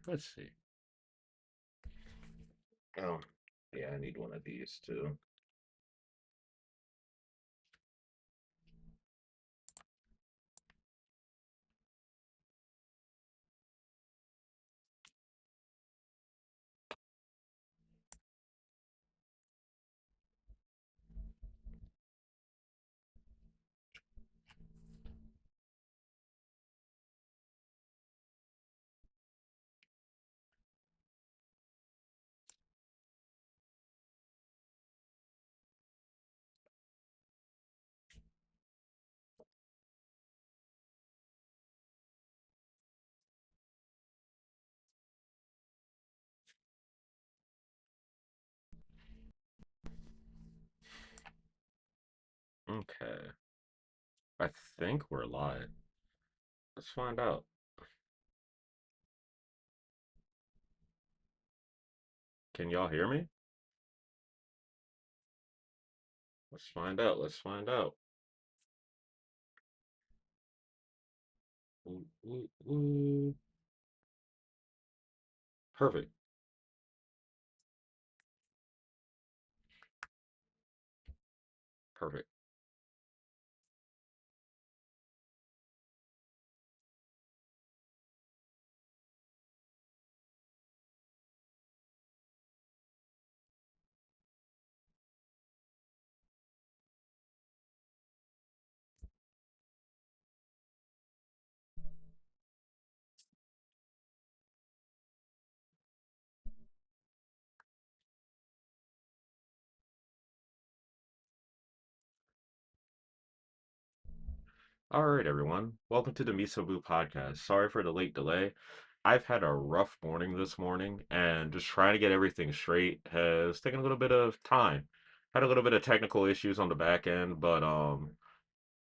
Let's see. Oh, yeah, I need one of these too. Okay. I think we're live. Let's find out. Can y'all hear me? Let's find out. Let's find out. Ooh, ooh, ooh. Perfect. Perfect. All right, everyone. Welcome to the MisoBu podcast. Sorry for the late delay. I've had a rough morning this morning, and just trying to get everything straight has taken a little bit of time. Had a little bit of technical issues on the back end, but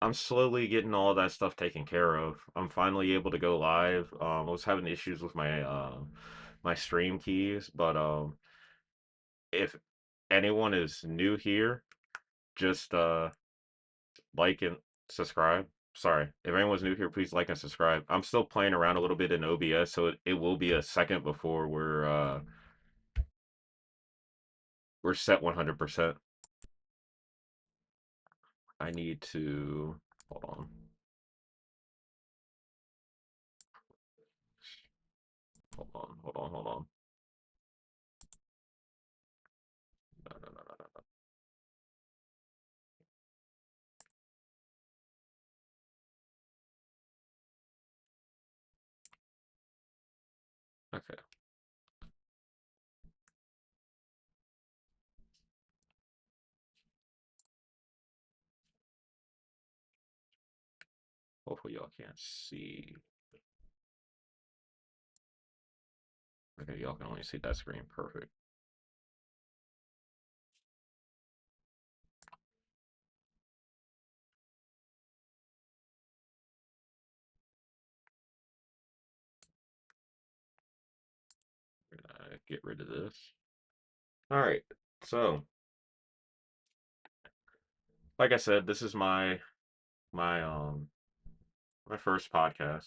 I'm slowly getting all that stuff taken care of. I'm finally able to go live. I was having issues with my stream keys, but if anyone is new here, just like and subscribe. Sorry, if anyone's new here, please like and subscribe. I'm still playing around a little bit in OBS, so it will be a second before we're set 100%. I need to hold on, hold on. No, no, no, no, no. Okay, hopefully y'all can't see. Okay, y'all can only see that screen. Perfect. Get rid of this. All right. So, like I said, this is my my first podcast.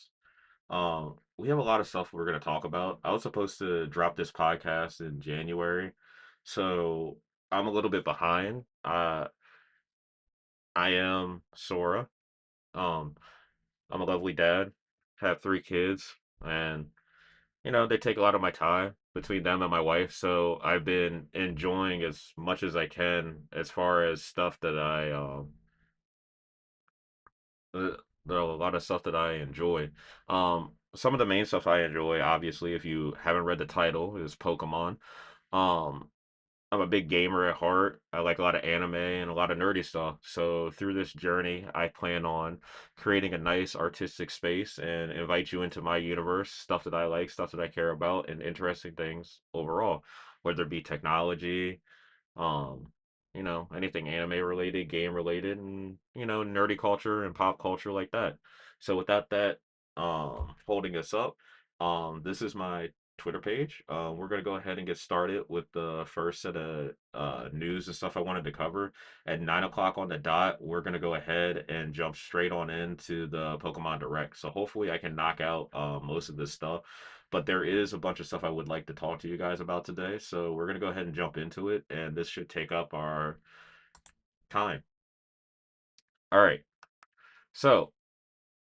We have a lot of stuff we're gonna talk about. I was supposed to drop this podcast in January, so I'm a little bit behind. I am Sora. Um, I'm a lovely dad, have three kids, and they take a lot of my time between them and my wife. So I've been enjoying as much as I can as far as stuff that uh, there are a lot of stuff that I enjoy. Some of the main stuff I enjoy, obviously, if you haven't read the title, is Pokemon. Um, I'm a big gamer at heart. I like a lot of anime and a lot of nerdy stuff. So through this journey, I plan on creating a nice artistic space and invite you into my universe, stuff that I like, stuff that I care about, and interesting things overall, whether it be technology, um, anything anime related, game related, and nerdy culture and pop culture like that. So without that, holding us up, this is my Twitter page. We're gonna go ahead and get started with the first set of news and stuff I wanted to cover. At 9 o'clock on the dot, we're gonna go ahead and jump straight on into the Pokemon Direct. So hopefully I can knock out most of this stuff. But there is a bunch of stuff I would like to talk to you guys about today. So we're gonna go ahead and jump into it, and this should take up our time. All right. So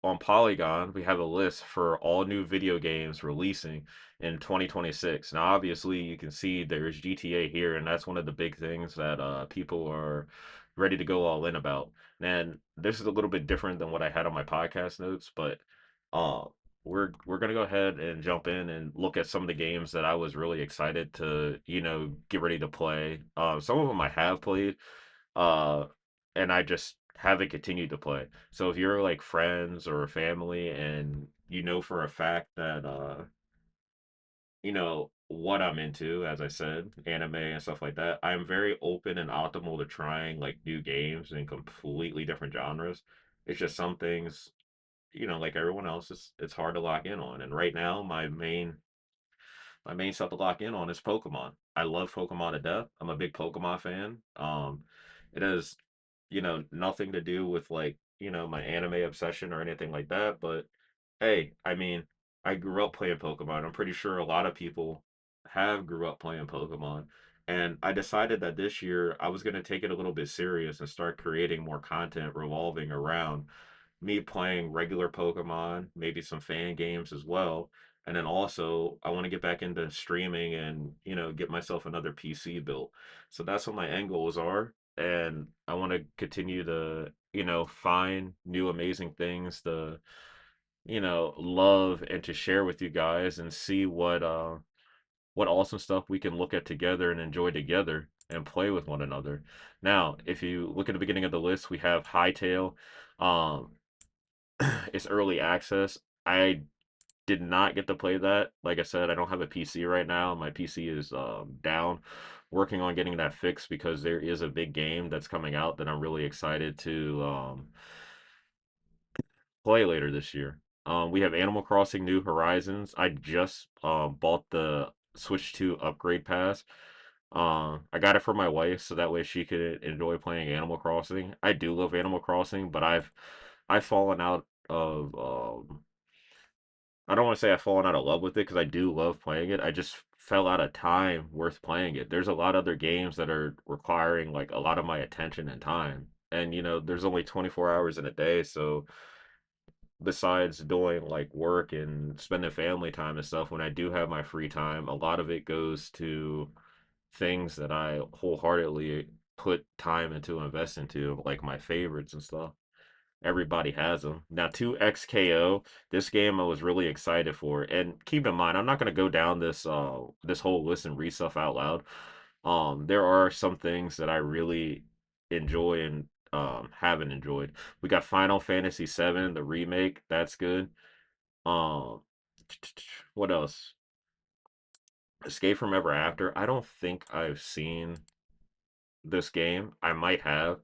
on Polygon, we have a list for all new video games releasing in 2026. Now, obviously, you can see there's GTA here, and that's one of the big things that people are ready to go all in about. And this is a little bit different than what I had on my podcast notes, but uh, we're gonna go ahead and jump in and look at some of the games that I was really excited to, get ready to play. Some of them I have played, uh, and I just haven't continued to play. So if you're like friends or family and you know for a fact that what I'm into, as I said, anime and stuff like that, I'm very open and optimal to trying like new games in completely different genres. It's just some things, like everyone else, it's hard to lock in on. And right now, my main stuff to lock in on is Pokemon. I love Pokemon to death. I'm a big Pokemon fan. It has, nothing to do with like, my anime obsession or anything like that. But hey, I mean, I grew up playing Pokemon. I'm pretty sure a lot of people have grew up playing Pokemon. And I decided that this year I was going to take it a little bit serious and start creating more content revolving around me playing regular Pokemon, maybe some fan games as well. And then also, I want to get back into streaming and, get myself another PC built. So that's what my end goals are. And I want to continue to, find new amazing things to, love and to share with you guys and see what awesome stuff we can look at together and enjoy together and play with one another. Now, if you look at the beginning of the list, we have Hightail. Um, it's early access. I did not get to play that. Like I said, I don't have a PC right now. My PC is down. Working on getting that fixed because there is a big game that's coming out that I'm really excited to play later this year. We have Animal Crossing New Horizons. I just bought the Switch 2 upgrade pass. I got it for my wife so that way she could enjoy playing Animal Crossing. I do love Animal Crossing, but I've fallen out of I don't want to say I've fallen out of love with it because I do love playing it. I just fell out of time worth playing it. There's a lot of other games that are requiring like a lot of my attention and time. And there's only 24 hours in a day, so besides doing like work and spending family time and stuff, when I do have my free time, a lot of it goes to things that I wholeheartedly put time into, invest into, like my favorites and stuff. Everybody has them. Now, 2XKO, this game I was really excited for. And keep in mind, I'm not going to go down this whole list and read stuff out loud. There are some things that I really enjoy and haven't enjoyed. We got Final Fantasy VII, the remake. That's good. Um, what else? Escape from Ever After. I don't think I've seen this game. I might have.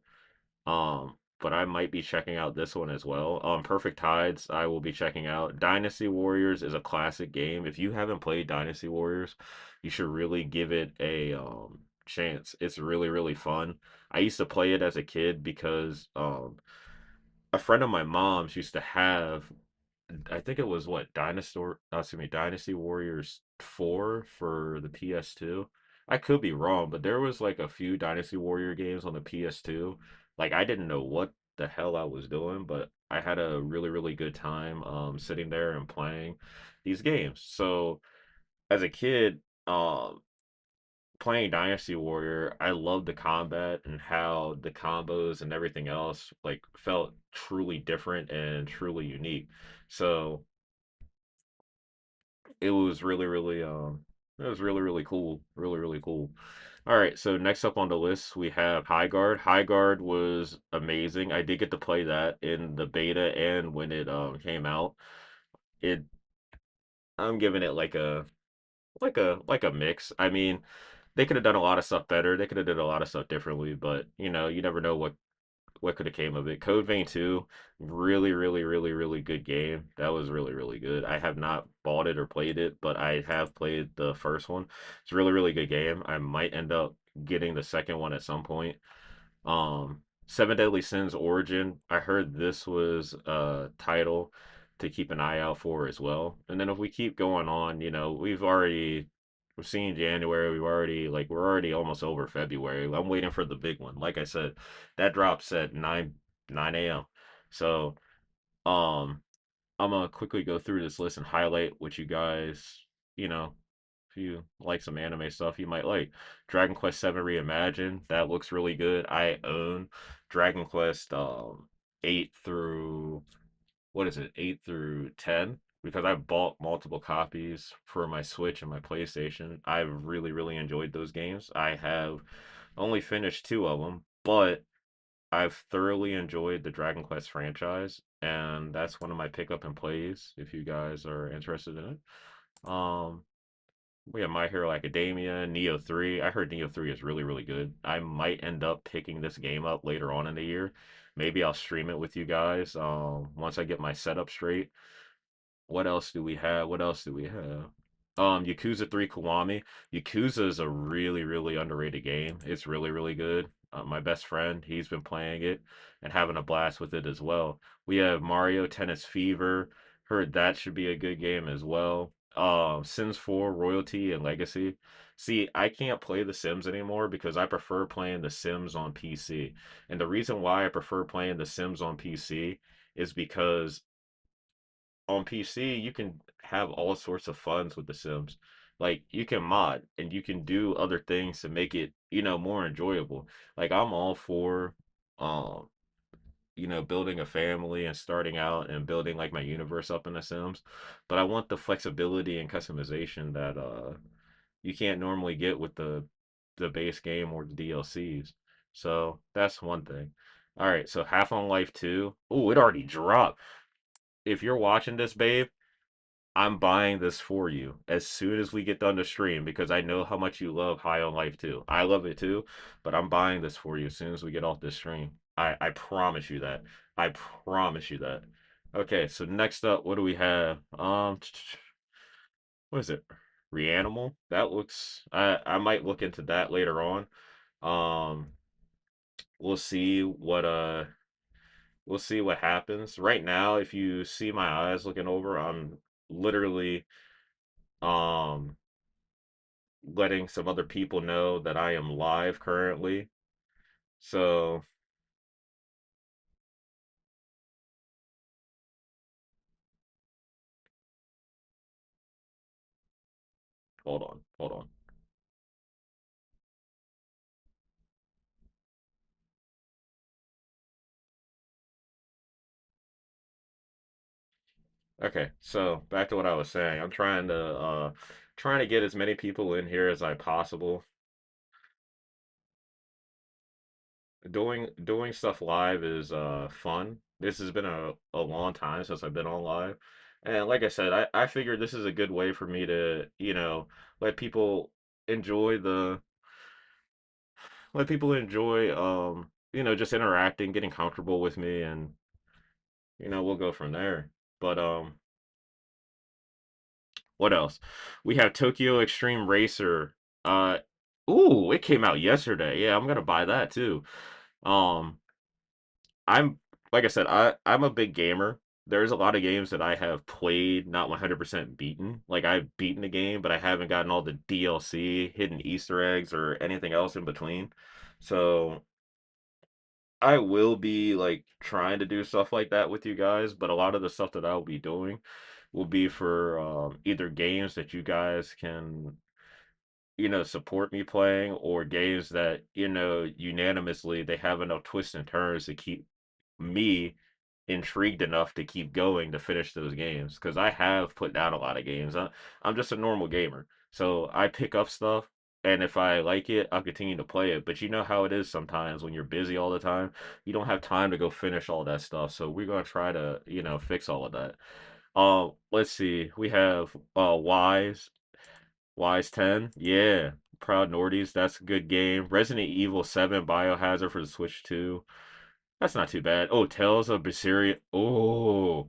But I might be checking out this one as well. Perfect Tides, I will be checking out. Dynasty Warriors is a classic game. If you haven't played Dynasty Warriors, you should really give it a chance. It's really, really fun. I used to play it as a kid because a friend of my mom's used to have, I think it was what Dynasty Warriors 4 for the PS2. I could be wrong, but there was like a few Dynasty Warrior games on the PS2. Like I didn't know what the hell I was doing, but I had a really, really good time sitting there and playing these games. So as a kid, playing Dynasty Warrior, I loved the combat and how the combos and everything else like felt truly different and truly unique. So it was really, really it was really, really cool. Really, really cool. All right, so next up on the list we have High Guard. High Guard was amazing. I did get to play that in the beta and when it came out. It I'm giving it like a mix. I mean, they could have done a lot of stuff better. They could have done a lot of stuff differently, but you never know what could have came of it. Code Vein 2, really, really, really, really good game. That was really, really good. I have not bought it or played it, but I have played the first one. It's a really, really good game. I might end up getting the second one at some point. Seven Deadly Sins Origin. I heard this was a title to keep an eye out for as well. And then if we keep going on, we're seeing January, we're already almost over February. I'm waiting for the big one. Like I said, that drops at 9 a.m. So, um I'm gonna quickly go through this list and highlight what you guys, you know, if you like some anime stuff, you might like. Dragon Quest Seven Reimagined. That looks really good. I own Dragon Quest 8 through what is it? 8 through 10 because I bought multiple copies for my Switch and my PlayStation. I've really enjoyed those games. I have only finished two of them, but I've thoroughly enjoyed the Dragon Quest franchise, and that's one of my pick up and plays if you guys are interested in it. We have My Hero Academia, Neo 3. I heard Neo 3 is really good. I might end up picking this game up later on in the year. Maybe I'll stream it with you guys once I get my setup straight. What else do we have? What else do we have? Yakuza 3 Kiwami. Yakuza is a really underrated game. It's really good. My best friend, he's been playing it and having a blast with it as well. We have Mario Tennis Fever. Heard that should be a good game as well. Sims 4 Royalty and Legacy. See, I can't play The Sims anymore because I prefer playing The Sims on PC. And the reason why I prefer playing The Sims on PC is because on PC, you can have all sorts of funs with The Sims. Like you can mod and you can do other things to make it, more enjoyable. Like I'm all for um, building a family and starting out and building like my universe up in The Sims, but I want the flexibility and customization that you can't normally get with the base game or the DLCs. So that's one thing. All right, so Half on Life 2. Oh, it already dropped. If you're watching this, babe, I'm buying this for you as soon as we get done the stream because I know how much you love High on Life too. I love it too, but I'm buying this for you as soon as we get off this stream. I promise you that. I promise you that. Okay, so next up, what do we have? What is it? Reanimal? That looks I might look into that later on. Um, we'll see what we'll see what happens. Right now, if you see my eyes looking over, I'm literally um letting some other people know that I am live currently. So hold on. Okay, so back to what I was saying. I'm trying to get as many people in here as I possible. Doing stuff live is fun. This has been a long time since I've been on live. And like I said, I figured this is a good way for me to, let people enjoy the let people enjoy just interacting, getting comfortable with me and we'll go from there. But what else? We have Tokyo Extreme Racer. Uh ooh, it came out yesterday. Yeah, I'm gonna buy that too. Um I'm like I said, I'm a big gamer. There's a lot of games that I have played, not 100% beaten. Like I've beaten the game, but I haven't gotten all the DLC, hidden Easter eggs, or anything else in between. So I will be like trying to do stuff like that with you guys, but a lot of the stuff that I'll be doing will be for either games that you guys can, support me playing or games that, unanimously they have enough twists and turns to keep me intrigued enough to keep going to finish those games because I have put down a lot of games. I'm just a normal gamer, so I pick up stuff, and if I like it, I'll continue to play it. But you know how it is sometimes when you're busy all the time, you don't have time to go finish all that stuff. So we're gonna try to, fix all of that. Let's see. We have Wise 10. Yeah. Proud Nordies, that's a good game. Resident Evil 7 Biohazard for the Switch 2. That's not too bad. Oh, Tales of Berseria. Oh,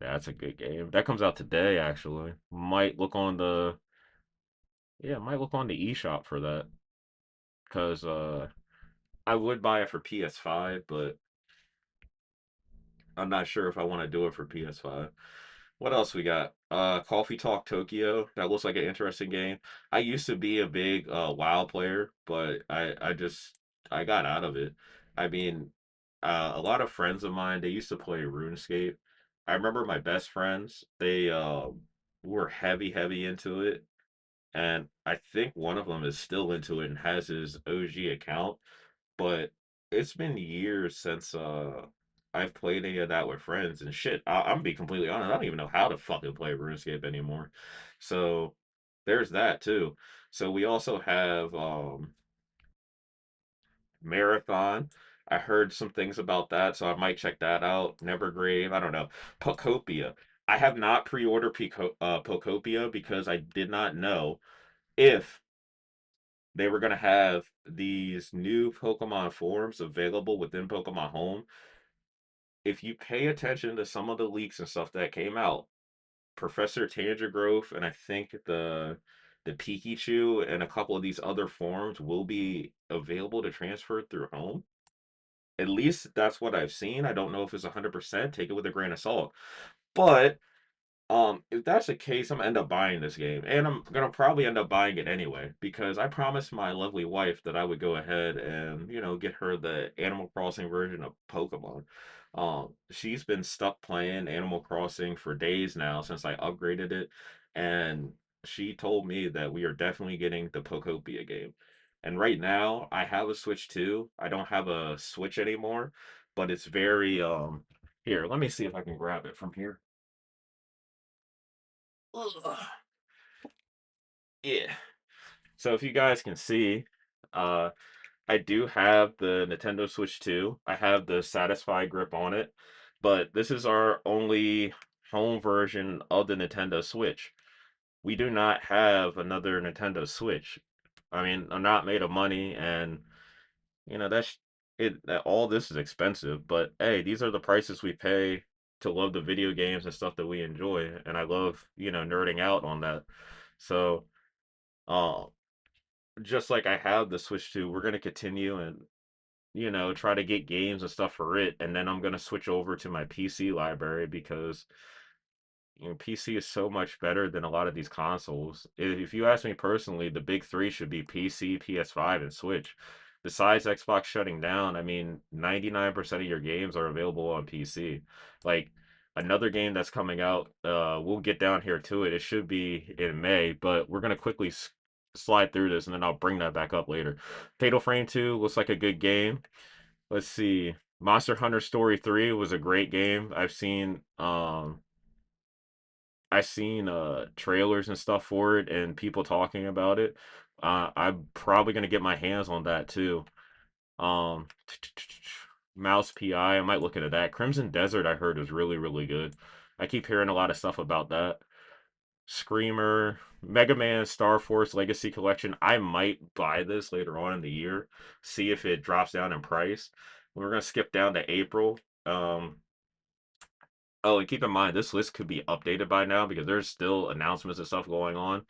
that's a good game. That comes out today, actually. Might look on the eShop for that. Because I would buy it for PS5, but I'm not sure if I want to do it for PS5. What else we got? Coffee Talk Tokyo. That looks like an interesting game. I used to be a big WoW player, but I got out of it. I mean, a lot of friends of mine, they used to play RuneScape. I remember my best friends, they were heavy into it, and I think one of them is still into it and has his OG account, but it's been years since I've played any of that with friends and shit. I'm gonna be completely honest. I don't even know how to fucking play RuneScape anymore. So there's that too. So we also have Marathon. I heard some things about that, so I might check that out. Nevergrave. I don't know. Pocopia. I have not pre-ordered Pocopia because I did not know if they were going to have these new Pokemon forms available within Pokemon Home. If you pay attention to some of the leaks and stuff that came out, Professor Tangergrowth and I think the Pikachu and a couple of these other forms will be available to transfer through Home. At least that's what I've seen. I don't know if it's 100%. Take it with a grain of salt. But if that's the case, I'm gonna end up buying this game, and I'm gonna probably end up buying it anyway because I promised my lovely wife that I would go ahead and get her the Animal Crossing version of Pokemon. She's been stuck playing Animal Crossing for days now since I upgraded it, and she told me that we are definitely getting the Pokopia game. And right now, I have a Switch too. I don't have a Switch anymore, but it's very Here, let me see if I can grab it from here. Ugh. Yeah. So if you guys can see, uh, I do have the Nintendo Switch 2. I have the Satisfy grip on it, but this is our only home version of the Nintendo Switch. We do not have another Nintendo Switch. I mean, I'm not made of money, and that's it. All this is expensive, but hey, these are the prices we pay to love the video games and stuff that we enjoy, and I love nerding out on that. So. Uh, just like I have the Switch 2, we're gonna continue and try to get games and stuff for it, and then I'm gonna switch over to my PC library because PC is so much better than a lot of these consoles. If you ask me personally, the big three should be PC, PS5, and Switch. Besides Xbox shutting down, I mean, 99% of your games are available on PC. Like another game that's coming out, we'll get down here to it. It should be in May, but we're gonna quickly slide through this, and then I'll bring that back up later. Fatal Frame 2 looks like a good game. Let's see. Monster Hunter Story 3 was a great game. I've seen trailers and stuff for it and people talking about it. I'm probably gonna get my hands on that too. Um, Mouse PI, I might look into that. Crimson Desert, I heard is really good. I keep hearing a lot of stuff about that. Screamer, Mega Man Star Force Legacy Collection. I might buy this later on in the year, see if it drops down in price. We're gonna skip down to April. Um, oh, and keep in mind this list could be updated by now because there's still announcements and stuff going on.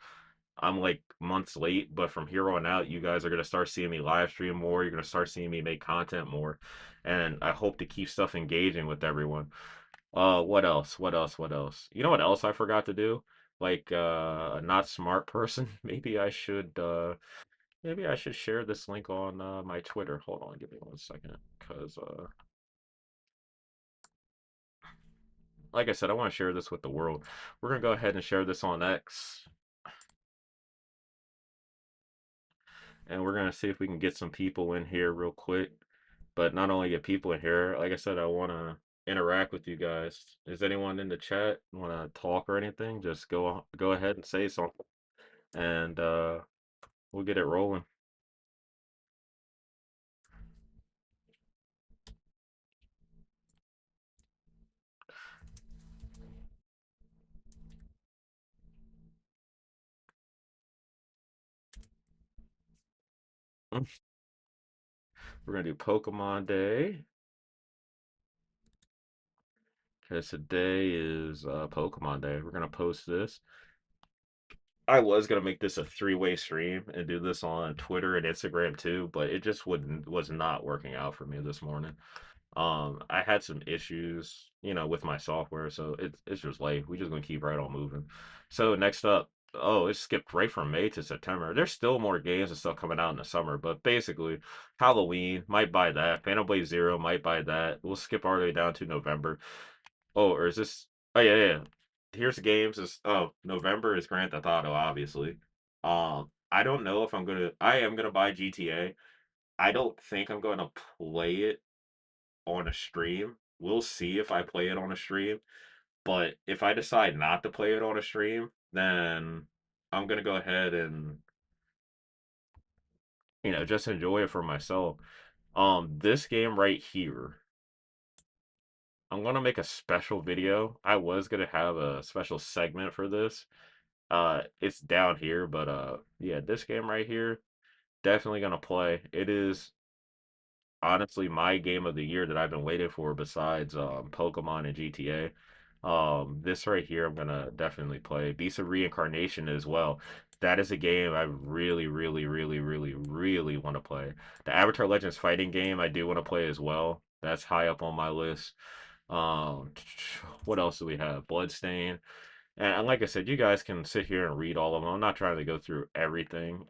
I'm like months late, but from here on out, you guys are gonna start seeing me live stream more. You're gonna start seeing me make content more, and I hope to keep stuff engaging with everyone. What else? What else? What else? You know what else I forgot to do? Like, a not smart person. Maybe I should share this link on my Twitter. Hold on, give me 1 second, cause like I said, I want to share this with the world. We're gonna go ahead and share this on X, and we're gonna see if we can get some people in here real quick. But not only get people in here, like I said, I want to interact with you guys. Is anyone in the chat want to talk or anything? Just go ahead and say something, and we'll get it rolling. We're gonna do Pokemon Day because today is Pokemon Day. We're gonna post this. I was gonna make this a three-way stream and do this on Twitter and Instagram too, but it just wouldn't was not working out for me this morning. I had some issues, with my software, so it's just late. We just gonna keep right on moving. So next up, oh, it skipped right from May to September. There's still more games and stuff coming out in the summer, but basically, Halloween might buy that. Phantom Blade Zero might buy that. We'll skip all the way down to November. Oh, or is this? Oh yeah, yeah. Here's the games. Is November is Grand Theft Auto, obviously. I don't know if I'm gonna. I am gonna buy GTA. I don't think I'm gonna play it on a stream. We'll see if I play it on a stream. But if I decide not to play it on a stream, then I'm gonna go ahead and just enjoy it for myself. This game right here, I'm gonna make a special video. I was gonna have a special segment for this. It's down here, but yeah, this game right here, definitely gonna play. It is honestly my game of the year that I've been waiting for besides Pokemon and GTA. This right here I'm gonna definitely play. Beast of Reincarnation as well. That is a game I really, really, really, really, really want to play. The Avatar Legends fighting game I do want to play as well. That's high up on my list. Um, what else do we have? Bloodstain. And like I said, you guys can sit here and read all of them. I'm not trying to go through everything.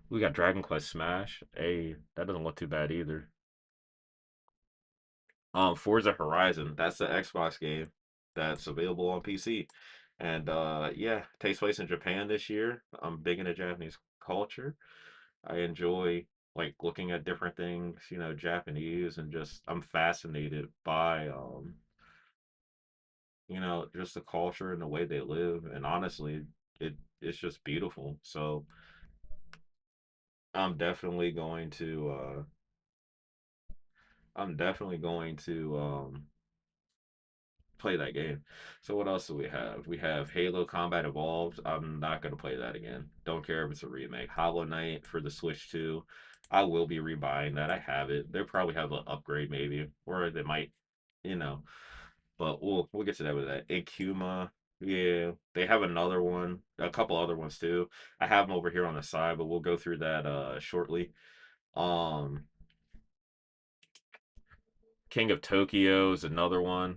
We got Dragon Quest Smash. Hey, that doesn't look too bad either. Forza Horizon, that's the Xbox game that's available on PC. And yeah, takes place in Japan this year. I'm big into Japanese culture. I enjoy like looking at different things, Japanese, and just I'm fascinated by just the culture and the way they live. And honestly, it's just beautiful. So I'm definitely going to I'm definitely going to play that game. So what else do we have? We have Halo Combat Evolved. I'm not gonna play that again. Don't care if it's a remake. Hollow Knight for the Switch 2. I will be rebuying that. I have it. They'll probably have an upgrade maybe, or they might, you know. But we'll get to that with that. Akuma. Yeah, they have another one, a couple other ones too. I have them over here on the side, but we'll go through that shortly. Um, King of Tokyo is another one.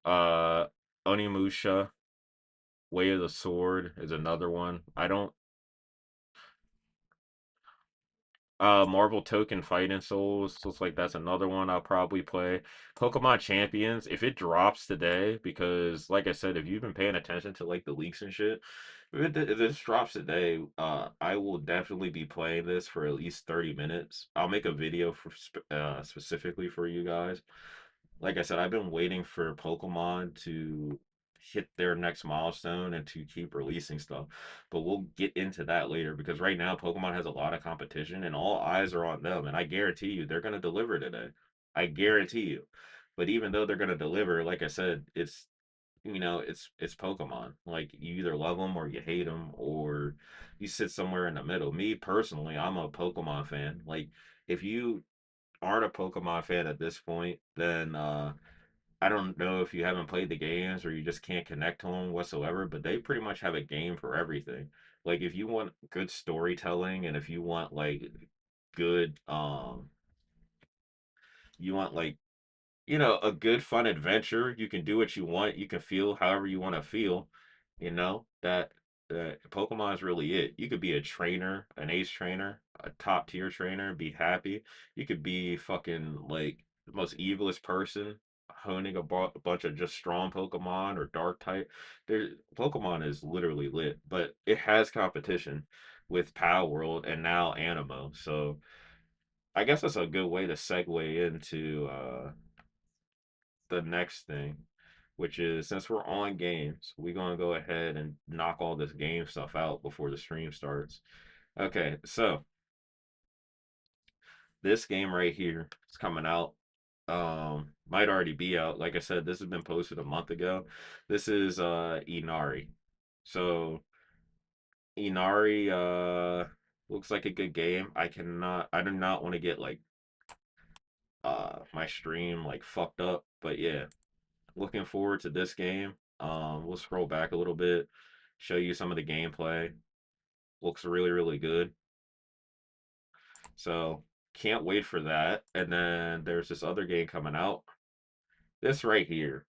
Uh, Onimusha, Way of the Sword is another one. I don't. Marvel Token Fighting Souls looks like that's another one I'll probably play. Pokemon Champions, if it drops today, because like I said, if you've been paying attention to like the leaks and shit, if this drops today, I will definitely be playing this for at least 30 minutes. I'll make a video for specifically for you guys. Like I said, I've been waiting for Pokemon to hit their next milestone and to keep releasing stuff. But we'll get into that later because right now Pokemon has a lot of competition and all eyes are on them. And I guarantee you they're going to deliver today. I guarantee you. But even though they're going to deliver, like I said, it's Pokemon. Like you either love them or you hate them or you sit somewhere in the middle. Me personally, I'm a Pokemon fan. Like if you aren't a Pokemon fan at this point, then I don't know if you haven't played the games or you just can't connect to them whatsoever, but they pretty much have a game for everything. Like if you want good storytelling and if you want like good you want like a good fun adventure. You can do what you want. You can feel however you want to feel. That Pokemon is really it. You could be a trainer, an ace trainer, a top tier trainer, and be happy. You could be fucking like the most evilest person, honing a bunch of just strong Pokemon or dark type. Pokemon is literally lit, but it has competition with Pal World and now Animo. So I guess that's a good way to segue into the next thing, which is since we're on games, we're gonna go ahead and knock all this game stuff out before the stream starts. Okay, so this game right here is coming out. Might already be out. Like I said, this has been posted a month ago. This is Inari. So Inari looks like a good game. I do not want to get like my stream like fucked up, but yeah, looking forward to this game. We'll scroll back a little bit, show you some of the gameplay. Looks really, really good. So Can't wait for that. And then there's this other game coming out. This right here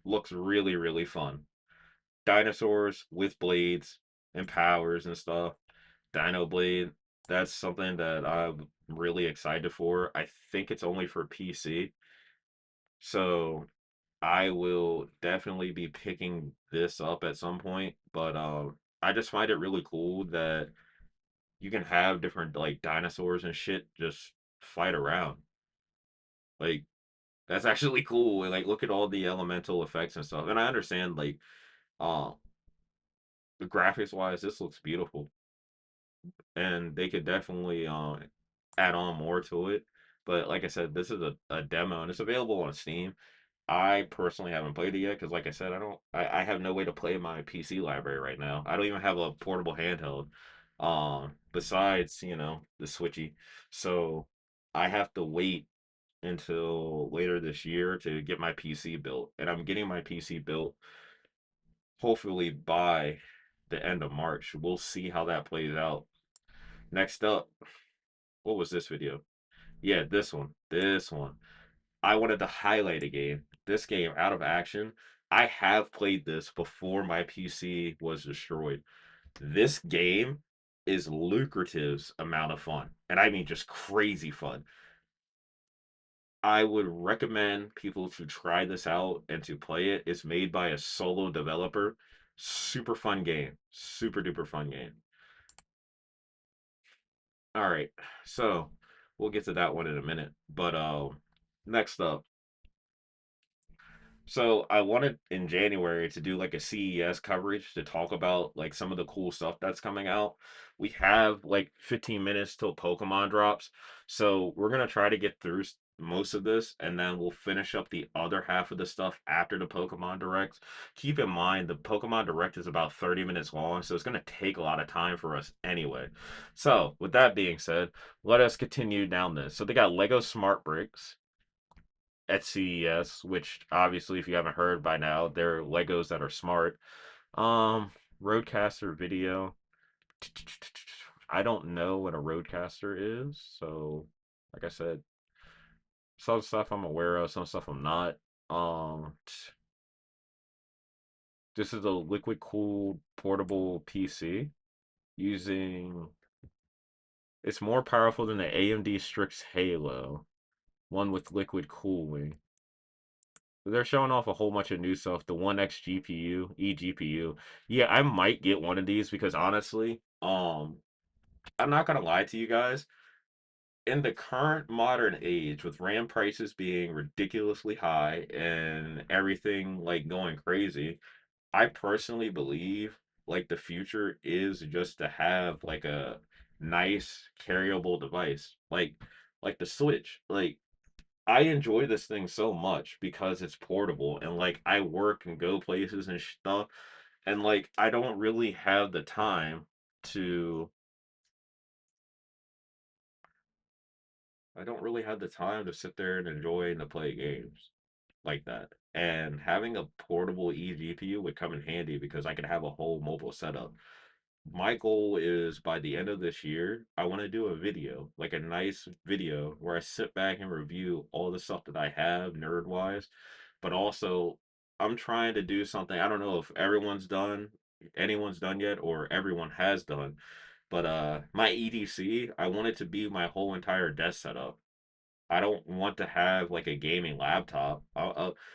looks really, really fun. Dinosaurs with blades and powers and stuff. Dino Blade. That's something that I'm really excited for. I think it's only for PC. So I will definitely be picking this up at some point. But I just find it really cool that you can have different like dinosaurs and shit just fight around. Like that's actually cool. And, like look at all the elemental effects and stuff. And I understand like uh the graphics wise, this looks beautiful. And they could definitely add on more to it. But like I said, this is a demo and it's available on Steam. I personally haven't played it yet because, like I said, I have no way to play my PC library right now. I don't even have a portable handheld, besides the Switchy. So I have to wait until later this year to get my PC built, and I'm getting my PC built hopefully by the end of March. We'll see how that plays out. Next up, what was this video? Yeah, this one. This one. I wanted to highlight a game. This game, Out of Action, I have played this before my PC was destroyed. This game is lucrative's amount of fun. And I mean just crazy fun. I would recommend people to try this out and to play it. It's made by a solo developer. Super fun game. Super duper fun game. All right. So, we'll get to that one in a minute. But next up, so I wanted in January to do like a CES coverage to talk about like some of the cool stuff that's coming out. We have like 15 minutes till Pokemon drops. So we're going to try to get through most of this and then we'll finish up the other half of the stuff after the Pokemon Direct. Keep in mind the Pokemon Direct is about 30 minutes long, so it's going to take a lot of time for us anyway. So, with that being said, let us continue down this. So they got Lego Smart Bricks at CES, which obviously, if you haven't heard by now, they're Legos that are smart. Roadcaster video. I don't know what a Roadcaster is, so like I said, some stuff I'm aware of, some stuff I'm not. This is a liquid cooled portable PC using. It's more powerful than the AMD Strix Halo, one with liquid cooling. They're showing off a whole bunch of new stuff. The 1X GPU, eGPU. Yeah, I might get one of these because honestly, I'm not gonna lie to you guys. In the current modern age, with RAM prices being ridiculously high and everything like going crazy, I personally believe like the future is just to have like a nice carryable device, like the Switch. Like I enjoy this thing so much because it's portable and like I work and go places and stuff and like to I don't really have the time to sit there and enjoy and to play games like that. And having a portable eGPU would come in handy because I could have a whole mobile setup. My goal is by the end of this year, I want to do a video, like a nice video where I sit back and review all the stuff that I have nerd wise, but also I'm trying to do something. I don't know if anyone's done yet, or everyone has done, but my EDC, I want it to be my whole entire desk setup. I don't want to have like a gaming laptop.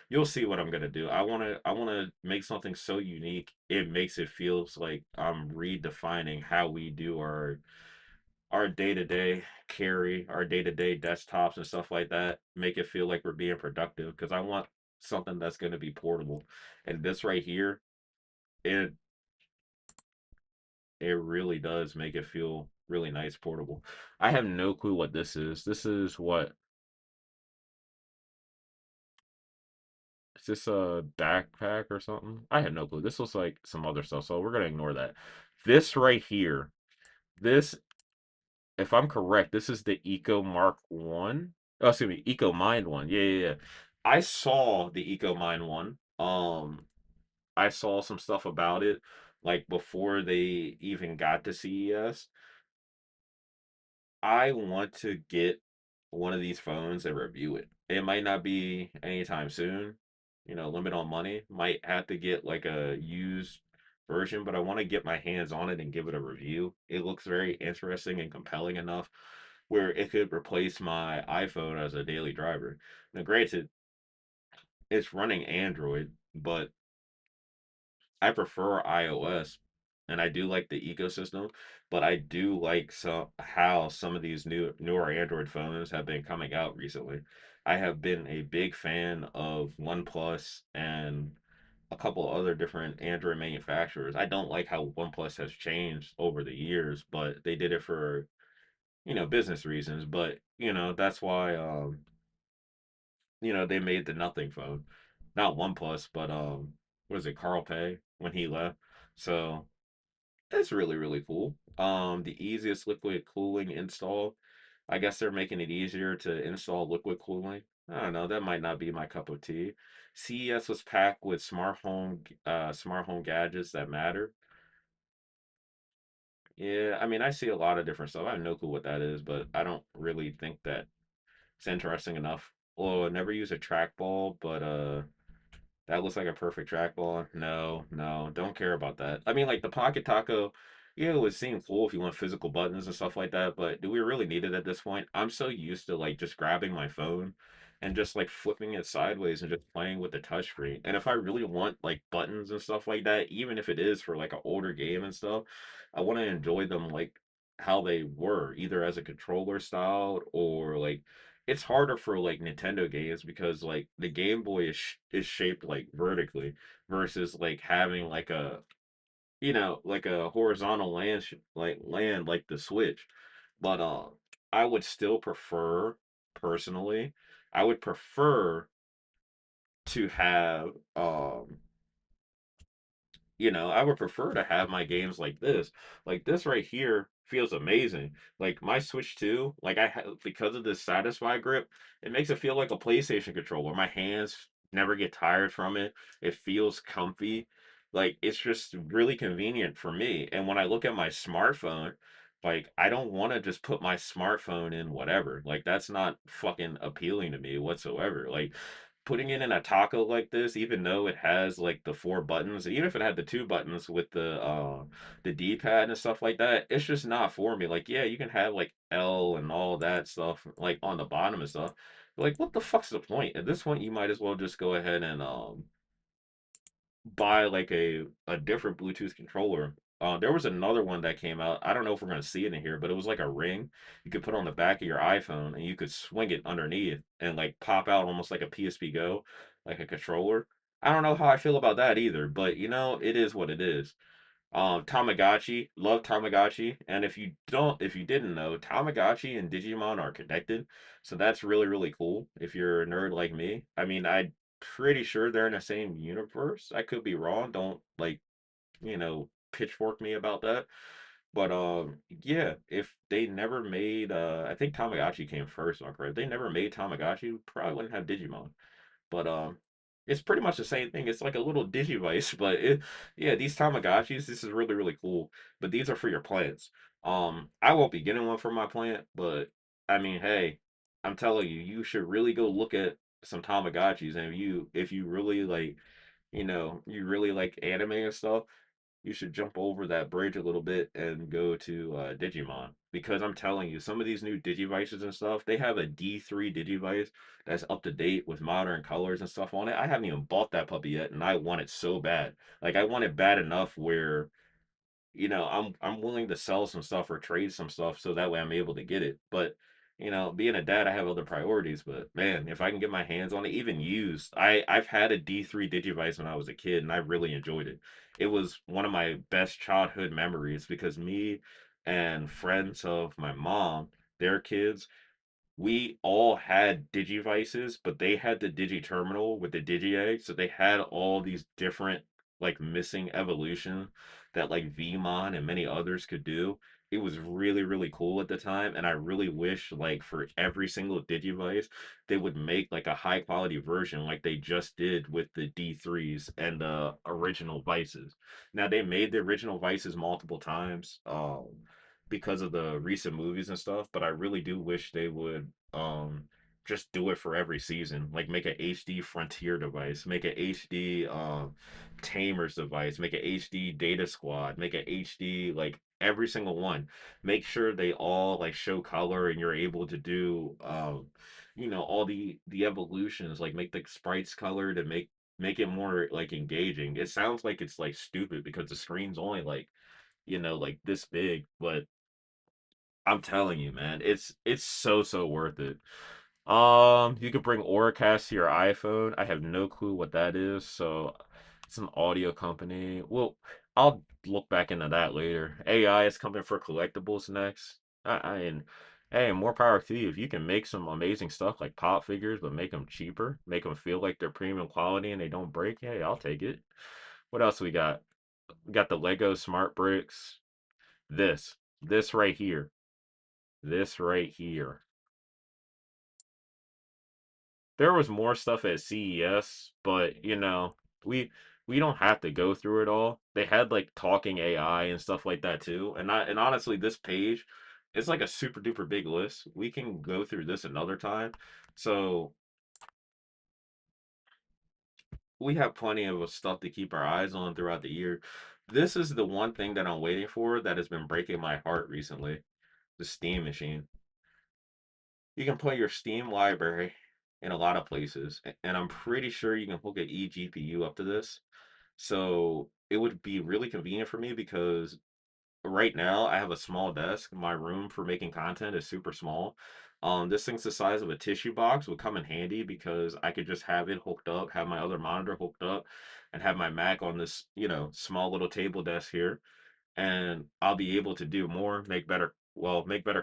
You'll see what I'm gonna do. I wanna make something so unique. It makes it feels like I'm redefining how we do our day to day carry, our day to day desktops and stuff like that. Make it feel like we're being productive because I want something that's gonna be portable. And this right here, it it really does make it feel really nice portable. I have no clue what this is. This is what Is this a backpack or something? I have no clue. This looks like some other stuff, so we're gonna ignore that. This right here, this, if I'm correct, this is the Eco Mark One. Oh, excuse me, Eco Mind one. Yeah, yeah, yeah. I saw the Eco Mind one. I saw some stuff about it, like before they even got to CES. I want to get one of these phones and review it. It might not be anytime soon. Limit on money. Might have to get like a used version, but I want to get my hands on it and give it a review. It looks very interesting and compelling enough where it could replace my iPhone as a daily driver. Now, granted, it's running Android, but I prefer iOS, and I do like the ecosystem, but I do like how some of these newer Android phones have been coming out recently. I have been a big fan of OnePlus and a couple other different Android manufacturers. I don't like how OnePlus has changed over the years, but they did it for, business reasons. But, that's why they made the nothing phone. Not OnePlus, but what is it, Carl Pei when he left. So that's really, really cool. The easiest liquid cooling install. I guess they're making it easier to install liquid cooling. I don't know, that might not be my cup of tea. CES was packed with smart home gadgets that matter. Yeah, I mean, I see a lot of different stuff. I have no clue what that is, but I don't really think that it's interesting enough. Well, I never use a trackball, but that looks like a perfect trackball. No, no, don't care about that. I mean, like the Pocket Taco, yeah, it would seem cool if you want physical buttons and stuff like that, but do we really need it at this point? I'm so used to like just grabbing my phone and just like flipping it sideways and just playing with the touchscreen. And if I really want like buttons and stuff like that, even if it is for like an older game and stuff, I want to enjoy them like how they were, either as a controller style or like it's harder for like Nintendo games because like the Game Boy is shaped like vertically versus like having like a like a horizontal land like the Switch. But I would still prefer personally, I would prefer to have I would prefer to have my games like this. Like this right here feels amazing. Like my Switch 2, like I have because of this Satisfy grip, it makes it feel like a PlayStation controller. My hands never get tired from it. It feels comfy. Like it's just really convenient for me. And when I look at my smartphone, like I don't want to just put my smartphone in whatever. Like that's not fucking appealing to me whatsoever. Like putting it in a taco like this, even though it has like the four buttons, even if it had the two buttons with the D-pad and stuff like that, it's just not for me. Like, yeah, you can have like L and all that stuff like on the bottom and stuff. Like, what the fuck's the point? At this point, you might as well just go ahead and buy like a different Bluetooth controller. There was another one that came out. I don't know if we're gonna see it in here, but it was like a ring you could put on the back of your iPhone, and you could swing it underneath and like pop out almost like a PSP Go, like a controller. I don't know how I feel about that either, but it is what it is. Tamagotchi, love Tamagotchi, and if you didn't know, Tamagotchi and Digimon are connected, so that's really really cool. If you're a nerd like me, I mean, I'm pretty sure they're in the same universe. I could be wrong. Don't like pitchfork me about that. But yeah, if they never made, I think Tamagotchi came first, am I correct? If they never made Tamagotchi, we probably wouldn't have Digimon. But it's pretty much the same thing. It's like a little Digivice, but yeah, these Tamagotchis, this is really really cool. But these are for your plants. I won't be getting one for my plant, but I mean, hey, I'm telling you, you should really go look at some Tamagotchis, and if you really like, you really like anime and stuff, you should jump over that bridge a little bit and go to Digimon because I'm telling you, some of these new Digivices and stuff, they have a D3 Digivice that's up to date with modern colors and stuff on it. I haven't even bought that puppy yet, and I want it so bad. Like I want it bad enough where I'm willing to sell some stuff or trade some stuff so that way I'm able to get it. But being a dad, I have other priorities. But man, if I can get my hands on it, even used, I've had a D3 Digivice when I was a kid, and I really enjoyed it. It was one of my best childhood memories because me and friends of my mom, their kids, we all had digivices, but they had the digi-terminal with the digi-egg, so they had all these different like missing evolution that like Vmon and many others could do. It was really really cool at the time, and I really wish like for every single digivice they would make like a high quality version like they just did with the D3s and the original vices. Now they made the original vices multiple times. because of the recent movies and stuff, but I really do wish they would just do it for every season. Like make an HD Frontier device, make an HD Tamers device, make an HD Data Squad, make an HD like every single one. Make sure they all like show color and you're able to do all the evolutions, like make the sprites colored and make it more like engaging. It sounds like it's like stupid because the screen's only like like this big, but I'm telling you, man, it's so worth it. You could bring Auracast to your iPhone. I have no clue what that is, so it's an audio company. Well, I'll look back into that later. AI is coming for collectibles next. And hey, more power to you. If you can make some amazing stuff like pop figures, but make them cheaper, make them feel like they're premium quality and they don't break, hey, I'll take it. What else we got? We got the Lego Smart Bricks. This right here. This right here. There was more stuff at CES, but we don't have to go through it all. They had like talking AI and stuff like that too. And honestly, this page it's like a super duper big list. We can go through this another time. So we have plenty of stuff to keep our eyes on throughout the year. This is the one thing that I'm waiting for that has been breaking my heart recently. The Steam machine. You can put your Steam library in a lot of places, and I'm pretty sure you can hook an eGPU up to this. So it would be really convenient for me because right now I have a small desk. My room for making content is super small. This thing's the size of a tissue box would come in handy because I could just have it hooked up, have my other monitor hooked up, and have my Mac on this, small little table desk here, and I'll be able to do more, make better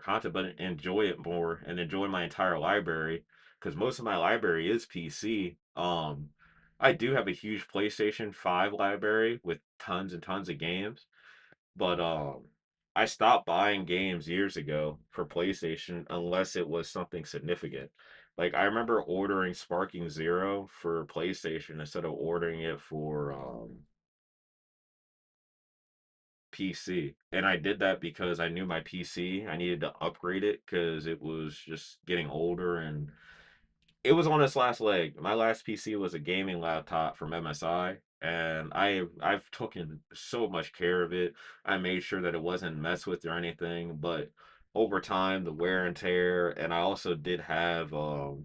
content, but enjoy it more and enjoy my entire library because most of my library is PC. I do have a huge PlayStation 5 library with tons and tons of games, but I stopped buying games years ago for PlayStation unless it was something significant. Like I remember ordering Sparking Zero for PlayStation instead of ordering it for PC. And I did that because I knew my PC, I needed to upgrade it because it was just getting older and it was on its last leg. My last PC was a gaming laptop from MSI, and I've taken so much care of it. I made sure that it wasn't messed with or anything, but over time the wear and tear, and I also did have I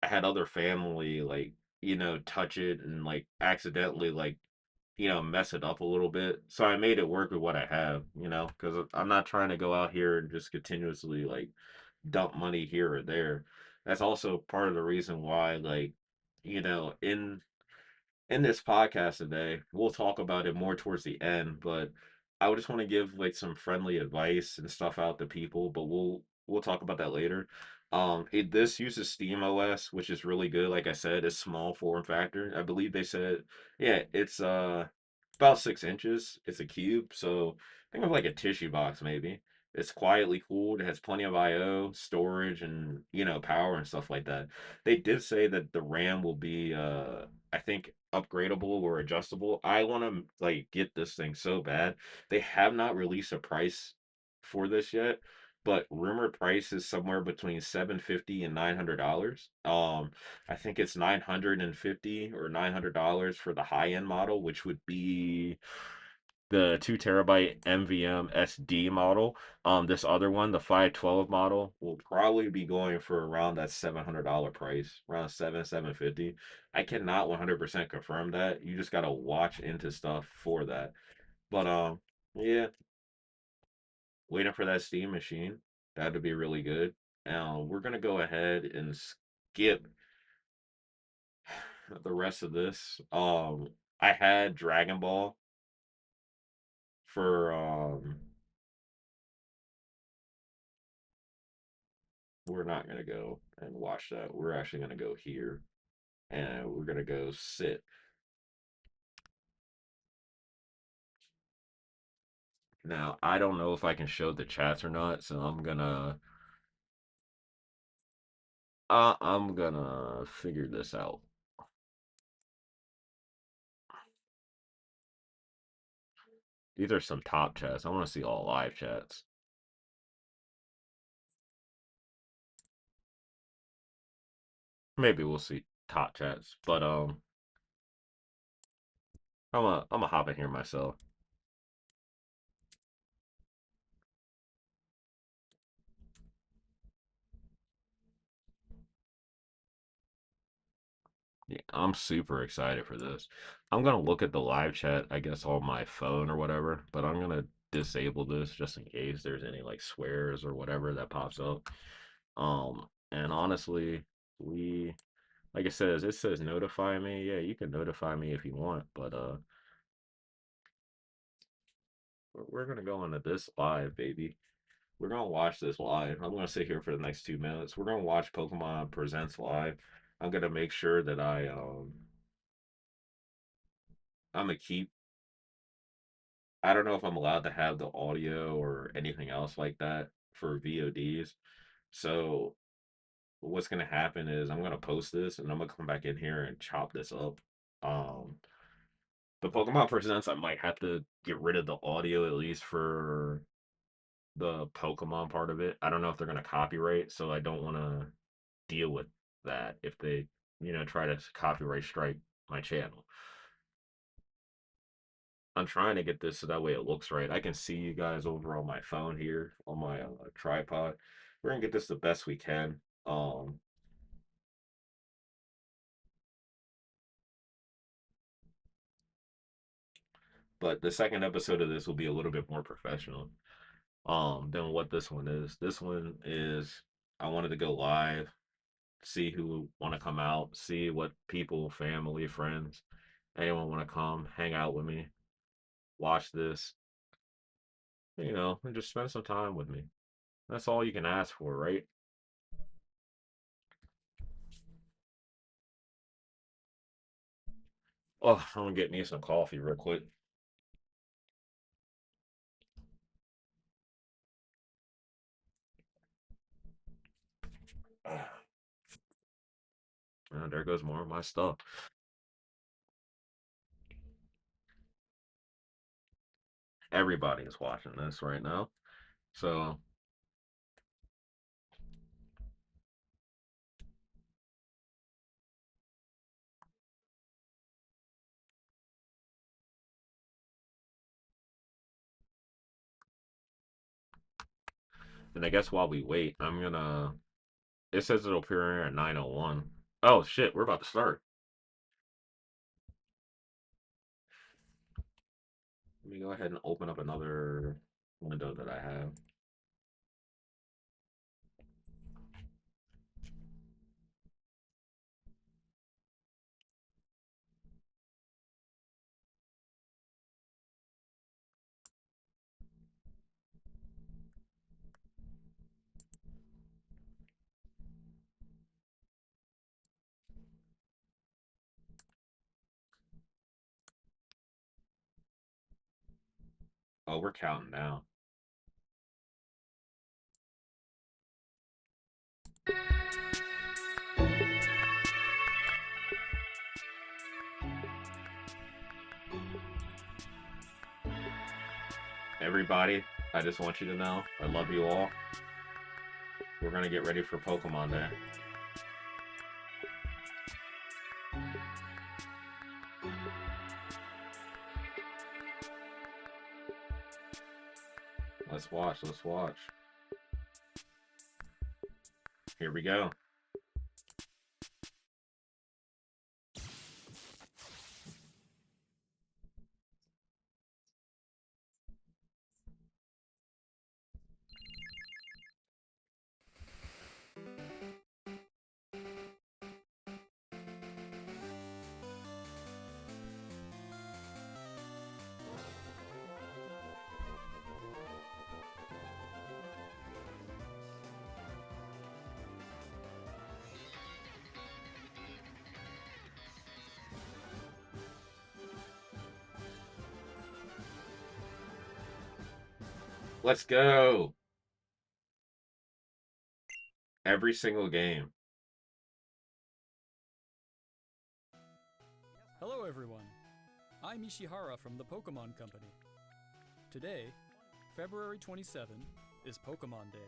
had other family like touch it and like accidentally like mess it up a little bit. So I made it work with what I have, because I'm not trying to go out here and just continuously like dump money here or there. That's also part of the reason why, like, in this podcast today, we'll talk about it more towards the end, but I would just want to give like some friendly advice and stuff out to people, but we'll talk about that later. This uses Steam OS, which is really good. Like I said, it's small form factor. I believe they said, yeah, it's about 6 inches. It's a cube, so think of like a tissue box maybe. It's quietly cooled. It has plenty of I/O, storage, and power and stuff like that. They did say that the RAM will be I think upgradable or adjustable. I want to like get this thing so bad. They have not released a price for this yet, but rumored price is somewhere between 750 and $900. I think it's 950 or $900 for the high end model, which would be the 2 terabyte MVM SD model. This other one, the 512 model, will probably be going for around that $700 price, around 750. I cannot 100% confirm that. You just gotta watch into stuff for that. But yeah, waiting for that Steam machine. That'd be really good. We're gonna go ahead and skip the rest of this. I had Dragon Ball for we're not gonna go and watch that. We're actually gonna go here and we're gonna go sit. Now, I don't know if I can show the chats or not, so I'm gonna figure this out. These are some top chats. I want to see all live chats. Maybe we'll see top chats, but I'm a hop in here myself. Yeah, I'm super excited for this. I'm gonna look at the live chat, I guess, on my phone or whatever, but I'm gonna disable this just in case there's any like swears or whatever that pops up. And honestly, we like it says notify me. Yeah, you can notify me if you want, but we're gonna go into this live, baby. We're gonna watch this live. I'm gonna sit here for the next 2 minutes. We're gonna watch Pokemon Presents live. I'm gonna make sure that I'm gonna keep. I don't know if I'm allowed to have the audio or anything else like that for VODs. So what's gonna happen is I'm gonna post this and I'm gonna come back in here and chop this up. Um, the Pokemon Presents, I might have to get rid of the audio at least for the Pokemon part of it. I don't know if they're gonna copyright, so I don't want to deal with that if they, try to copyright strike my channel. I'm trying to get this so that way it looks right. I can see you guys over on my phone here on my tripod. We're gonna get this the best we can. But the second episode of this will be a little bit more professional than what this one is. This one is I wanted to go live, see who want to come out, see what people, family, friends, anyone want to come hang out with me, watch this, and just spend some time with me. That's all you can ask for, right? Oh, I'm gonna get me some coffee real quick. There goes more of my stuff. Everybody is watching this right now. So, and I guess while we wait, I'm gonna. It says it'll appear at 9:01. Oh shit, we're about to start. Let me go ahead and open up another window that I have. Oh, we're counting down. Everybody, I just want you to know I love you all. We're gonna get ready for Pokemon Day. Let's watch. Let's watch. Here we go. Let's go. Every single game. Hello everyone, I'm Ishihara from the Pokemon Company. Today, February 27, is Pokemon Day.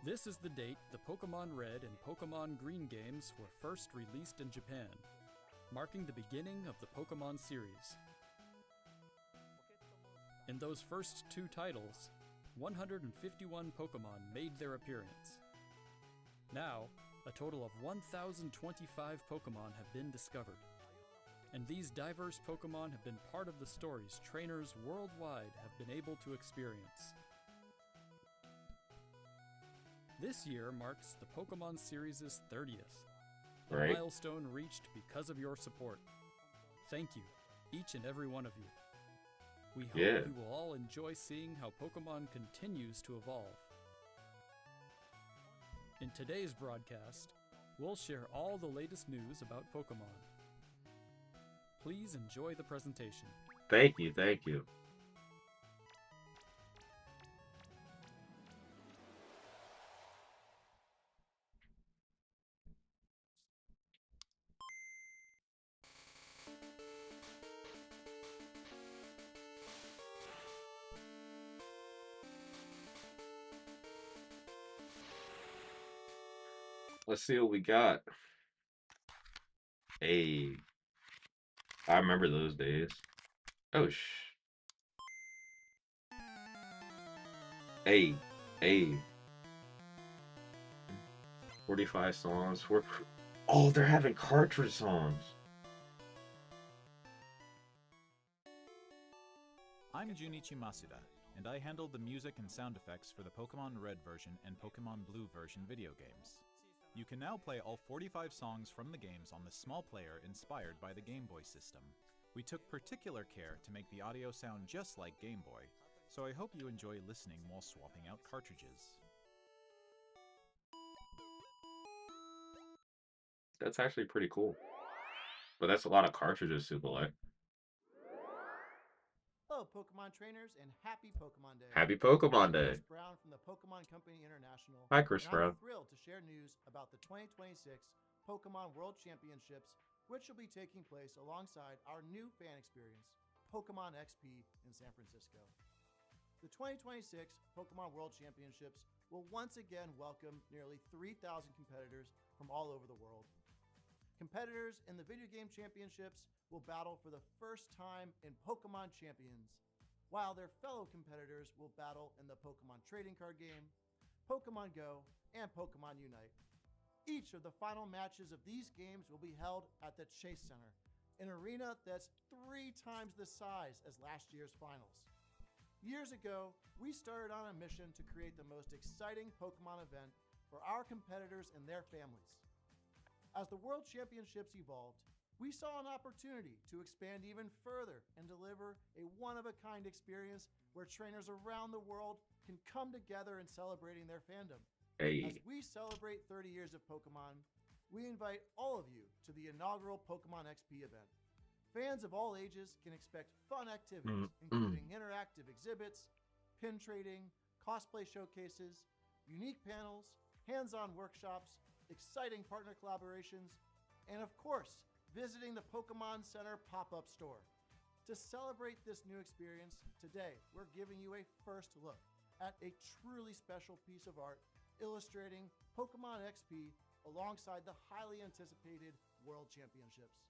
This is the date the Pokemon Red and Pokemon Green games were first released in Japan, marking the beginning of the Pokemon series. In those first two titles, 151 Pokemon made their appearance. Now, a total of 1,025 Pokemon have been discovered, and these diverse Pokemon have been part of the stories trainers worldwide have been able to experience. This year marks the Pokemon series' 30th, a Right. milestone reached because of your support. Thank you, each and every one of you. We hope Yeah. you will all enjoy seeing how Pokemon continues to evolve. In today's broadcast, we'll share all the latest news about Pokemon. Please enjoy the presentation. Thank you. Thank you. Let's see what we got. Hey, I remember those days. Oh, hey, hey. 45 songs. Oh, they're having cartridge songs. I'm Junichi Masuda, and I handled the music and sound effects for the Pokemon Red version and Pokemon Blue version video games. You can now play all 45 songs from the games on the small player inspired by the Game Boy system. We took particular care to make the audio sound just like Game Boy, so I hope you enjoy listening while swapping out cartridges. That's actually pretty cool. But that's a lot of cartridges to collect. Hello, Pokemon trainers, and happy Pokemon Day. Happy Pokemon I'm Day. Chris Brown from the Pokemon Company International. Hi, Chris and Brown. I'm thrilled to share news about the 2026 Pokemon World Championships, which will be taking place alongside our new fan experience, Pokemon XP in San Francisco. The 2026 Pokemon World Championships will once again welcome nearly 3,000 competitors from all over the world. Competitors in the video game championships will battle for the first time in Pokemon Champions, while their fellow competitors will battle in the Pokemon trading card game, Pokemon Go, and Pokemon Unite. Each of the final matches of these games will be held at the Chase Center, an arena that's 3 times the size as last year's finals. Years ago, we started on a mission to create the most exciting Pokemon event for our competitors and their families. As the World Championships evolved, we saw an opportunity to expand even further and deliver a one-of-a-kind experience where trainers around the world can come together in celebrating their fandom. Hey. As we celebrate 30 years of Pokemon, we invite all of you to the inaugural Pokemon XP event. Fans of all ages can expect fun activities, including interactive exhibits, pin trading, cosplay showcases, unique panels, hands-on workshops, exciting partner collaborations, and of course, visiting the Pokemon Center pop-up store. To celebrate this new experience, today we're giving you a first look at a truly special piece of art illustrating Pokemon XP alongside the highly anticipated World Championships.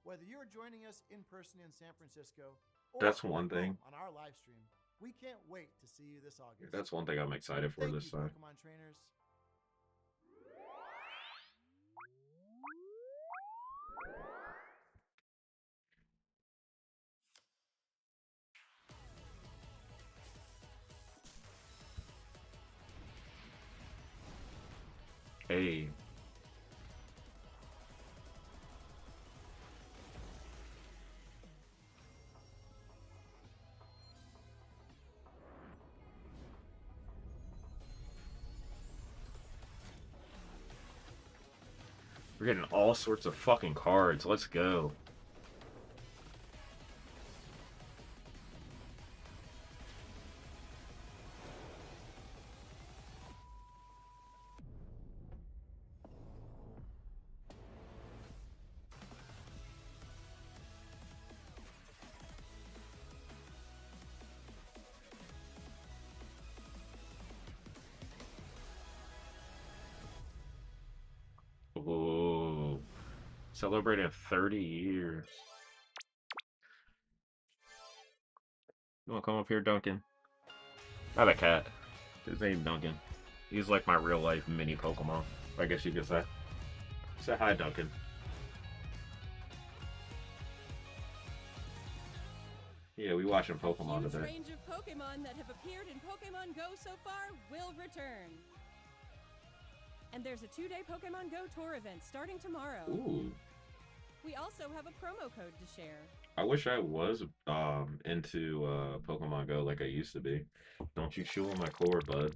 Whether you're joining us in person in San Francisco or That's one thing. on our live stream, we can't wait to see you this August. That's one thing I'm excited for Thank this you, time. Pokemon trainers. Hey. We're getting all sorts of fucking cards. Let's go. Celebrating 30 years. You wanna come up here, Duncan? I have a cat. His name's Duncan. He's like my real life mini Pokemon, I guess you could say. Say hi, Duncan. Yeah, we watching Pokemon Huge today. range of Pokemon that have appeared in Pokemon Go so far will return. And there's a 2-day Pokemon Go tour event starting tomorrow. Ooh. We also have a promo code to share. I wish I was into Pokemon Go like I used to be. Don't you chew on my cord, bud.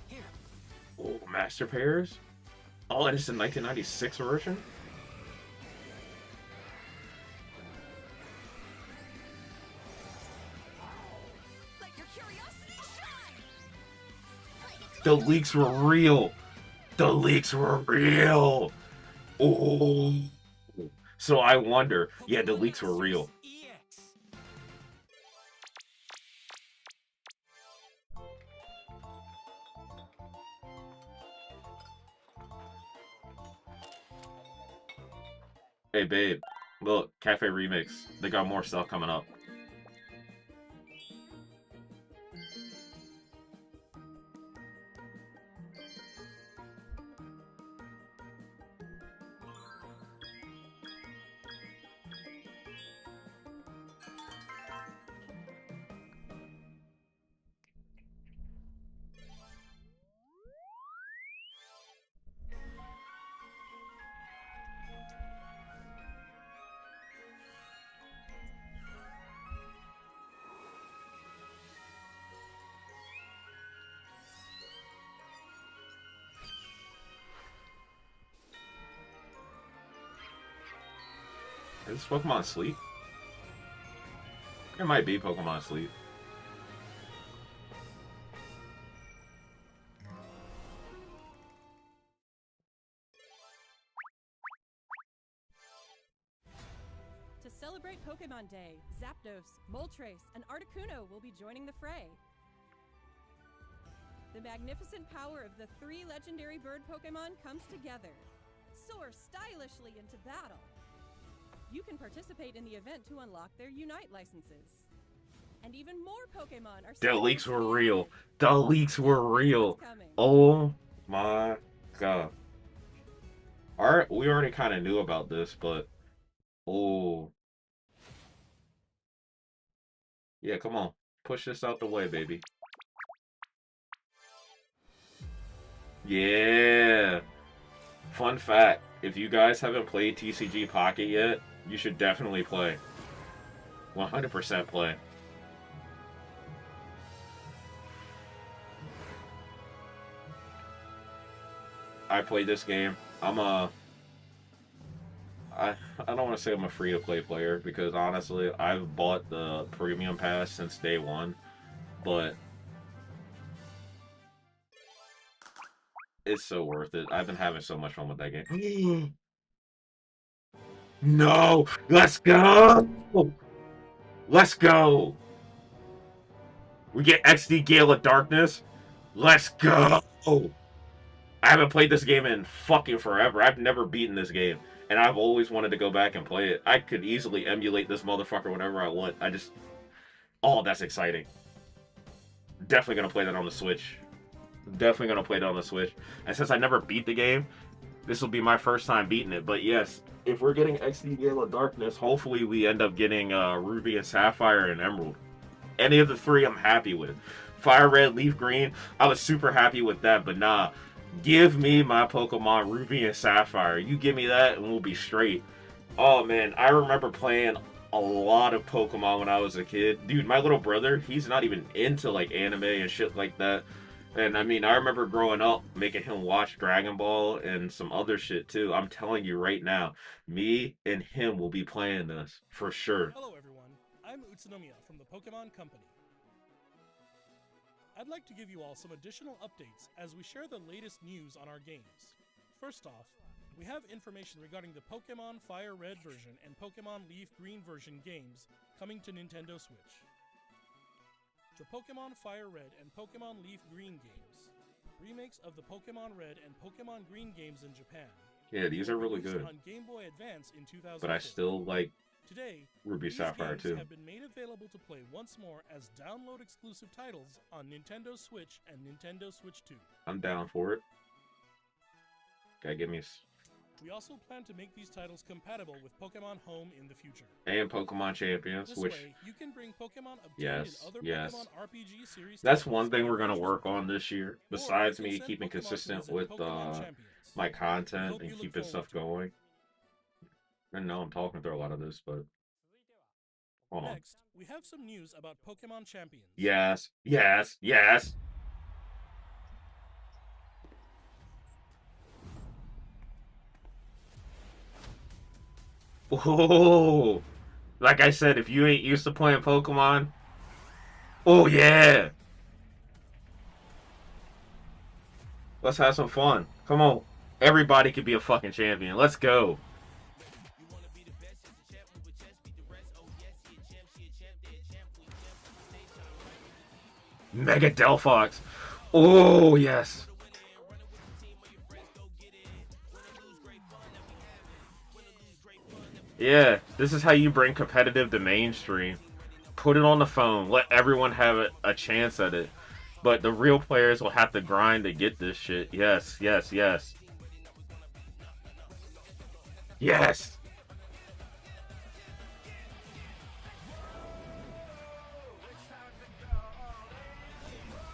Here. Oh, Master Pairs? Oh, and it's the 1996 version? Let your curiosity shine. The leaks were real. The leaks were real. Oh. So I wonder. Yeah, the leaks were real. EX. Hey, babe. Look, Cafe Remix. They got more stuff coming up. Is this Pokemon Sleep? It might be Pokemon Sleep. To celebrate Pokemon Day, Zapdos, Moltres, and Articuno will be joining the fray. The magnificent power of the 3 legendary bird Pokemon comes together. Soar stylishly into battle. You can participate in the event to unlock their Unite licenses. And even more Pokemon are The leaks were coming. real. The leaks were real. Coming. Oh my god. Alright, we already kind of knew about this, but oh. Yeah, come on. Push this out the way, baby. Yeah. Fun fact, if you guys haven't played TCG Pocket yet, you should definitely play. 100% play. I played this game. I don't want to say I'm a free-to-play player because honestly, I've bought the premium pass since day one, but it's so worth it. I've been having so much fun with that game. No! Let's go! Let's go! We get XD Gale of Darkness. Let's go! I haven't played this game in fucking forever. I've never beaten this game. And I've always wanted to go back and play it. I could easily emulate this motherfucker whenever I want. Oh, that's exciting. Definitely gonna play that on the Switch. Definitely gonna play that on the Switch. And since I never beat the game, this will be my first time beating it. But yes, if we're getting XD Gale of Darkness, hopefully we end up getting Ruby and Sapphire and Emerald. Any of the 3 I'm happy with. Fire Red, Leaf Green, I was super happy with that, but nah. Give me my Pokemon Ruby and Sapphire. You give me that and we'll be straight. Oh man, I remember playing a lot of Pokemon when I was a kid. Dude, my little brother, he's not even into like anime and shit like that. And I mean, I remember growing up making him watch Dragon Ball and some other shit too. I'm telling you right now, me and him will be playing this for sure. Hello everyone, I'm Utsunomiya from the Pokemon Company. I'd like to give you all some additional updates as we share the latest news on our games. First off, we have information regarding the Pokemon Fire Red version and Pokemon Leaf Green version games coming to Nintendo Switch. The Pokemon Fire Red and Pokemon Leaf Green games, remakes of the Pokemon Red and Pokemon Green games in Japan. Yeah, these are really Released good. on Game Boy Advance in 2004. But I still like Today, Ruby these Sapphire games too. have been made available to play once more as download-exclusive titles on Nintendo Switch and Nintendo Switch 2. I'm down for it. Gotta give me We also plan to make these titles compatible with Pokemon Home in the future. and Pokemon Champions, This which way, you can bring Pokemon obtained yes, in other yes. Pokemon RPG series That's titles one thing and we're gonna adventures work with on them. this year. Or Besides you can me send keeping Pokemon to consistent visit with Pokemon Champions. my We content hope and you look keeping stuff forward to it. going. I know I'm talking through a lot of this, but hold on. Next, we have some news about Pokemon Champions. Yes, yes, yes. Oh, like I said, if you ain't used to playing Pokemon, oh yeah, let's have some fun. Come on, everybody could be a fucking champion. Let's go. Mega Delphox. Oh yes. Yeah, this is how you bring competitive to mainstream. Put it on the phone. Let everyone have a chance at it. But the real players will have to grind to get this shit. Yes, yes, yes. Yes!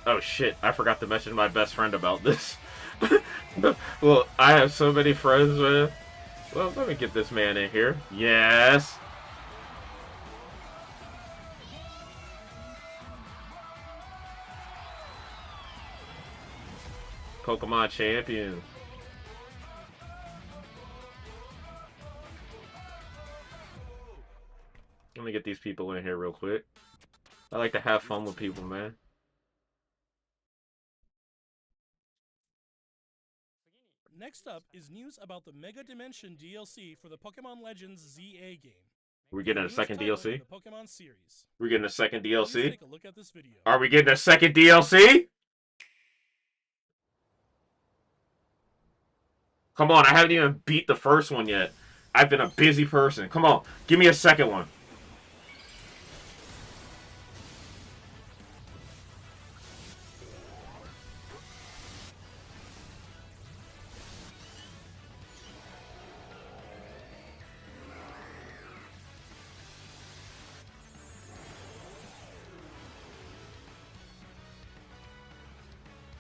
Oh shit, I forgot to mention my best friend about this. Well, I have so many friends with... Well, let me get this man in here. Yes! Pokemon Champions. Let me get these people in here real quick. I like to have fun with people, man. Next up is news about the Mega Dimension DLC for the Pokemon Legends ZA game. We're getting a Newest second title DLC? in the Pokemon series. We're getting a second Please DLC? take a look at this video. Are we getting a second DLC? Come on, I haven't even beat the first one yet. I've been a busy person. Come on, give me a second one.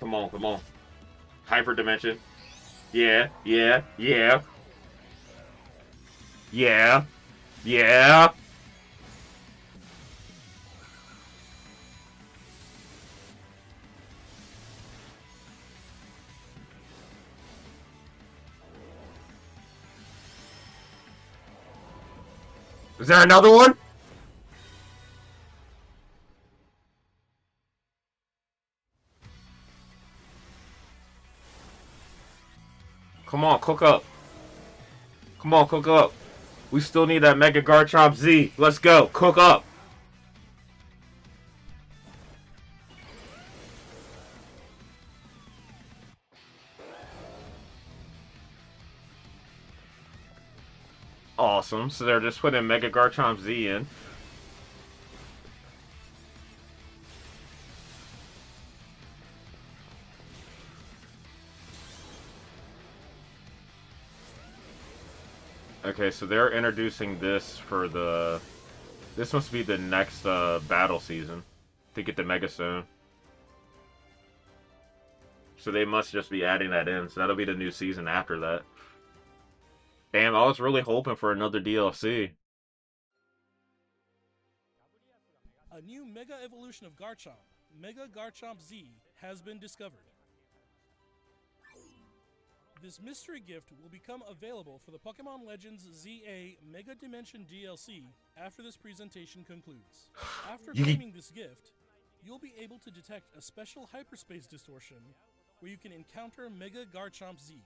Come on, come on. Hyper Dimension. Yeah, yeah, yeah. Yeah. Yeah. Is there another one? Come on, cook up. Come on, cook up. We still need that Mega Garchomp Z. Let's go. Cook up. Awesome. So they're just putting Mega Garchomp Z in. Okay, so they're introducing this for the... This must be the next battle season to get the Mega Stone. So they must just be adding that in. So that'll be the new season after that. Damn, I was really hoping for another DLC. A new Mega Evolution of Garchomp, Mega Garchomp Z, has been discovered. This mystery gift will become available for the Pokemon Legends ZA Mega Dimension DLC after this presentation concludes. After claiming this gift, you'll be able to detect a special hyperspace distortion where you can encounter Mega Garchomp Z.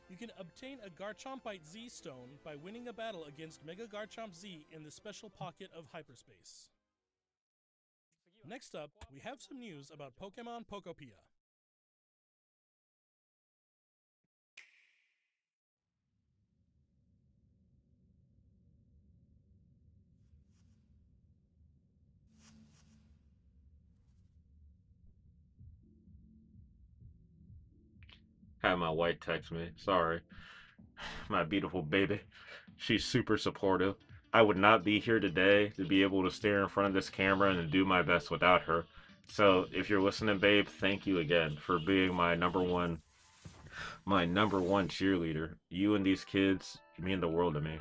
You can obtain a Garchompite Z stone by winning a battle against Mega Garchomp Z in the special pocket of hyperspace. Next up, we have some news about Pokemon Pokopia. Had my wife text me. Sorry. My beautiful baby. She's super supportive. I would not be here today to be able to stare in front of this camera and do my best without her. So if you're listening, babe, thank you again for being my number one cheerleader. You and these kids mean the world to me.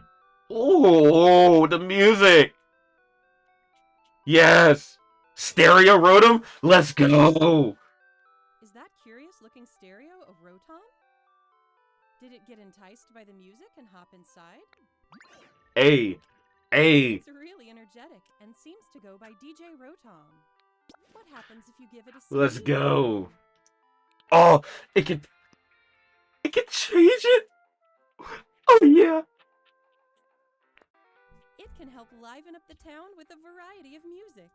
Oh, the music! Yes! Stereo Rotom? Let's go! Is that curious-looking stereo a Rotom? Did it get enticed by the music and hop inside? Hey! Hey! It's really energetic and seems to go by DJ Rotom. What happens if you give it a CD? Let's go! Oh, it can change it? Oh yeah! It can help liven up the town with a variety of music.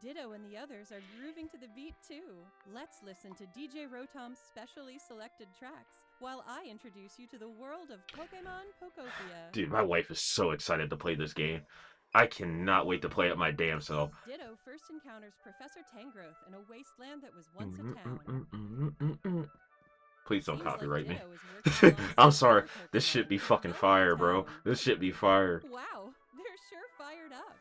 Ditto and the others are grooving to the beat too. Let's listen to DJ Rotom's specially selected tracks while I introduce you to the world of Pokemon Pokopia. Dude, my wife is so excited to play this game. I cannot wait to play it my damn self. Ditto first encounters Professor Tangrowth in a wasteland that was once a town. Please don't Seems like copyright me. Ditto is working alongside I'm sorry. other This Pokemon shit be to fucking rebuild fire, the bro. town. This shit be fire. Wow, they're sure fired up.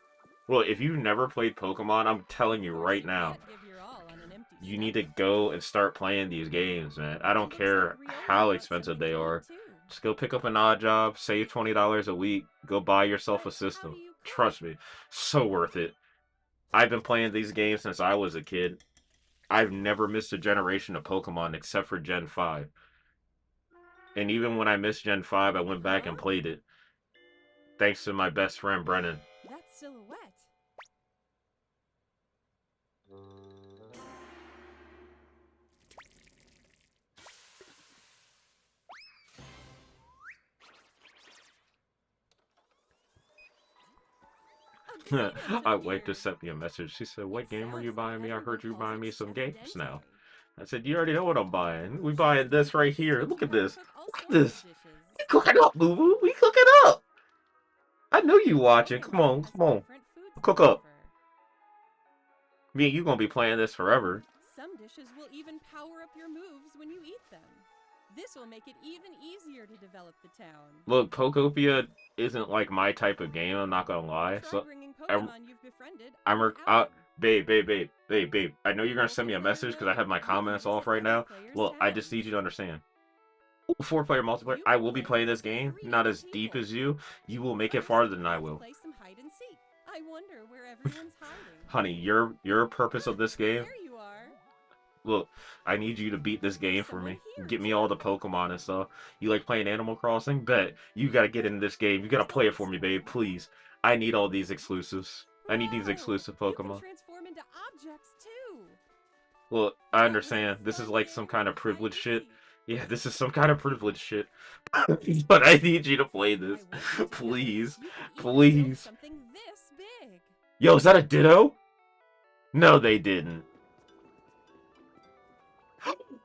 Well, if you've never played Pokemon, I'm telling you Of course, right you now, can't give your all on an empty you need to stomach. go and start playing these games, man. I don't Looks care like Riolu how wants expensive something they to eat, are. too. Just go pick up an odd job, save $20 a week, go buy yourself a But how system. do you cook? Trust me, so worth it. I've been playing these games since I was a kid. I've never missed a generation of Pokemon except for Gen 5. And even when I missed Gen 5, I went back and Huh? played it. Thanks to my best friend Brennan. That's Silhouette. A great My wife answer, just sent me a message. She said, "What It game are you sounds like buying me? I everyone heard you calls buying it me some Chef games Dente. now." I said, "You already know what I'm buying. We buying this right here. Teach Look you at how to this. cook all Look at sorts of this. dishes. We cooking up, boo boo. We cooking up. I know you Each watching. Come Pokemon on, has come on. different foods Cook they up. prefer. Me and you gonna be playing this forever." Some dishes will even power up your moves when you eat them. This will make it even easier to develop the town. Look, Pokopia isn't like my type of game. I'm not gonna lie. Try So bringing I'm, Pokemon you've befriended I'm, on rec- uh, outing. babe. I know you're gonna send me a message because I have my You can comments off visit right other now. players' Well, I just need towns. you to understand. Four-player multiplayer. You I can will be play playing with this game. 3 Not other as deep people. as you. You will make it First, farther than I let's will. play some hide and seek. I wonder where everyone's hiding. Honey, your purpose of this game. There you are. Look, I need you to beat this game There's for someone me. here, Get me all the too. Pokemon and stuff. You like playing Animal Crossing? Bet. You gotta get into this game. You gotta play it for me, babe. Please. I need all these exclusives. I need these Whoa! exclusive You can Pokemon. transform into objects too. Look, I That was a understand. This is fun like some game kind of of hide privilege and shit. seek. Yeah, this is some kind of privilege shit. But I need you to play By this. working together, Please. you can even build Please. something this big. Yo, is that a Ditto? No, they didn't.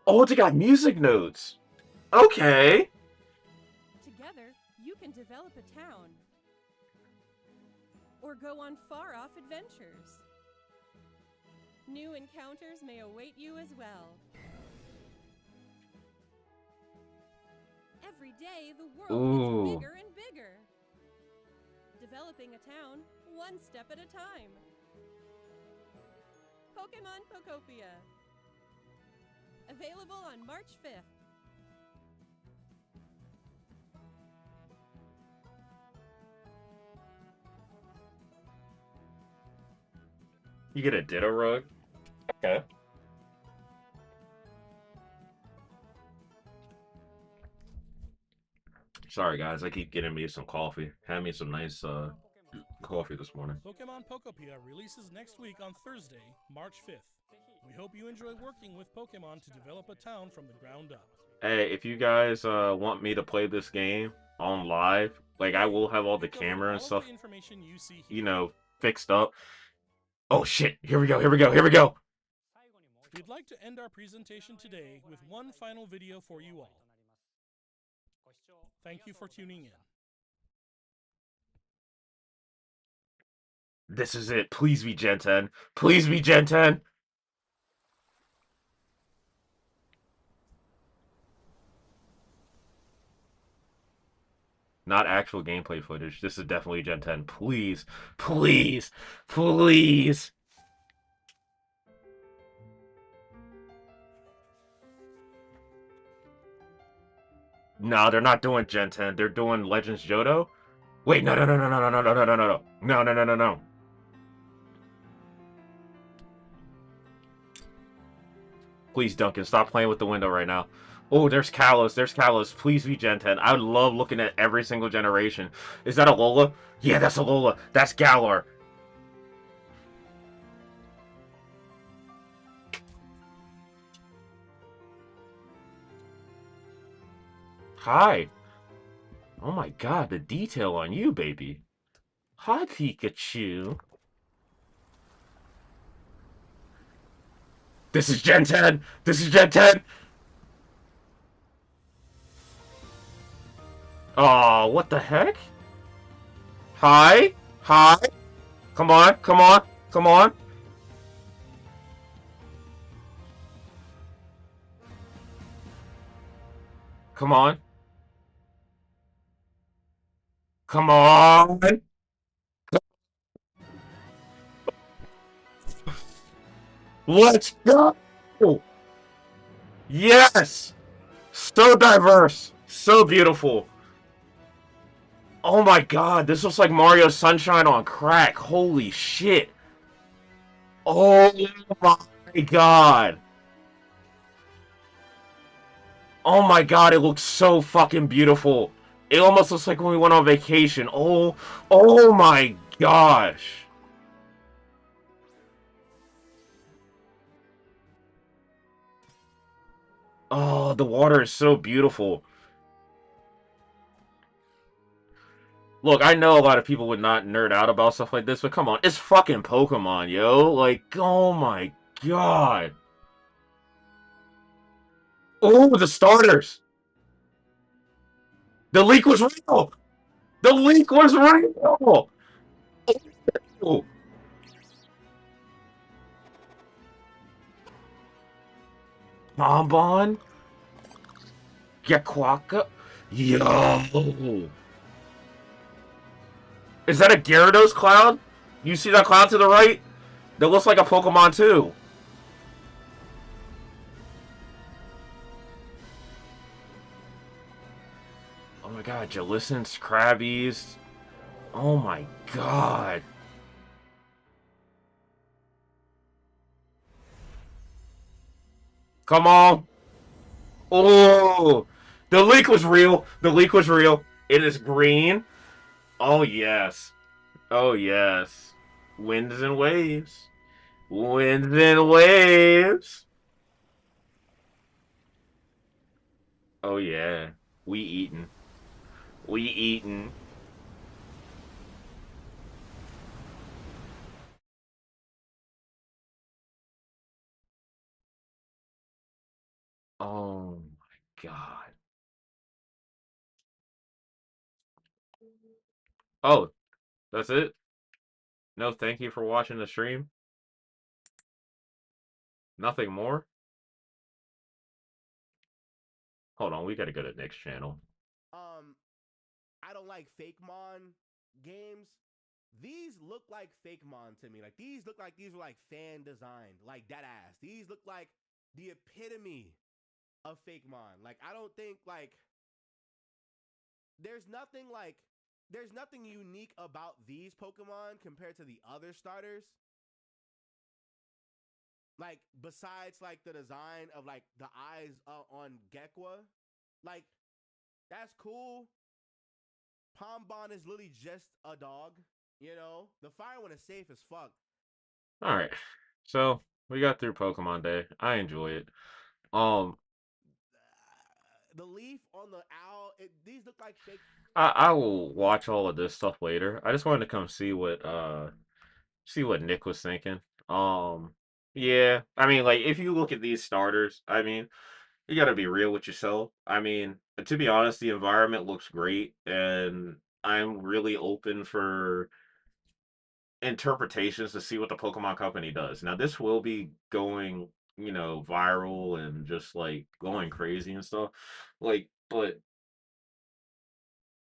Oh, they got music notes. Okay. Together, you can develop a town or go on far-off adventures. New encounters may await you as well. Every day, the world Ooh. gets bigger and bigger. Developing a town one step at a time. Pokemon Pokopia. Available on March 5th. You get a Ditto rug? Okay. Sorry, guys. I keep getting me some coffee. Had me some nice coffee this morning. Pokemon Pokopia releases next week on Thursday, March 5th. We hope you enjoy working with Pokemon to develop a town from the ground up. Hey, if you guys want me to play this game on live, like I will have all the We cover camera all and of stuff, the information you see here. you know, fixed up. Oh shit! Here we go! Here we go! Here we go! We'd like to end our presentation today with one final video for you all. Thank you for tuning in. This is it. Please be Gen 10. Please be Gen 10. Not actual gameplay footage. This is definitely Gen 10. Please. Please. Please. No, they're not doing Gen 10. They're doing Legends Johto. Wait, no, no, no, no, no, no, no, no, no, no, no, no, no, no, no, no. Please, Duncan, stop playing with the window right now. Oh, there's Kalos. There's Kalos. Please be Gen 10. I would love looking at every single generation. Is that a Lola? Yeah, that's a Lola. That's Galar. Hi. Oh my god, the detail on you, baby. Hi, Pikachu. This is Gen 10. This is Gen 10. Oh, what the heck? Hi? Hi? Come on, come on, come on. Come on. Come on. Let's go. Yes. So diverse. So beautiful. Oh my god, this looks like Mario Sunshine on crack. Holy shit. Oh my god. Oh my god, it looks so fucking beautiful. It almost looks like when we went on vacation. Oh my gosh. Oh, the water is so beautiful. Look, I know a lot of people would not nerd out about stuff like this, but come on, it's fucking Pokemon, yo. Like, oh my god. Oh, the starters. The leak was real. The leak was real. Oh, Bonbon. Yakwaka. Yo. Is that a Gyarados cloud? You see that cloud to the right? That looks like a Pokemon too. Oh my god, Jellicents, Krabbies. Oh my god. Come on. Oh, the leak was real. The leak was real. It is green. Oh yes. Oh yes. Winds and waves. Winds and waves. Oh yeah. We eatin'. We eatin'. Oh my god. Oh, that's it? No, thank you for watching the stream. Nothing more? Hold on, we gotta go to Nick's channel. Um, I don't like Fakemon games. These look like Fakemon to me. Like these look like these were like fan designed, like that ass. These look like the epitome of Fakemon. Like I don't think like there's nothing like there's nothing unique about these Pokemon compared to the other starters. Like besides like the design of like the eyes on Gekwa, like that's cool. Pombon is literally just a dog. You know, the fire one is safe as fuck. Alright. So, we got through Pokemon Day. I enjoy it. Um, The leaf on the owl, these look like fake. I will watch all of this stuff later. I just wanted to come see what Nick was thinking. Um, yeah, I mean, like if you look at these starters, I mean, you got to be real with yourself. I mean, to be honest, the environment looks great, and I'm really open for interpretations to see what the Pokemon Company does. Now, this will be going, viral and just like going crazy and stuff. But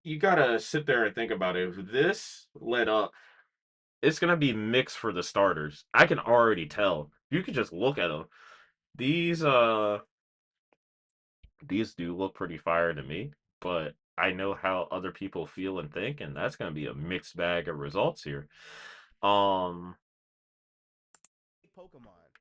you gotta sit there and think about it. If this let up, it's gonna be mixed for the starters. I can already tell. You can just look at them. These these do look pretty fire to me, but I know how other people feel and think, and that's gonna be a mixed bag of results here. Um, Pokemon,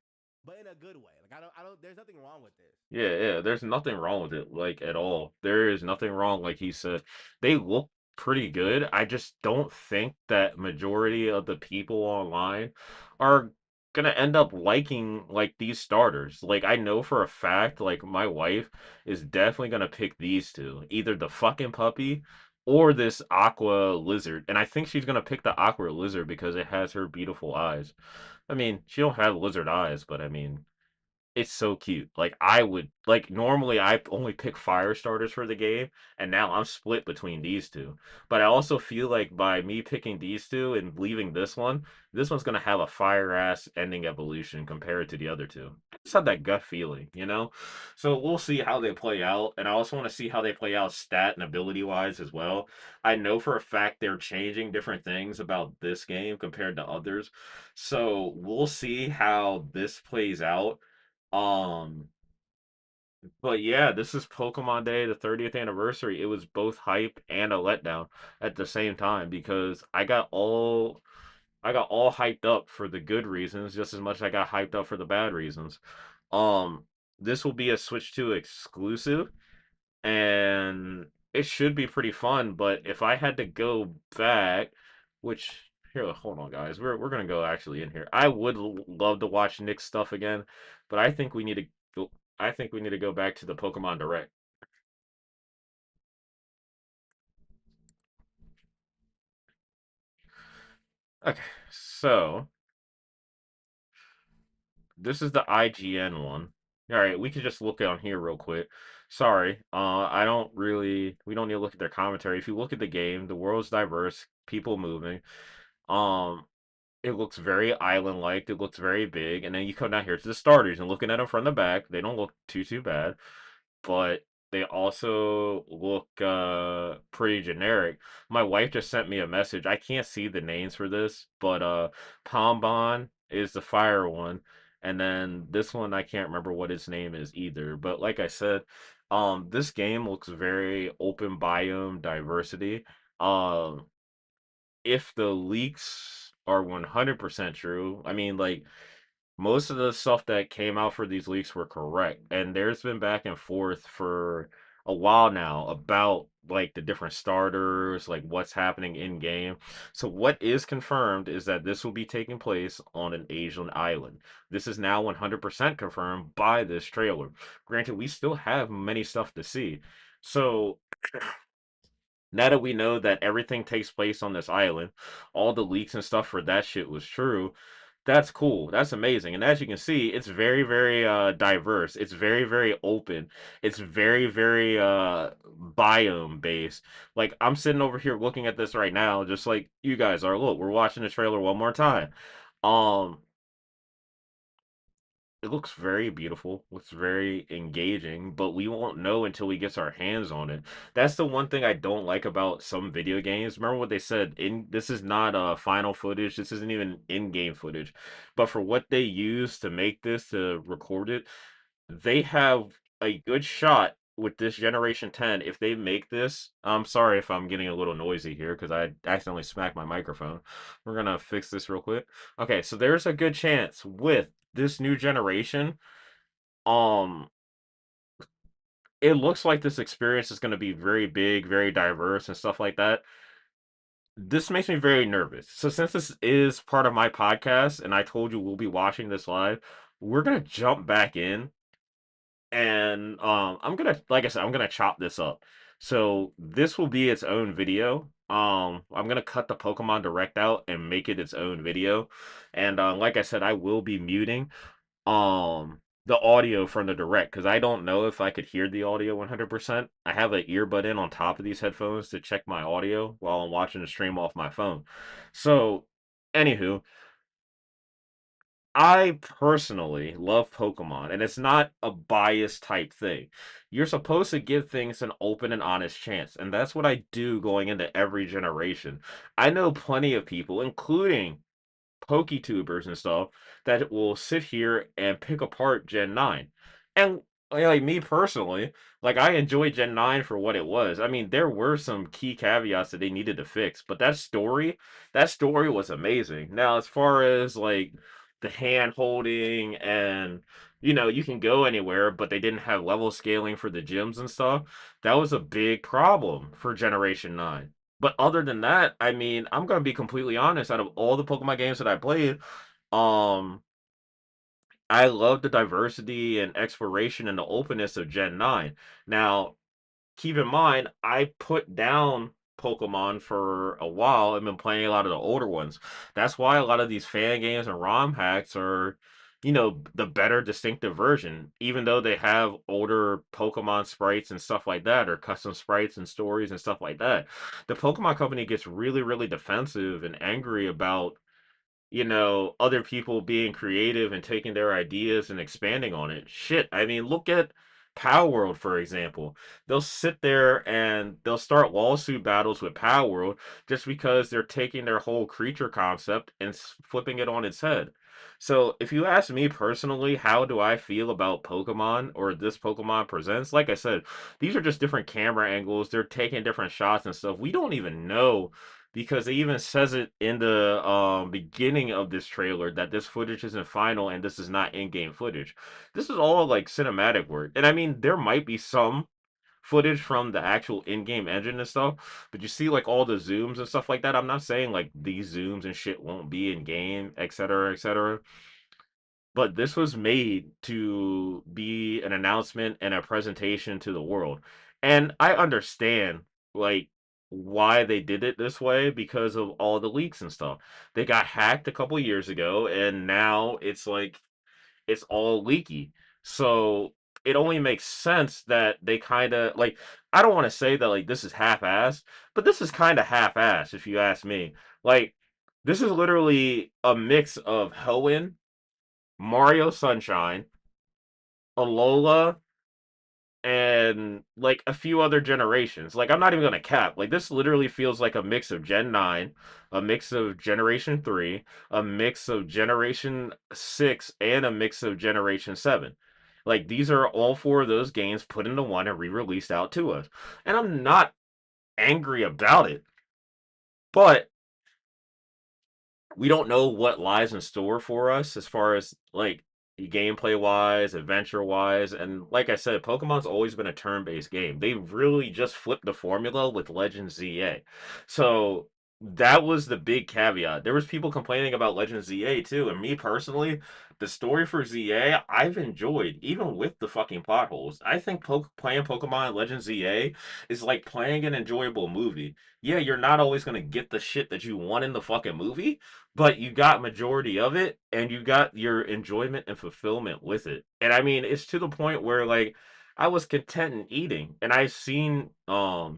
but in a good way. Like I don't. There's nothing wrong with this. yeah, there's nothing wrong with it, like at all. There is nothing wrong, like he said. They look pretty good. I just don't think that majority of the people online are gonna end up liking like these starters. Like I know for a fact, like my wife is definitely gonna pick these two, either the fucking puppy or this aqua lizard. And I think she's gonna pick the aqua lizard because it has her beautiful eyes. I mean, she don't have lizard eyes, but I mean, it's so cute. Like I would like normally I only pick fire starters for the game, and now I'm split between these two. But I also feel like by me picking these two and leaving this one's gonna have a fire ass ending evolution compared to the other two. I just have that gut feeling, you know? So we'll see how they play out, and I also want to see how they play out stat and ability wise as well. I know for a fact they're changing different things about this game compared to others. So we'll see how this plays out. um, but yeah, this is Pokemon Day, the 30th anniversary. It was both hype and a letdown at the same time because I got all hyped up for the good reasons just as much as I got hyped up for the bad reasons. Um, this will be a Switch 2 exclusive, and it should be pretty fun. But if I had to go back, which here, hold on, guys, we're gonna go actually in here. I would love to watch Nick's stuff again, but I think we need to go. I think we need to go back to the Pokemon Direct. Okay, so this is the IGN one. All right, we can just look on here real quick. Sorry, I don't really. We don't need to look at their commentary. If you look at the game, the world's diverse, people moving. Um, It looks very island-like. It looks very big, and then you come down here to the starters and looking at them from the back, they don't look too bad, but they also look pretty generic. My wife just sent me a message. I can't see the names for this, but Pombon is the fire one, and then this one I can't remember what its name is either. But like I said, this game looks very open biome diversity. Um if the leaks are 100% true, I mean, like, most of the stuff that came out for these leaks were correct. And there's been back and forth for a while now about, like, the different starters, like, what's happening in game. So, what is confirmed is that this will be taking place on an Asian island. This is now 100% confirmed by this trailer. Granted, we still have many stuff to see. So, now that we know that everything takes place on this island, all the leaks and stuff for that shit was true. That's cool. That's amazing. And as you can see, it's very, very diverse. It's very, very open. It's very, very biome based. Like I'm sitting over here looking at this right now, just like you guys are. Look, we're watching the trailer one more time. Um, it looks very beautiful, looks very engaging, but we won't know until we get our hands on it. That's the one thing I don't like about some video games. Remember what they said, in this is not final footage, this isn't even in-game footage. But for what they use to make this, to record it, they have a good shot with this Generation 10. If they make this, I'm sorry if I'm getting a little noisy here because I accidentally smacked my microphone. We're gonna fix this real quick. Okay, so there's a good chance with this new generation, um, it looks like this experience is gonna be very big, very diverse, and stuff like that. This makes me very nervous. So since this is part of my podcast, and I told you we'll be watching this live, we're gonna jump back in and I'm gonna, like I said, I'm gonna chop this up. So this will be its own video. I'm gonna cut the Pokemon Direct out and make it its own video. And like I said, I will be muting the audio from the Direct because I don't know if I could hear the audio 100%. I have an earbud in on top of these headphones to check my audio while I'm watching the stream off my phone. So, anywho, I personally love Pokemon, and it's not a bias type thing. You're supposed to give things an open and honest chance, and that's what I do going into every generation. I know plenty of people, including PokeTubers and stuff, that will sit here and pick apart Gen 9. And like me personally, like I enjoy Gen 9 for what it was. I mean, there were some key caveats that they needed to fix, but that story was amazing. Now, as far as like the hand holding and you can go anywhere, but they didn't have level scaling for the gyms and stuff. That was a big problem for Generation 9. But other than that, I mean, I'm gonna be completely honest. Out of all the Pokemon games that I played, um, I love the diversity and exploration and the openness of Gen 9. Now, keep in mind, I put down Pokemon for a while. I've been playing a lot of the older ones. That's why a lot of these fan games and ROM hacks are, the better distinctive version, even though they have older Pokemon sprites and stuff like that, or custom sprites and stories and stuff like that. The Pokemon Company gets really, really defensive and angry about other people being creative and taking their ideas and expanding on it. Shit, I mean, look at Power World, for example. They'll sit there and they'll start lawsuit battles with Power World just because they're taking their whole creature concept and flipping it on its head. So, if you ask me personally, how do I feel about Pokemon or this Pokemon Presents? Like I said, these are just different camera angles. They're taking different shots and stuff. We don't even know because it even says it in the beginning of this trailer that this footage isn't final and this is not in-game footage. This is all like cinematic work. And I mean, there might be some footage from the actual in-game engine and stuff, but you see like all the zooms and stuff like that. I'm not saying like these zooms and shit won't be in game, etc., etc. But this was made to be an announcement and a presentation to the world. And I understand like why they did it this way because of all the leaks and stuff. They got hacked a couple years ago and now it's like it's all leaky. So it only makes sense that they kind of like I don't want to say that like this is half-assed, but this is kind of half-assed if you ask me. Like this is literally a mix of Hoenn, Mario Sunshine, Alola, and like a few other generations. Like I'm not even gonna cap. Like this literally feels like a mix of Gen 9, a mix of Generation 3, a mix of Generation 6, and a mix of Generation 7. Like these are all four of those games put into one and re-released out to us. And I'm not angry about it. But we don't know what lies in store for us as far as like gameplay wise, adventure wise, and like I said, Pokemon's always been a turn-based game. They really just flipped the formula with Legends ZA. So that was the big caveat. There was people complaining about Legends ZA too, and me personally, the story for ZA I've enjoyed, even with the fucking plot holes. I think playing Pokemon Legends ZA is like playing an enjoyable movie. Yeah, you're not always gonna get the shit that you want in the fucking movie, but you got majority of it and you got your enjoyment and fulfillment with it. And I mean, it's to the point where like I was content in eating and I've seen I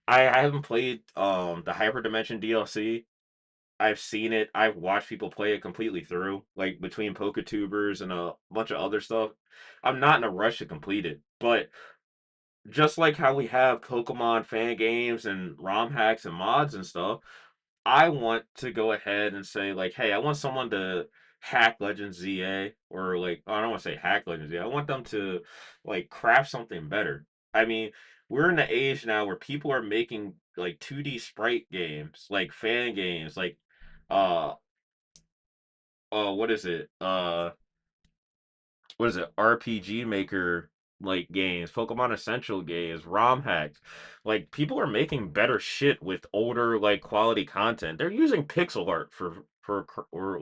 haven't played the Hyper Dimension DLC. I've seen it. I've watched people play it completely through, like between PokeTubers and a bunch of other stuff. I'm not in a rush to complete it, but just like how we have Pokemon fan games and ROM hacks and mods and stuff, I want to go ahead and say like, hey, I want someone to hack Legends ZA or like I don't want to say hack Legends ZA. I want them to like craft something better. I mean, we're in the age now where people are making like 2D sprite games, like fan games, like uh what is it? What is it? RPG Maker like games, Pokemon Essential games, ROM hacks. Like people are making better shit with older like quality content. They're using pixel art or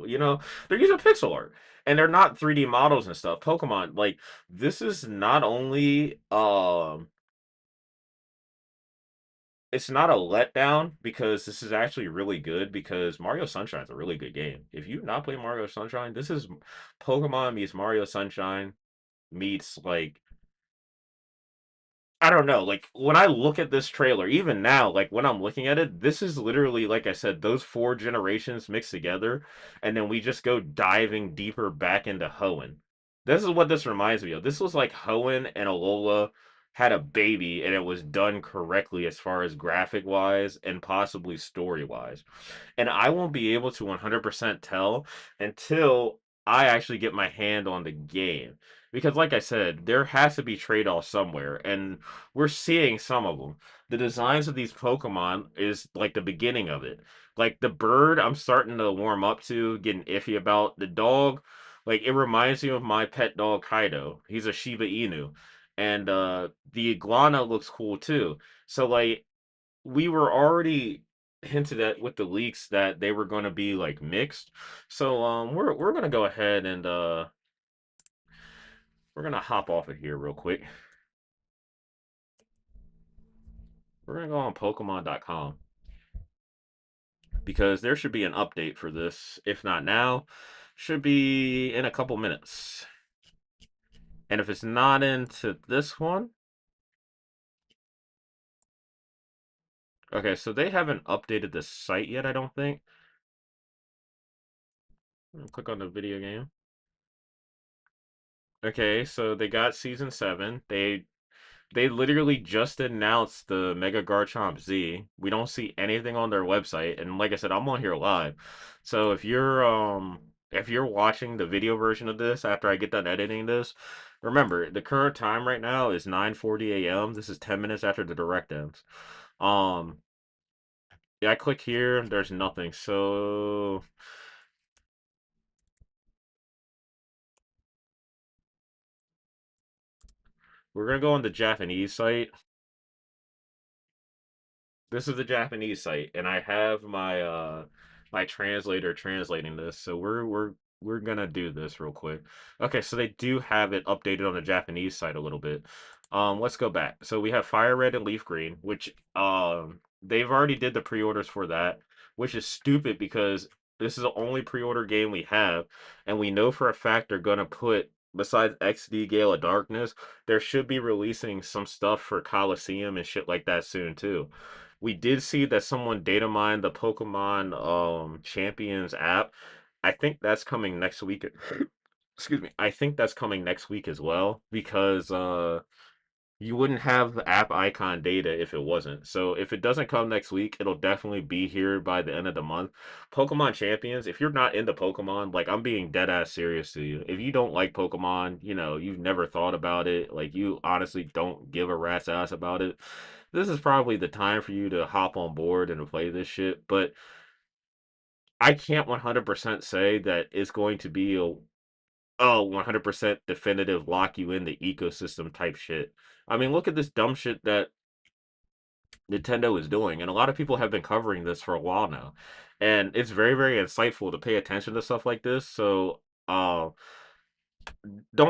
they're using pixel art and they're not 3D models and stuff. Pokemon like this is not only it's not a letdown because this is actually really good because Mario Sunshine is a really good game. If you've not played Mario Sunshine, this is Pokemon meets Mario Sunshine meets like I don't know. Like when I look at this trailer, even now, like when I'm looking at it, this is literally like I said, those four generations mixed together, and then we just go diving deeper back into Hoenn. This is what this reminds me of. This was like Hoenn and Alola had a baby, and it was done correctly as far as graphic wise and possibly story wise. And I won't be able to 100% tell until I actually get my hand on the game. Because, like I said, there has to be trade offs somewhere, and we're seeing some of them. The designs of these Pokemon is like the beginning of it. Like the bird, I'm starting to warm up to, getting iffy about. The dog, like it reminds me of my pet dog Kaido. He's a Shiba Inu. And the iguana looks cool too. So like we were already hinted at with the leaks that they were going to be like mixed. So we're going to go ahead and we're going to hop off of here real quick. We're going to go on pokemon.com because there should be an update for this. If not now, should be in a couple minutes. And if it's not into this one, okay, so they haven't updated the site yet, I don't think. Click on the video game. Okay, so they got season 7. They literally just announced the Mega Garchomp Z. We don't see anything on their website, and like I said, I'm on here live. So if you're watching the video version of this after I get done editing this, remember the current time right now is 9:40 a.m. This is 10 minutes after the direct ends. Um yeah, I click here, there's nothing. So we're gonna go on the Japanese site. This is the Japanese site, and I have my my translator translating this. So we're gonna do this real quick. Okay, so they do have it updated on the Japanese site a little bit. Let's go back. So we have Fire Red and Leaf Green, which they've already did the pre-orders for that, which is stupid because this is the only pre-order game we have, and we know for a fact they're gonna put besides XD Gale of Darkness, there should be releasing some stuff for Coliseum and shit like that soon too. We did see that someone data mined the Pokemon Champions app. I think that's coming next week. Excuse me. I think that's coming next week as well because you wouldn't have the app icon data if it wasn't. So if it doesn't come next week, it'll definitely be here by the end of the month. Pokemon Champions, if you're not into Pokemon, like I'm being dead ass serious to you. If you don't like Pokemon, you know, you've never thought about it, like you honestly don't give a rat's ass about it. This is probably the time for you to hop on board and play this shit, but I can't 100% say that it's going to be a 100% definitive lock you in the ecosystem type shit. I mean, look at this dumb shit that Nintendo is doing, and a lot of people have been covering this for a while now. And it's very, very insightful to pay attention to stuff like this. So, don't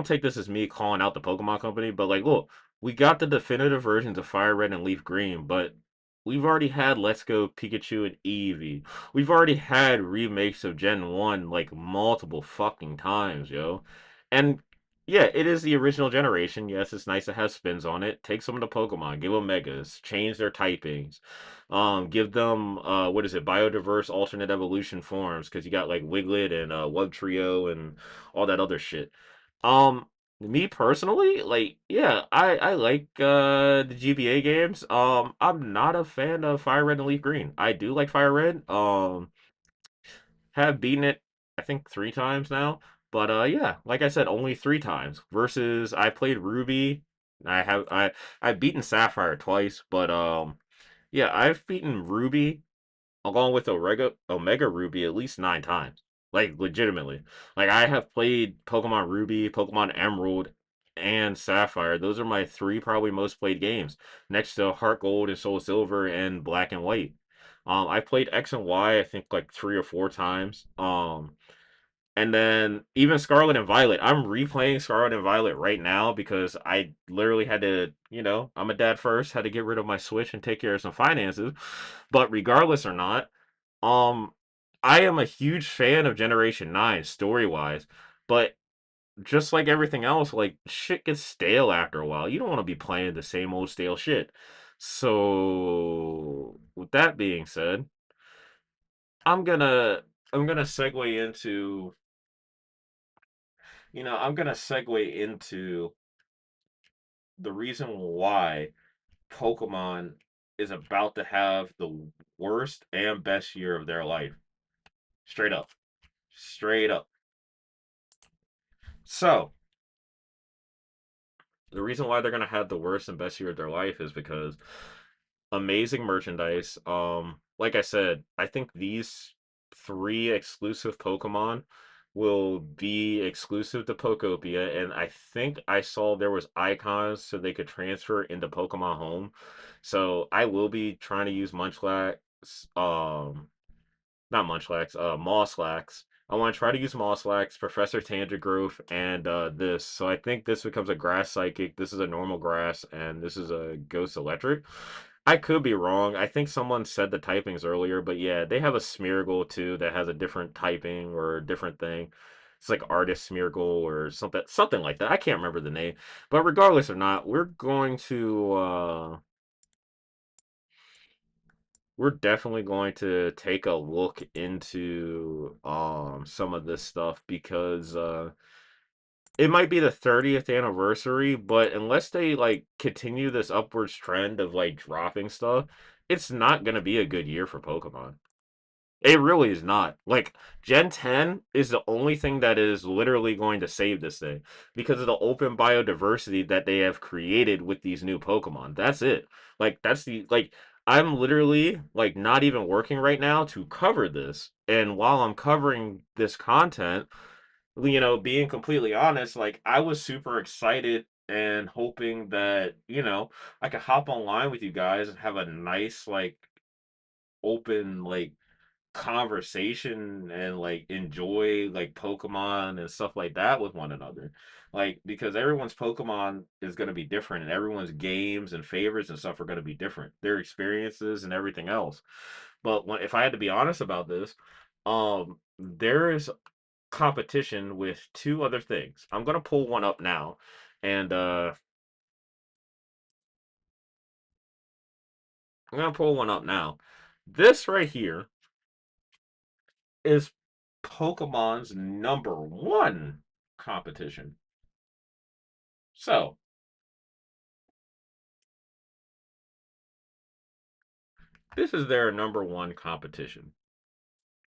take this as me calling out the Pokemon Company, but like, look, we got the definitive versions of Fire Red and Leaf Green, but we've already had Let's Go Pikachu and Eevee. We've already had remakes of Gen 1 like multiple fucking times, yo. And yeah, it is the original generation. Yes, it's nice to have spins on it. Take some of the Pokemon, give them megas, change their typings. Give them what is it, biodiverse alternate evolution forms, because you got like Wiglet and Wugtrio and all that other shit. Um, Me personally, like, yeah, I like the GBA games. I'm not a fan of Fire Red and Leaf Green. I do like Fire Red. Have beaten it, I think 3 times now. But yeah, like I said, only 3 times. Versus I played Ruby. I've beaten Sapphire twice, but yeah, I've beaten Ruby along with Omega Ruby at least 9 times. Like legitimately. Like I have played Pokemon Ruby, Pokemon Emerald, and Sapphire. Those are my 3 probably most played games. Next to Heart Gold and Soul Silver and Black and White. I played X and Y I think like 3 or 4 times. And then even Scarlet and Violet, I'm replaying Scarlet and Violet right now because I literally had to, I'm a dad first, had to get rid of my Switch and take care of some finances. But regardless or not, um, I am a huge fan of Generation 9 story wise, but just like everything else, like shit gets stale after a while. You don't want to be playing the same old stale shit. So, with that being said, I'm gonna I'm gonna segue into I'm gonna segue into the reason why Pokemon is about to have the worst and best year of their life. Straight up. Straight up. So, the reason why they're gonna have the worst and best year of their life is because amazing merchandise. Like I said, I think these three exclusive Pokemon will be exclusive to Pokopia, and I think I saw there was icons so they could transfer into Pokemon Home. So I will be trying to use Munchlax, not Munchlax, Mosslax. I want to try to use Mosslax, Professor Tangrowth, and this. So I think this becomes a grass psychic. This is a normal grass, and this is a ghost electric. I could be wrong. I think someone said the typings earlier, but yeah, they have a Smeargle too that has a different typing or a different thing. It's like Artist Smeargle or something like that. I can't remember the name. But regardless or not, we're definitely going to take a look into some of this stuff because it might be the 30th anniversary, but unless they like continue this upwards trend of like dropping stuff, it's not going to be a good year for Pokemon. It really is not. Like Gen 10 is the only thing that is literally going to save this thing because of the open biodiversity that they have created with these new Pokemon. That's it. Like that's the like I'm literally like not even working right now to cover this. And while I'm covering this content, being completely honest, like I was super excited and hoping that, I could hop online with you guys and have a nice like open like conversation and like enjoy like Pokemon and stuff like that with one another. Like because everyone's Pokemon is going to be different and everyone's games and favorites and stuff are going to be different. Their experiences and everything else. But if I had to be honest about this, there is competition with two other things. I'm going to pull one up now and I'm going to pull one up now. This right here is Pokemon's number one competition. So, this is their number one competition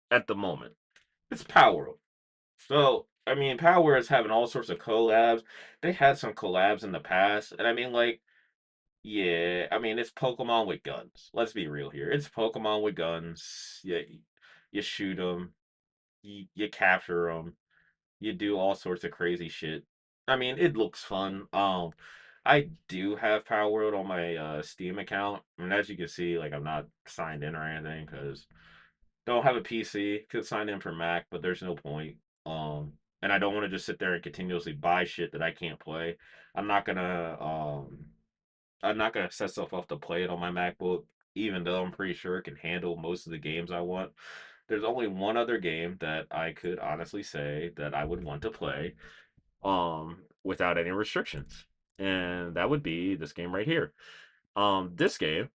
at the moment. It's Power Up. So, I mean, Power is having all sorts of collabs. They had some collabs in the past, and I mean, like, yeah, I mean, it's Pokemon with guns. Let's be real here. It's Pokemon with guns. You shoot them, you capture them, you do all sorts of crazy shit. I mean, it looks fun. I do have Power World on my Steam account, and as you can see, like I'm not signed in or anything because don't have a PC. Could sign in for Mac, but there's no point. And I don't want to just sit there and continuously buy shit that I can't play. I'm not gonna um, I'm not gonna set stuff up to play it on my MacBook, even though I'm pretty sure it can handle most of the games I want. There's only one other game that I could honestly say that I would want to play without any restrictions. And that would be this game right here. This game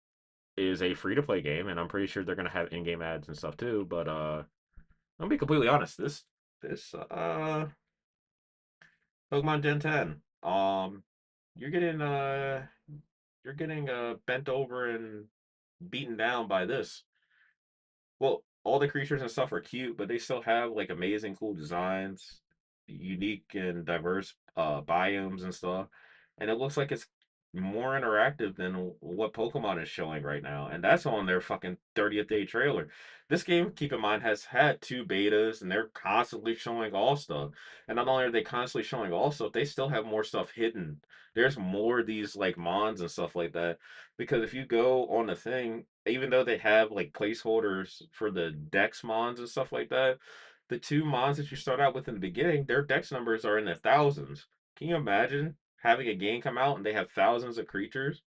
is a free to play game, and I'm pretty sure they're gonna have in-game ads and stuff too. But I'll be completely honest, this Pokemon Gen 10, you're getting bent over and beaten down by this. Well, all the creatures and stuff are cute, but they still have like amazing, cool designs, unique and diverse biomes and stuff. And it looks like it's more interactive than what Pokemon is showing right now. And that's on their fucking 30th day trailer. This game, keep in mind, has had two betas and they're constantly showing all stuff. And not only are they constantly showing all stuff, they still have more stuff hidden. There's more of these like mons and stuff like that. Because if you go on the thing, even though they have like placeholders for the Dex mons and stuff like that, the two mons that you start out with in the beginning, their dex numbers are in the thousands. Can you imagine having a game come out and they have thousands of creatures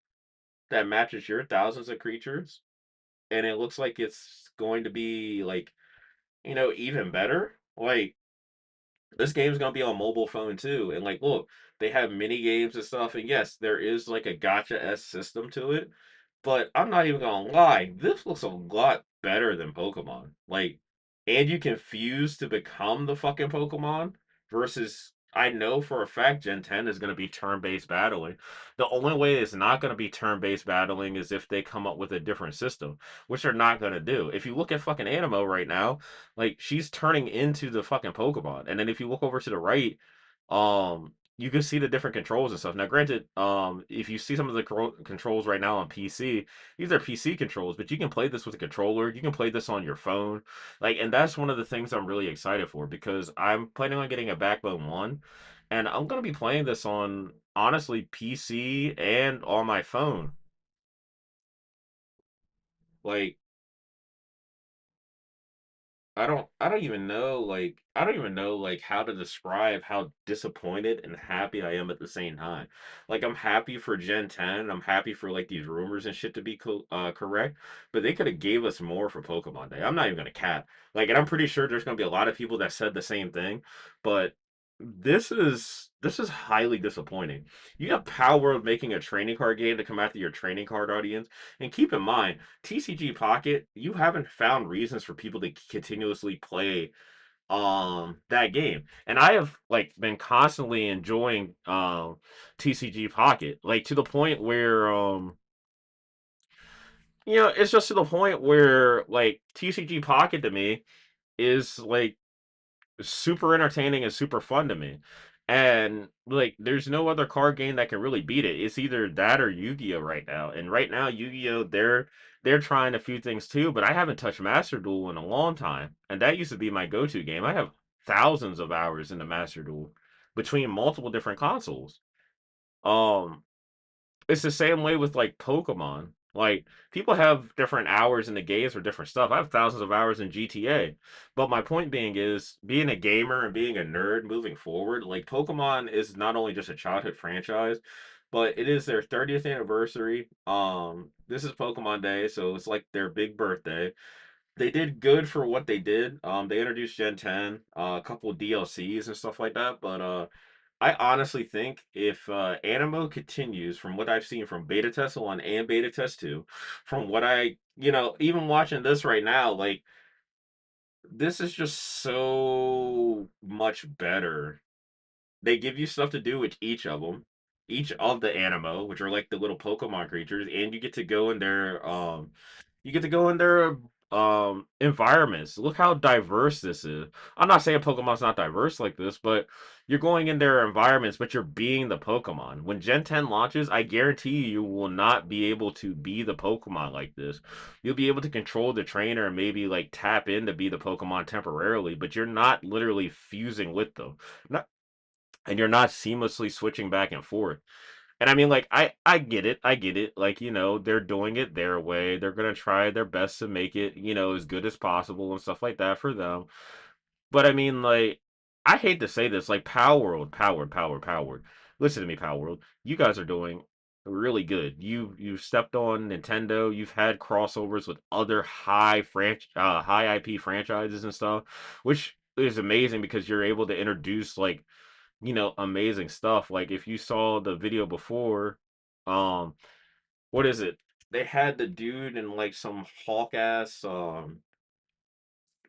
that matches your thousands of creatures, and it looks like it's going to be like, even better? Like, this game's gonna be on mobile phone too. And like, look, they have mini games and stuff. And yes, there is like a gotcha s system to it. But I'm not even gonna lie, this looks a lot better than Pokemon. Like, and you can fuse to become the fucking Pokemon versus I know for a fact Gen 10 is gonna be turn-based battling. The only way it's not gonna be turn-based battling is if they come up with a different system, which they're not gonna do. If you look at fucking Animo right now, like she's turning into the fucking Pokemon. And then if you look over to the right, you can see the different controls and stuff. Now, granted, if you see some of the controls right now on PC, these are PC controls, but you can play this with a controller. You can play this on your phone, like, and that's one of the things I'm really excited for because I'm planning on getting a Backbone One, and I'm gonna be playing this on honestly PC and on my phone. Like, I don't even know like how to describe how disappointed and happy I am at the same time. Like I'm happy for Gen 10, I'm happy for like these rumors and shit to be correct, but they could have gave us more for Pokemon Day. I'm not even gonna cap. Like, and I'm pretty sure there's gonna be a lot of people that said the same thing, but this is highly disappointing. You have Power of making a training card game to come after your training card audience, and keep in mind TCG Pocket, you haven't found reasons for people to continuously play that game. And I have like been constantly enjoying TCG Pocket, like to the point where it's just to the point where like TCG Pocket to me is like super entertaining and super fun to me. And like there's no other card game that can really beat it. It's either that or Yu-Gi-Oh right now. And right now Yu-Gi-Oh they're trying a few things too, but I haven't touched Master Duel in a long time. And that used to be my go-to game. I have thousands of hours in the Master Duel between multiple different consoles. Um it's the same way with like Pokemon. Like people have different hours in the games for different stuff. I have thousands of hours in GTA. But my point being is being a gamer and being a nerd moving forward, like Pokemon is not only just a childhood franchise, but it is their 30th anniversary. This is Pokemon Day, so it's like their big birthday. They did good for what they did. They introduced Gen 10, a couple of DLCs and stuff like that, but I honestly think if Animo continues from what I've seen from Beta Test 1 and Beta Test 2, from what even watching this right now, like this is just so much better. They give you stuff to do with each of them, each of the Animo, which are like the little Pokemon creatures, and you get to go in their environments. Look how diverse this is. I'm not saying Pokemon's not diverse like this, but you're going in their environments, but you're being the Pokemon. When Gen 10 launches, I guarantee you will not be able to be the Pokemon like this. You'll be able to control the trainer and maybe like tap in to be the Pokemon temporarily, but you're not literally fusing with them. Not, and you're not seamlessly switching back and forth. And I mean, like, I get it, I get it. Like, they're doing it their way. They're gonna try their best to make it, as good as possible and stuff like that for them. But I mean, like, I hate to say this, like, Power World, Power. Listen to me, Power World. You guys are doing really good. You've stepped on Nintendo. You've had crossovers with other high IP franchises and stuff, which is amazing because you're able to introduce like amazing stuff. Like if you saw the video before, um, what is it? They had the dude in like some hawk ass,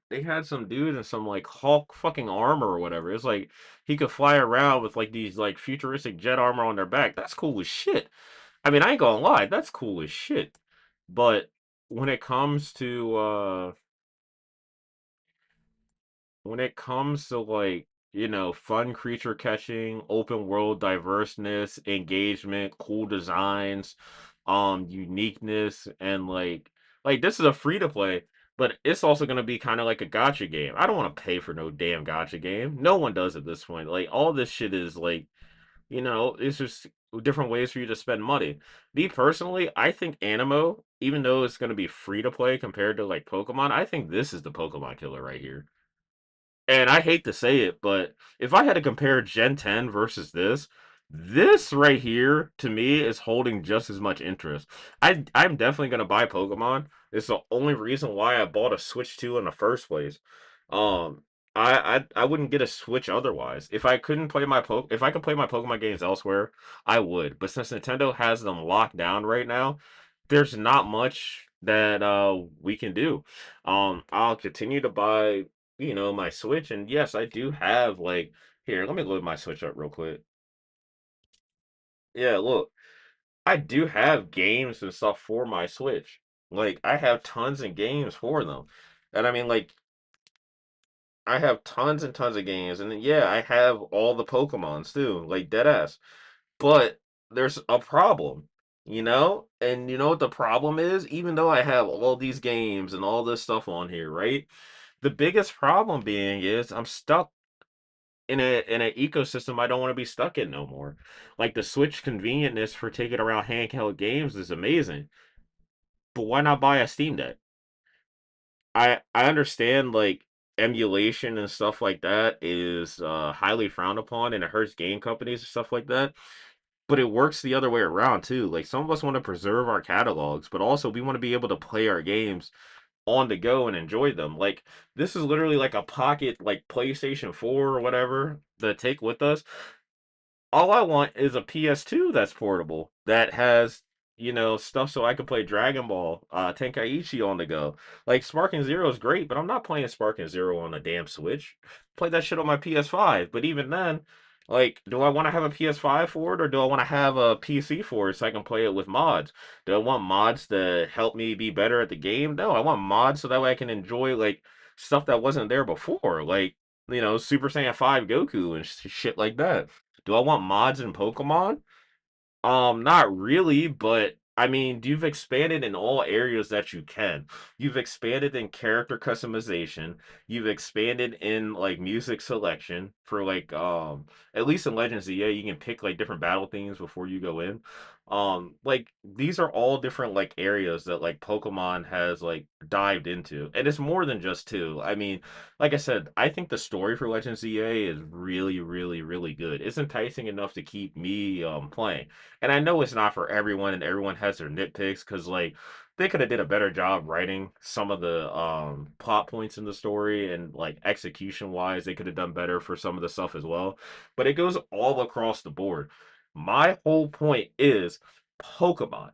they had some dude in some like hawk fucking armor or whatever. It's like he could fly around with like these like futuristic jet armor on their back. That's cool as shit. I mean, I ain't gonna lie, that's cool as shit. But when it comes to when it comes to like fun creature catching, open world diverseness, engagement, cool designs, uniqueness, and like this is a free to play, but it's also going to be kind of like a gotcha game. I don't want to pay for no damn gotcha game. No one does at this point. Like all this shit is like it's just different ways for you to spend money. Me personally, I think Animo, even though it's going to be free to play compared to like Pokemon, I think this is the Pokemon killer right here. And I hate to say it, but if I had to compare Gen 10 versus this right here to me is holding just as much interest. I'm definitely gonna buy Pokemon. It's the only reason why I bought a Switch 2 in the first place. Um, I wouldn't get a Switch otherwise. If I could play my Pokemon games elsewhere, I would. But since Nintendo has them locked down right now, there's not much that we can do. I'll continue to buy my Switch, and yes, I do have like here, let me load my Switch up real quick. Yeah, look, I do have games and stuff for my Switch. Like I have tons of games for them. And I mean like I have tons and tons of games, and then, yeah, I have all the Pokemons too, like dead ass. But there's a problem, you know? And you know what the problem is? Even though I have all these games and all this stuff on here, right? The biggest problem being is I'm stuck in an ecosystem I don't want to be stuck in no more. Like the Switch convenientness for taking around handheld games is amazing, but why not buy a Steam Deck? I understand like emulation and stuff like that is highly frowned upon and it hurts game companies and stuff like that. But it works the other way around too. Like some of us want to preserve our catalogs, but also we want to be able to play our games on the go and enjoy them. Like this is literally like a pocket like PlayStation 4 or whatever to take with us. All I want is a PS2 that's portable that has stuff so I can play Dragon Ball, Tenkaichi on the go. Like Sparking Zero is great, but I'm not playing Sparking Zero on a damn Switch. Play that shit on my PS5. But even then, like, do I want to have a PS5 for it, or do I want to have a PC for it so I can play it with mods? Do I want mods to help me be better at the game? No, I want mods so that way I can enjoy like stuff that wasn't there before, like Super Saiyan 5 Goku and shit like that. Do I want mods in Pokemon? Not really, but I mean, you've expanded in all areas that you can. You've expanded in character customization. You've expanded in like music selection for like at least in Legends of EA, you can pick like different battle themes before you go in. Like these are all different like areas that like Pokemon has like dived into. And it's more than just two. I mean, like I said, I think the story for Legends of EA is really, really, really good. It's enticing enough to keep me playing. And I know it's not for everyone, and everyone has their nitpicks because like they could have did a better job writing some of the plot points in the story and like execution wise, they could have done better for some of the stuff as well. But it goes all across the board. My whole point is Pokemon.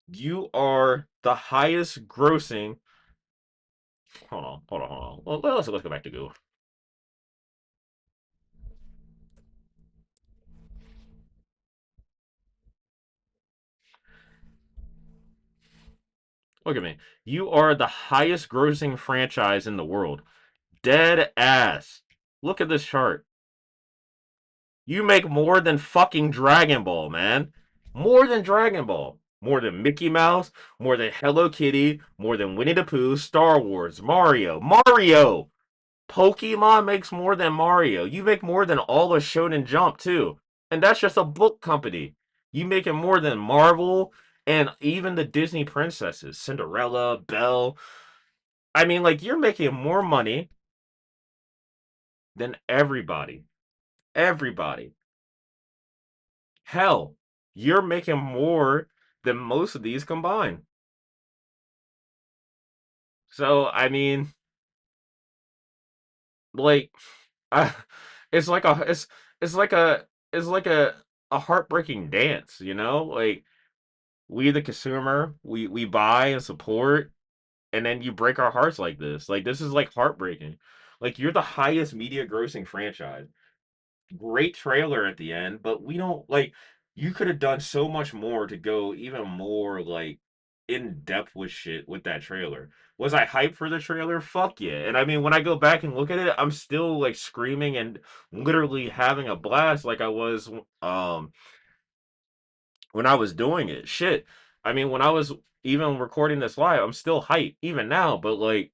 You are the highest grossing. Hold on, hold on, hold on. Well, let's go back to Google. Look at me. You are the highest grossing franchise in the world. Dead ass. Look at this chart. You make more than fucking Dragon Ball, man. More than Dragon Ball. More than Mickey Mouse, more than Hello Kitty, more than Winnie the Pooh, Star Wars, Mario. Mario! Pokemon makes more than Mario. You make more than all of Shonen Jump, too. And that's just a book company. You making more than Marvel and even the Disney princesses, Cinderella, Belle. I mean, like, you're making more money than everybody. Everybody. Hell, you're making more than most of these combined. So, I mean, like, uh, it's like a it's like a it's like a heartbreaking dance, you know? Like we the consumer, we buy and support, and then you break our hearts like this. Like this is like heartbreaking. Like you're the highest media grossing franchise. Great trailer at the end, but we don't like you could have done so much more to go even more like in depth with shit with that trailer. Was I hyped for the trailer? Fuck yeah. And I mean when I go back and look at it, I'm still like screaming and literally having a blast like I was when I was doing it. Shit. I mean when I was even recording this live, I'm still hyped even now, but like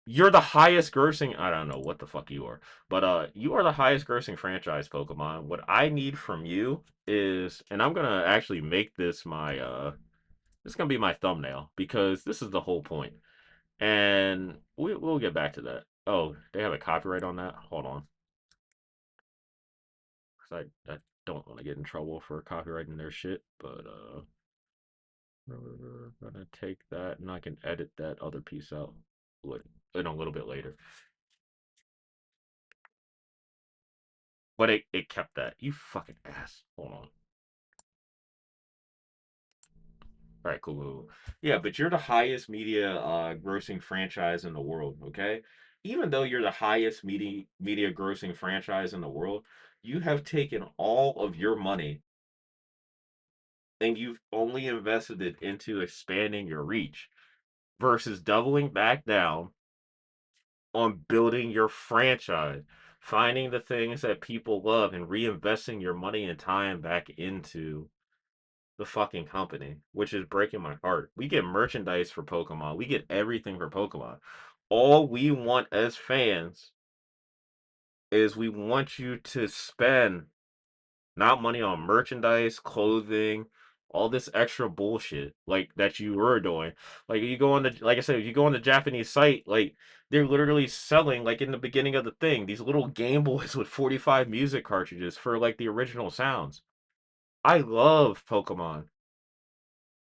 you're the highest grossing. I don't know what the fuck you are, but you are the highest grossing franchise Pokemon. What I need from you is, and I'm gonna actually make this my this is gonna be my thumbnail because this is the whole point. And we'll get back to that. Oh, they have a copyright on that? Hold on. 'Cause I don't want to get in trouble for copyrighting their shit, but we're gonna take that and I can edit that other piece out in a little bit later. But it kept that. You fucking ass. Hold on. All right, cool, cool. Yeah, but you're the highest media grossing franchise in the world, okay? Even though you're the highest media grossing franchise in the world, you have taken all of your money and you've only invested it into expanding your reach versus doubling back down on building your franchise, finding the things that people love and reinvesting your money and time back into the fucking company, which is breaking my heart. We get merchandise for Pokemon. We get everything for Pokemon. All we want as fans is we want you to spend not money on merchandise, clothing, all this extra bullshit like that you were doing. Like you go on the like I said, if you go on the Japanese site, like they're literally selling like in the beginning of the thing, these little Game Boys with 45 music cartridges for like the original sounds. I love Pokemon.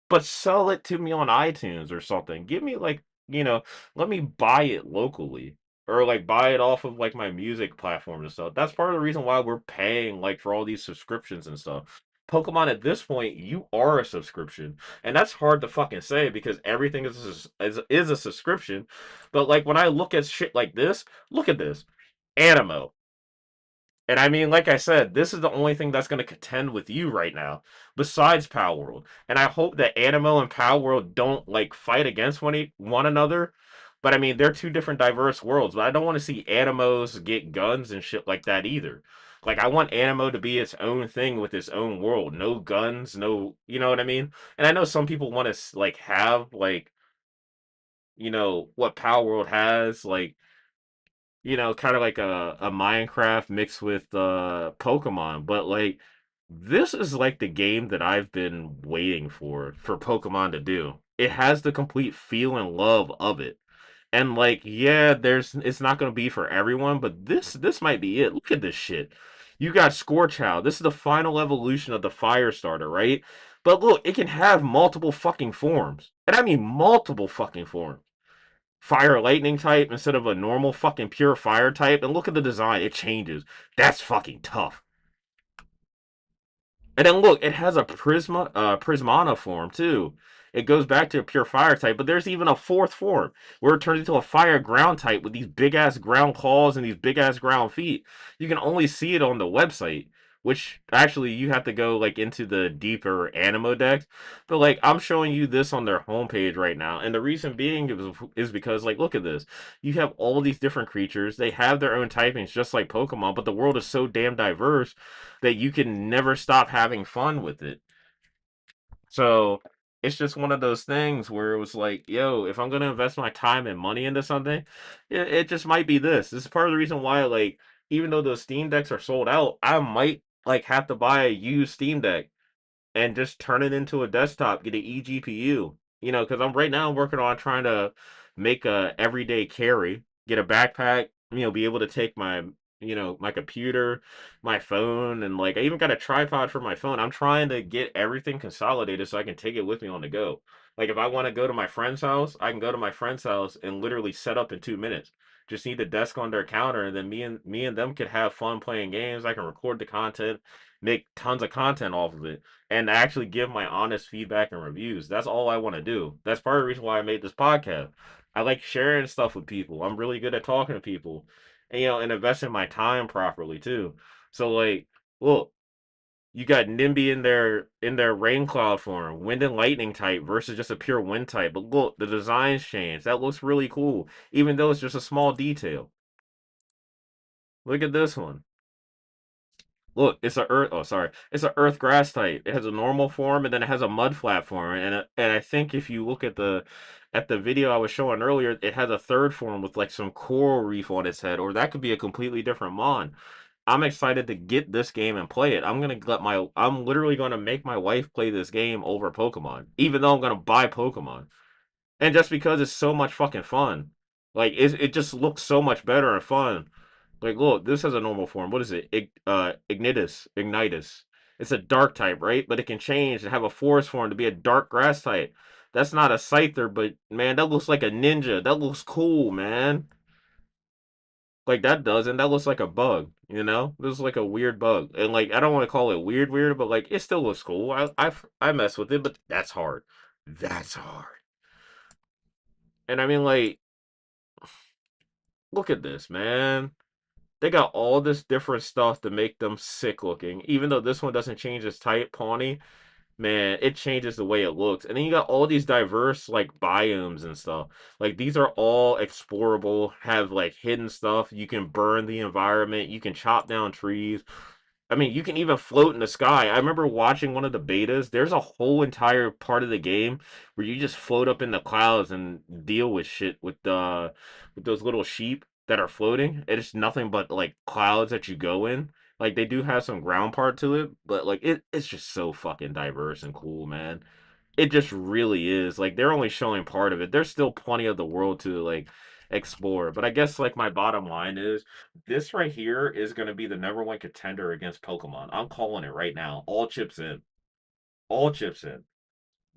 But sell it to me on iTunes or something. Give me like, let me buy it locally or like buy it off of like my music platform and stuff. That's part of the reason why we're paying like for all these subscriptions and stuff. Pokemon at this point, you are a subscription, and that's hard to fucking say because everything is a subscription. But like when I look at shit like this, look at this, Animo. And I mean, like I said, this is the only thing that's going to contend with you right now, besides Power World. And I hope that Animo and Power World don't like fight against one another. But I mean, they're two different diverse worlds. But I don't want to see Animos get guns and shit like that either. Like I want Animo to be its own thing with its own world, no guns, no, you know what I mean? And I know some people want to like have like what Power World has, like kind of like a Minecraft mixed with Pokemon, but like this is like the game that I've been waiting for Pokemon to do. It has the complete feel and love of it. And like, yeah, it's not gonna be for everyone, but this might be it. Look at this shit. You got Scorchow. This is the final evolution of the Fire Starter, right? But look, it can have multiple fucking forms. And I mean multiple fucking forms. Fire lightning type instead of a normal fucking pure fire type. And look at the design, it changes. That's fucking tough. And then look, it has a Prismana form too. It goes back to a pure fire type, but there's even a fourth form where it turns into a fire ground type with these big ass ground claws and these big ass ground feet. You can only see it on the website, which actually you have to go like into the deeper Animo decks. But like I'm showing you this on their homepage right now, and the reason being is because like look at this. You have all these different creatures. They have their own typings just like Pokemon, but the world is so damn diverse that you can never stop having fun with it. So it's just one of those things where it was like, yo, if I'm gonna invest my time and money into something, it just might be this. This is part of the reason why, like, even though those Steam decks are sold out, I might like have to buy a used Steam Deck and just turn it into a desktop, get an eGPU. Because I'm working on trying to make a everyday carry, get a backpack, be able to take my computer, my phone, and like I even got a tripod for my phone. I'm trying to get everything consolidated so I can take it with me on the go. Like if I want to go to my friend's house, I can go to my friend's house and literally set up in 2 minutes. Just need the desk on their counter, and then me and them could have fun playing games. I can record the content, make tons of content off of it and actually give my honest feedback and reviews. That's all I want to do. That's part of the reason why I made this podcast. I like sharing stuff with people. I'm really good at talking to people, and and investing my time properly too. So like, look, you got Nimby in their rain cloud form, wind and lightning type versus just a pure wind type. But look, the designs change. That looks really cool, even though it's just a small detail. Look at this one. Look, it's a earth. Oh, sorry, it's a earth grass type. It has a normal form and then it has a mud flat form. And I think if you look at the video I was showing earlier, it has a third form with like some coral reef on its head, or that could be a completely different mon. I'm excited to get this game and play it. I'm literally gonna make my wife play this game over Pokemon, even though I'm gonna buy Pokemon. And just because it's so much fucking fun. Like it just looks so much better and fun. Like, look, this has a normal form. What is it? Ignitus. It's a dark type, right? But it can change and have a forest form to be a dark grass type. That's not a Scyther, but man, that looks like a ninja. That looks cool, man. Like that doesn't. That looks like a bug, you know? This is like a weird bug. And like I don't want to call it weird, but like it still looks cool. I mess with it, but that's hard. That's hard. And I mean like look at this, man. They got all this different stuff to make them sick looking. Even though this one doesn't change its type, Pawnee, man, it changes the way it looks. And then you got all these diverse like biomes and stuff. Like these are all explorable, have like hidden stuff. You can burn the environment, you can chop down trees. I mean, you can even float in the sky. I remember watching one of the betas. There's a whole entire part of the game where you just float up in the clouds and deal with shit with those little sheep that are floating. It's nothing but like clouds that you go in. Like they do have some ground part to it, but like it's just so fucking diverse and cool, man. It just really is. Like they're only showing part of it. There's still plenty of the world to like explore. But I guess like my bottom line is this right here is gonna be the number one contender against Pokemon. I'm calling it right now. All chips in. All chips in.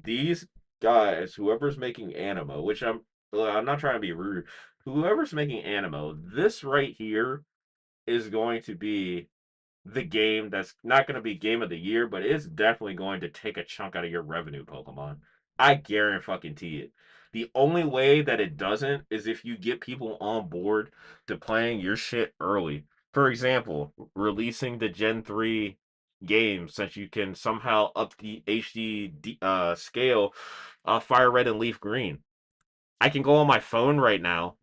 These guys, whoever's making Animo, which I'm not trying to be rude. Whoever's making Animo, this right here is going to be the game that's not going to be game of the year, but it's definitely going to take a chunk out of your revenue, Pokemon. I guarantee it. The only way that it doesn't is if you get people on board to playing your shit early. For example, releasing the Gen 3 game since you can somehow up the HD scale Fire Red and Leaf Green. I can go on my phone right now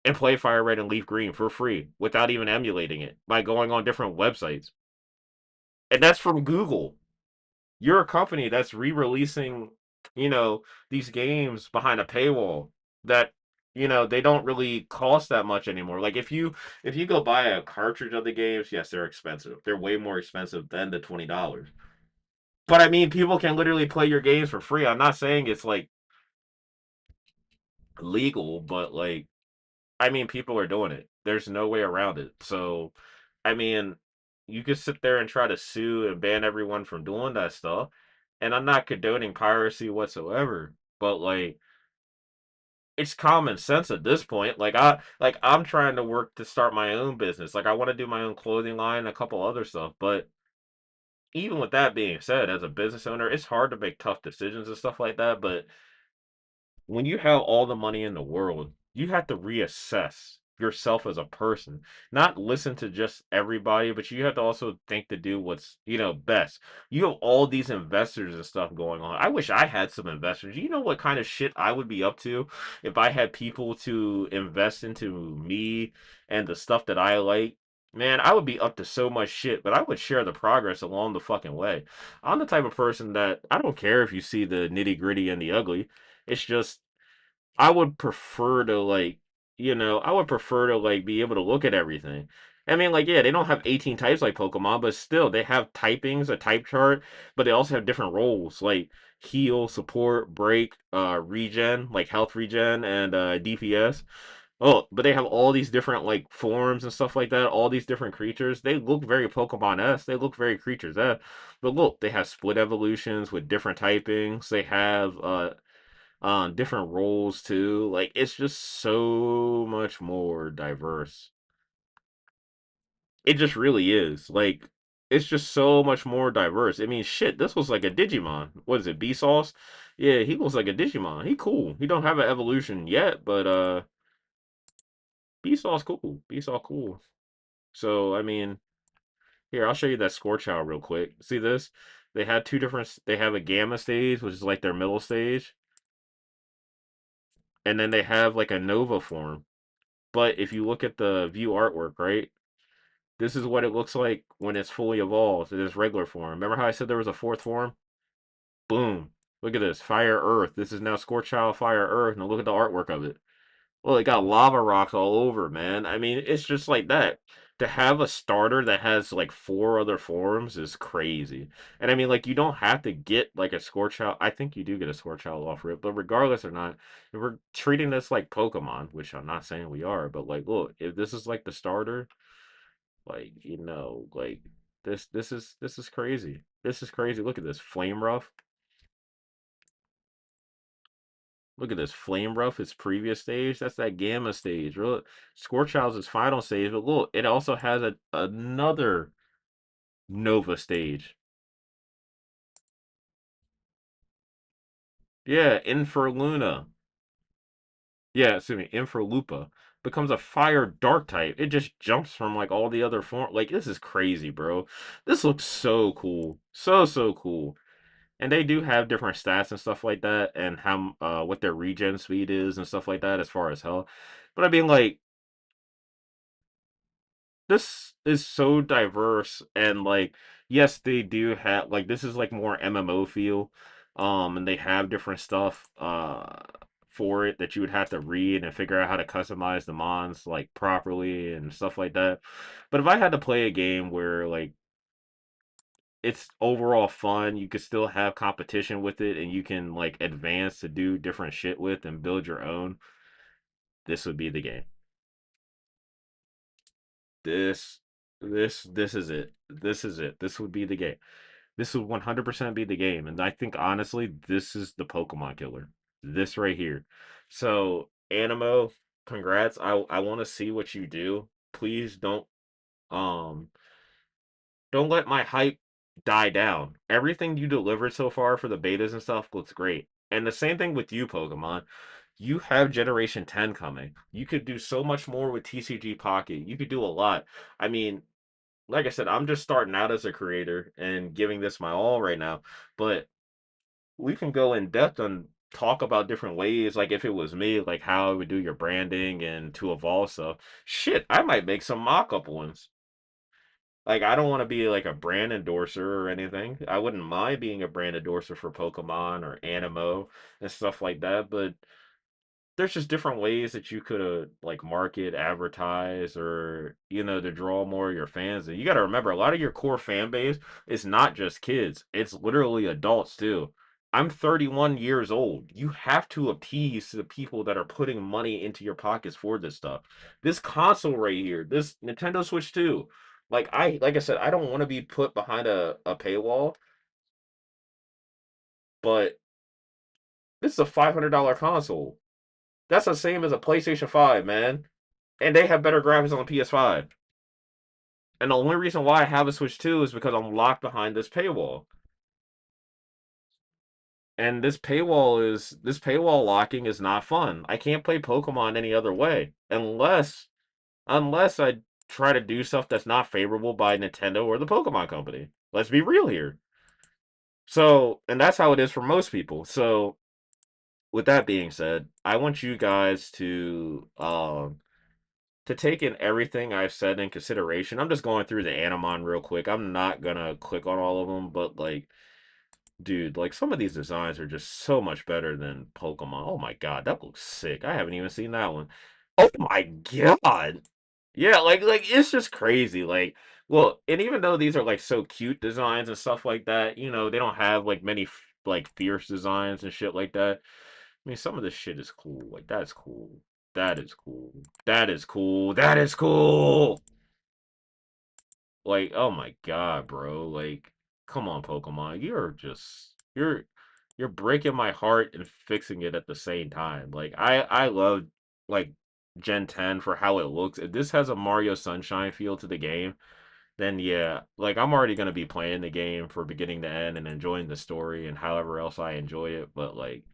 and play Fire Red and Leaf Green for free without even emulating it by going on different websites. And that's from Google. You're a company that's re-releasing, you know, these games behind a paywall that, you know, they don't really cost that much anymore. Like if you go buy a cartridge of the games, yes, they're expensive. They're way more expensive than the $20. But I mean, people can literally play your games for free. I'm not saying it's like legal, but like I mean, people are doing it. There's no way around it. So, I mean, you could sit there and try to sue and ban everyone from doing that stuff. And I'm not condoning piracy whatsoever. But like, it's common sense at this point. I'm trying to work to start my own business. Like I want to do my own clothing line, a couple other stuff. But even with that being said, as a business owner, it's hard to make tough decisions and stuff like that. But when you have all the money in the world, you have to reassess yourself as a person. Not listen to just everybody, but you have to also think to do what's, you know, best. You have all these investors and stuff going on. I wish I had some investors. You know what kind of shit I would be up to if I had people to invest into me and the stuff that I like? Man, I would be up to so much shit, but I would share the progress along the fucking way. I'm the type of person that I don't care if you see the nitty gritty and the ugly. It's just I would prefer to like, you know, I would prefer to like be able to look at everything. I mean, like, yeah, they don't have 18 types like Pokemon, but still, they have typings, a type chart, but they also have different roles like heal, support, break, regen, like health regen, and DPS. Oh, but they have all these different like forms and stuff like that, all these different creatures. They look very Pokemon-esque. They look very creatures-esque. But look, they have split evolutions with different typings. They have different roles too. Like it's just so much more diverse. It just really is. Like it's just so much more diverse. I mean, shit, this was like a Digimon. What is it, B Sauce? Yeah, he looks like a Digimon. He cool. He don't have an evolution yet, but B Sauce cool. B Sauce cool. So I mean, here I'll show you that Scorchow real quick. See this? They had two different. They have a Gamma stage, which is like their middle stage, and then they have like a Nova form. But if you look at the view artwork, right? This is what it looks like when it's fully evolved in its regular form. Remember how I said there was a fourth form? Boom. Look at this. Fire Earth. This is now Scorchow Fire Earth. Now look at the artwork of it. Well, it got lava rocks all over, man. I mean, it's just like that. to have a starter that has like four other forms is crazy. And I mean, like, you don't have to get like a Scorchow. I think you do get a Scorchow off rip, but regardless or not, if we're treating this like Pokemon, which I'm not saying we are, but like, look, if this is like the starter, like, like this is crazy. This is crazy. Look at this Flame Rough. Look at this Flame Rough, its previous stage. That's that Gamma stage. Look, Scorchow's its final stage, but look, it also has another Nova stage. Yeah, Inferluna. Yeah, excuse me, Inferlupa becomes a fire dark type. It just jumps from like all the other form. Like, this is crazy, bro. This looks so cool. So cool. And they do have different stats and stuff like that, and how what their regen speed is and stuff like that as far as health. But I mean, like, this is so diverse, and like, yes, they do have like, this is like more MMO feel, and they have different stuff for it that you would have to read and figure out how to customize the mons like properly and stuff like that. But if I had to play a game where like it's overall fun, you could still have competition with it, and you can like advance to do different shit with and build your own, this would be the game. This this is it. This is it. This would be the game. This would 100% be the game. And I think honestly, this is the Pokemon killer. This right here. So, Animo, congrats. I want to see what you do. Please um don't let my hype die down. Everything you delivered so far for the betas and stuff looks great. And the same thing with you, Pokemon. You have Generation 10 coming. You could do so much more with TCG Pocket. You could do a lot. I mean, like I said, I'm just starting out as a creator and giving this my all right now. But we can go in depth and talk about different ways. Like, if it was me, like how I would do your branding and to evolve stuff. Shit, I might make some mock-up ones. Like, I don't want to be like a brand endorser or anything. I wouldn't mind being a brand endorser for Pokemon or Animo and stuff like that, but there's just different ways that you could like market, advertise, or to draw more of your fans. And you got to remember, a lot of your core fan base is not just kids; it's literally adults too. I'm 31 years old. You have to appease to the people that are putting money into your pockets for this stuff. This console right here, this Nintendo Switch 2. Like I said, I don't want to be put behind a paywall, but this is a $500 console. That's the same as a PlayStation 5, man. And they have better graphics on the PS5. And the only reason why I have a Switch 2 is because I'm locked behind this paywall. And this paywall locking is not fun. I can't play Pokemon any other way unless I try to do stuff that's not favorable by Nintendo or the Pokemon Company. Let's be real here. So, and that's how it is for most people. So, with that being said, I want you guys to take in everything I've said in consideration. I'm just going through the Animon real quick. I'm not gonna click on all of them, but like, dude, like, some of these designs are just so much better than Pokemon. Oh my god, that looks sick. I haven't even seen that one. Oh my god. Yeah, like it's just crazy. Like, well, and even though these are like so cute designs and stuff like that, they don't have like many like fierce designs and shit like that. I mean, some of this shit is cool. Like, that's cool. That is cool. That is cool. That is cool. Like, oh my god, bro. Like, come on, Pokemon. You're breaking my heart and fixing it at the same time. Like, I love like Gen 10 for how it looks. If this has a Mario Sunshine feel to the game, then yeah, like, I'm already gonna be playing the game for beginning to end and enjoying the story and however else I enjoy it. But like,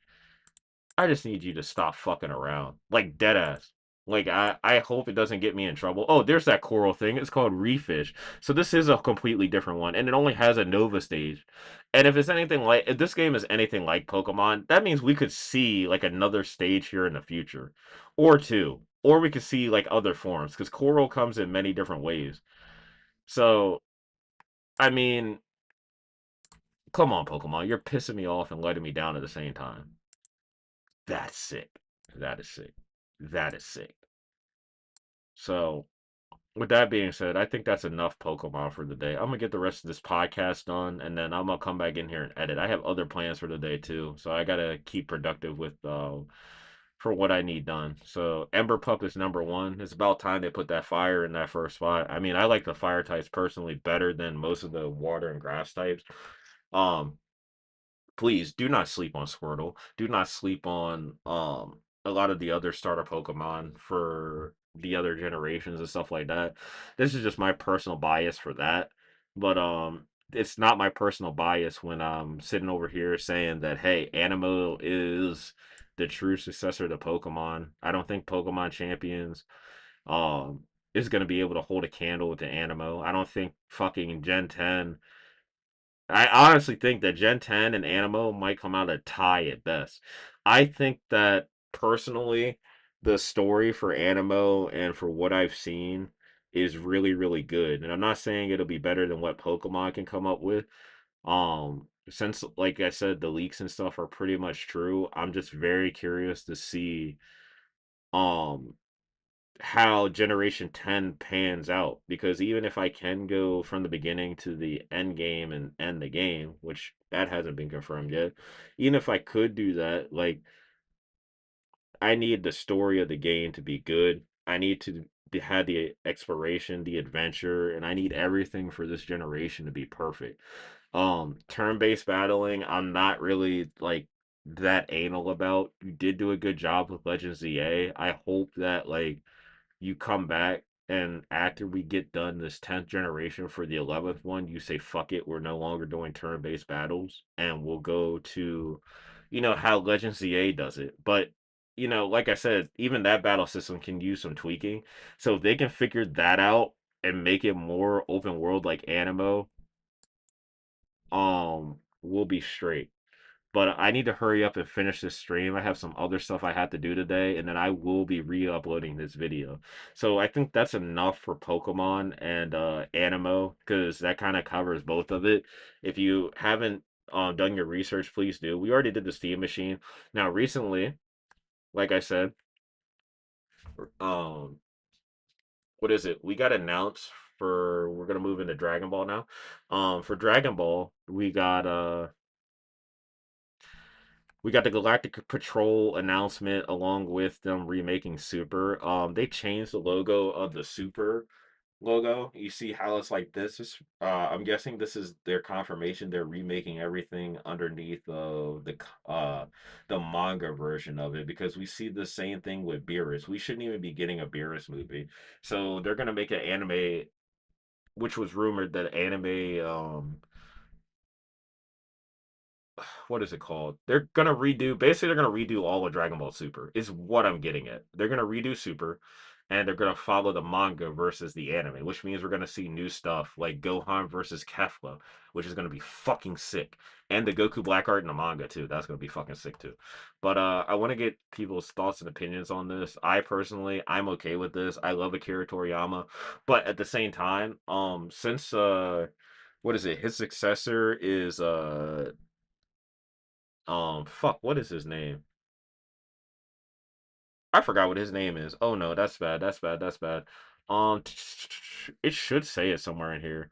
I just need you to stop fucking around. Like, dead ass. Like, I hope it doesn't get me in trouble. Oh, there's that coral thing. It's called Refish. So this is a completely different one. And it only has a Nova stage. And if this game is anything like Pokemon, that means we could see like another stage here in the future. Or two. Or we could see like other forms. Because coral comes in many different ways. So, I mean, come on, Pokemon. You're pissing me off and letting me down at the same time. That's sick. That is sick. That is sick. So, with that being said, I think that's enough Pokemon for the day. I'm gonna get the rest of this podcast done, and then I'm gonna come back in here and edit. I have other plans for the day too, so I gotta keep productive with for what I need done. So Ember Pup is number one. It's about time they put that fire in that first spot. I mean, I like the fire types personally better than most of the water and grass types. Um, please do not sleep on Squirtle. Do not sleep on a lot of the other starter Pokemon for the other generations and stuff like that. This is just my personal bias for that. But it's not my personal bias when I'm sitting over here saying that hey, Animo is the true successor to Pokemon. I don't think Pokemon Champions um is gonna be able to hold a candle with the Animo. I don't think fucking Gen 10. I honestly think that Gen 10 and Animo might come out a tie at best. I think that personally, the story for Animo and for what I've seen is really, really good. And I'm not saying it'll be better than what Pokemon can come up with. Since like I said, the leaks and stuff are pretty much true. I'm just very curious to see um how Generation 10 pans out because even if I can go from the beginning to the end game and end the game, which that hasn't been confirmed yet, even if I could do that, like I need the story of the game to be good. I need to have the exploration, the adventure, and I need everything for this generation to be perfect. Turn-based battling, I'm not really like that anal about. You did do a good job with Legends ZA. I hope that like you come back and after we get done this 10th generation for the 11th one, you say, fuck it, we're no longer doing turn based battles and we'll go to, how Legends ZA does it. But, like I said, even that battle system can use some tweaking. So if they can figure that out and make it more open world like Animo, we'll be straight. But I need to hurry up and finish this stream. I have some other stuff I have to do today, and then I will be re-uploading this video. So I think that's enough for Pokemon and Animo, because that kind of covers both of it. If you haven't done your research, please do. We already did the Steam machine. Now, recently, like I said, um, what is it? We got announced for we're gonna move into Dragon Ball now. For Dragon Ball, we got the Galactic Patrol announcement along with them remaking Super. They changed the logo of the Super logo. You see how it's like this is I'm guessing this is their confirmation they're remaking everything underneath the manga version of it because we see the same thing with Beerus. We shouldn't even be getting a Beerus movie. So they're gonna make an anime which was rumored that anime what is it called? They're gonna redo all of Dragon Ball Super, is what I'm getting at. They're gonna redo Super and they're gonna follow the manga versus the anime, which means we're gonna see new stuff like Gohan versus Kefla, which is gonna be fucking sick. And the Goku Black Art in the manga too. That's gonna be fucking sick too. But I wanna get people's thoughts and opinions on this. I'm okay with this. I love Akira Toriyama. But at the same time, since what is it? His successor is fuck, what is his name? I forgot what his name is. Oh no, that's bad. That's bad. That's bad. It should say it somewhere in here.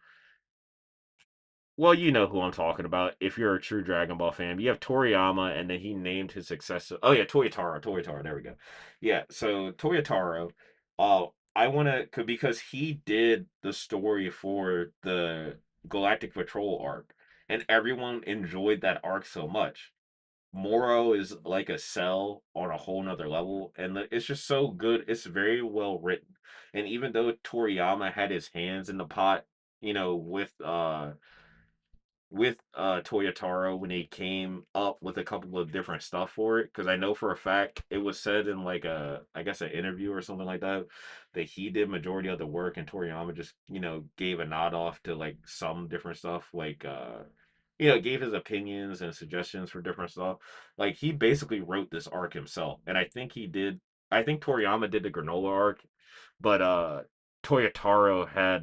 Well, you know who I'm talking about. If you're a true Dragon Ball fan, you have Toriyama, and then he named his successor. Oh yeah, Toyotaro. Toyotaro. There we go. Yeah. So Toyotaro. Uh, I want to because he did the story for the Galactic Patrol arc, and everyone enjoyed that arc so much. Moro is like a cell on a whole nother level, and it's just so good. It's very well written, and even though Toriyama had his hands in the pot, with Toyotaro when he came up with a couple of different stuff for it, because I know for a fact it was said in like I guess an interview or something like that that he did majority of the work and Toriyama just gave a nod off to like some different stuff like gave his opinions and suggestions for different stuff. Like he basically wrote this arc himself, and I think Toriyama did the granola arc, but Toyotaro had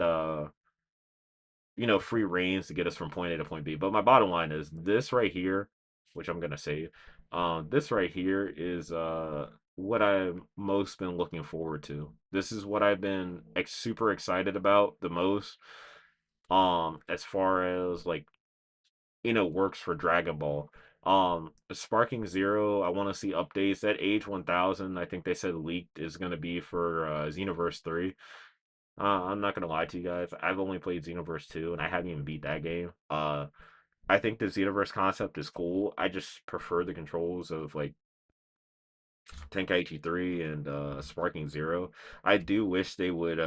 free reigns to get us from point A to point B. But my bottom line is this right here, which I'm gonna say, this right here is what I've most been looking forward to. This is what I've been super excited about the most. As far as like works for Dragon Ball. Sparking Zero, I want to see updates. That Age 1000, I think they said leaked is going to be for Xenoverse 3. I'm not gonna lie to you guys. I've only played Xenoverse 2 and I haven't even beat that game. I think the Xenoverse concept is cool. I just prefer the controls of like Tenkaichi 3 and Sparking Zero. I do wish they would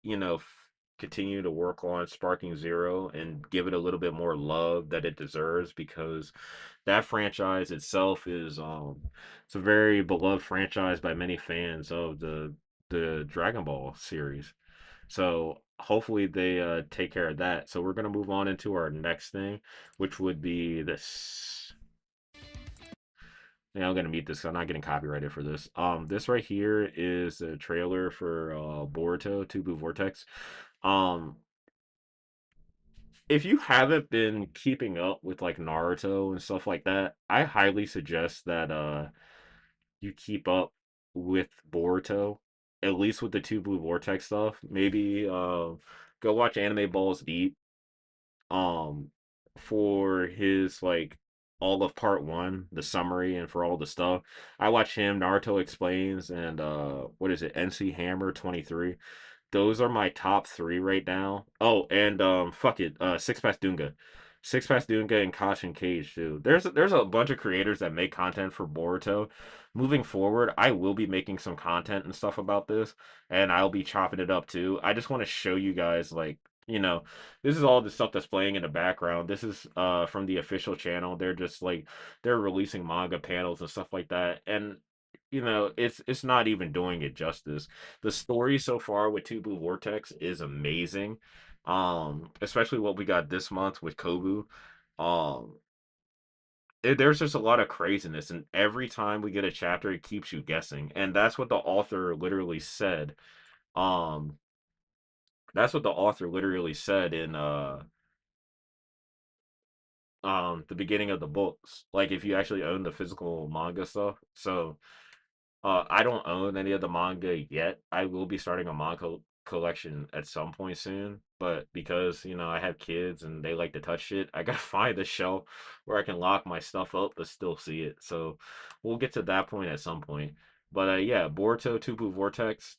you know, continue to work on Sparking Zero and give it a little bit more love that it deserves because that franchise itself is it's a very beloved franchise by many fans of the Dragon Ball series. So hopefully they take care of that. So we're gonna move on into our next thing, which would be this. Yeah, I'm gonna mute this 'cause I'm not getting copyrighted for this. This right here is a trailer for Boruto Tubu Vortex. Um, if you haven't been keeping up with like Naruto and stuff like that, I highly suggest that you keep up with Boruto, at least with the Two Blue Vortex stuff. Maybe go watch Anime Balls Deep um for his like all of part one, the summary and for all the stuff. I watch him, Naruto Explains, and what is it, NC Hammer 23. Those are my top three right now. Oh, and fuck it, Six Pass Dunga. Six Pass Dunga and Caution Cage too. There's a bunch of creators that make content for Boruto. Moving forward, I will be making some content and stuff about this, and I'll be chopping it up too. I just want to show you guys like, this is all the stuff that's playing in the background. This is from the official channel. They're just like they're releasing manga panels and stuff like that. And it's not even doing it justice. The story so far with Two Blue Vortex is amazing. Especially what we got this month with Kobu. Um, there's just a lot of craziness, and every time we get a chapter, it keeps you guessing. And that's what the author literally said. Um, that's what the author literally said in the beginning of the books. Like if you actually own the physical manga stuff. So I don't own any of the manga yet. I will be starting a manga collection at some point soon, but because I have kids and they like to touch shit, I gotta find a shelf where I can lock my stuff up but still see it. So we'll get to that point at some point. But yeah, Boruto Tubu Vortex.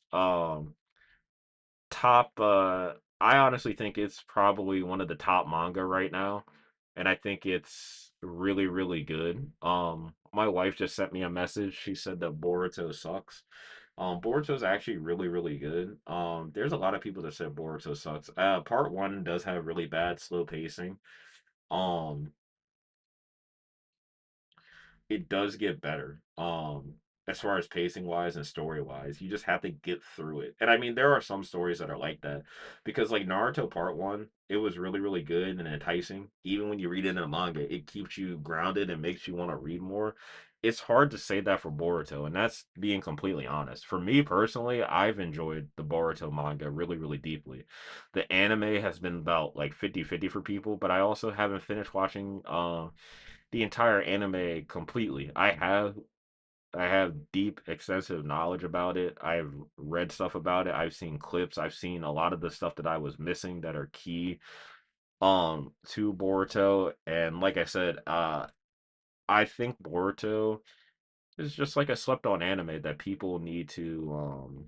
Top I honestly think it's probably one of the top manga right now, and I think it's really really good. My wife just sent me a message. She said that Boruto sucks. Boruto's actually really really good. There's a lot of people that said Boruto sucks. Part 1 does have really bad slow pacing. Um it does get better. As far as pacing wise and story wise, you just have to get through it. And I mean, there are some stories that are like that because, like Naruto Part One, it was really, really good and enticing. Even when you read it in a manga, it keeps you grounded and makes you want to read more. It's hard to say that for Boruto, and that's being completely honest. For me personally, I've enjoyed the Boruto manga really, really deeply. The anime has been about like 50-50 for people, but I also haven't finished watching the entire anime completely. I have deep, extensive knowledge about it. I've read stuff about it. I've seen clips. I've seen a lot of the stuff that I was missing that are key to Boruto. And like I said, I think Boruto is just like a slept on anime that people need to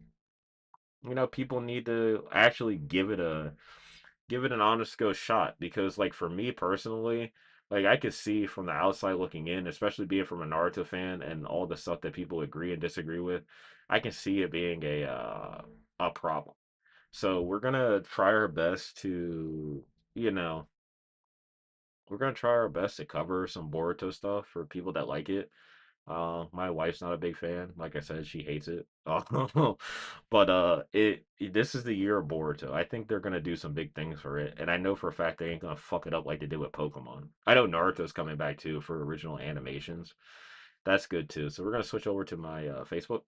people need to actually give it an honest go shot because like for me personally, like I could see from the outside looking in, especially being from a Naruto fan and all the stuff that people agree and disagree with, I can see it being a problem. So we're gonna try our best to, you know, we're gonna try our best to cover some Boruto stuff for people that like it. My wife's not a big fan. Like I said, she hates it. But this is the year of Boruto. I think they're gonna do some big things for it, and I know for a fact they ain't gonna fuck it up like they did with Pokemon. I know Naruto's coming back too for original animations. That's good too. So we're gonna switch over to my Facebook,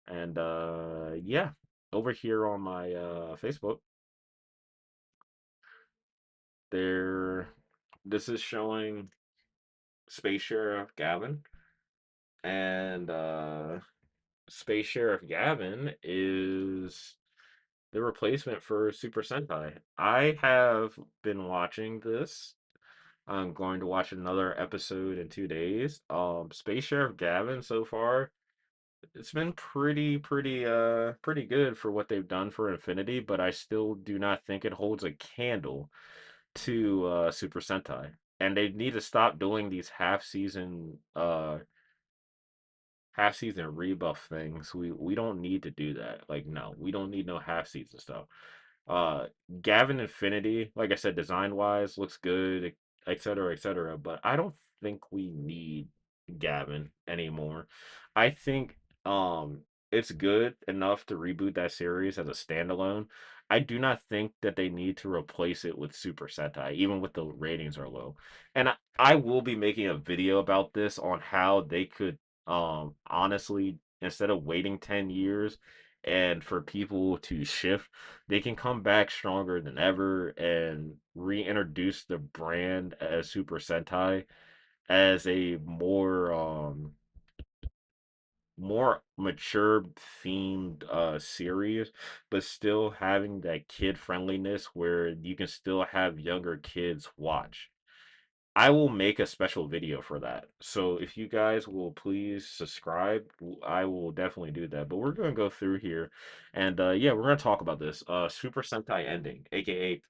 and yeah, over here on my Facebook, there, this is showing Space Sheriff Gavin. and Space Sheriff Gavin is the replacement for Super Sentai. I have been watching this. I'm going to watch another episode in 2 days. Space Sheriff Gavin so far, it's been pretty good for what they've done for Infinity, but I still do not think it holds a candle to Super Sentai. And they need to stop doing these half season rebuff things. We don't need to do that. Like, no, we don't need no half season stuff. Uh, Gavin Infinity, like I said, design wise, looks good, et cetera, et cetera. But I don't think we need Gavin anymore. I think it's good enough to reboot that series as a standalone. I do not think that they need to replace it with Super Sentai, even with the ratings are low. And I will be making a video about this on how they could honestly, instead of waiting 10 years and for people to shift, they can come back stronger than ever and reintroduce the brand as Super Sentai as a more mature themed series, but still having that kid friendliness where you can still have younger kids watch. I will make a special video for that. So if you guys will please subscribe, I will definitely do that. But we're gonna go through here, and yeah, we're gonna talk about this. Super Sentai ending, aka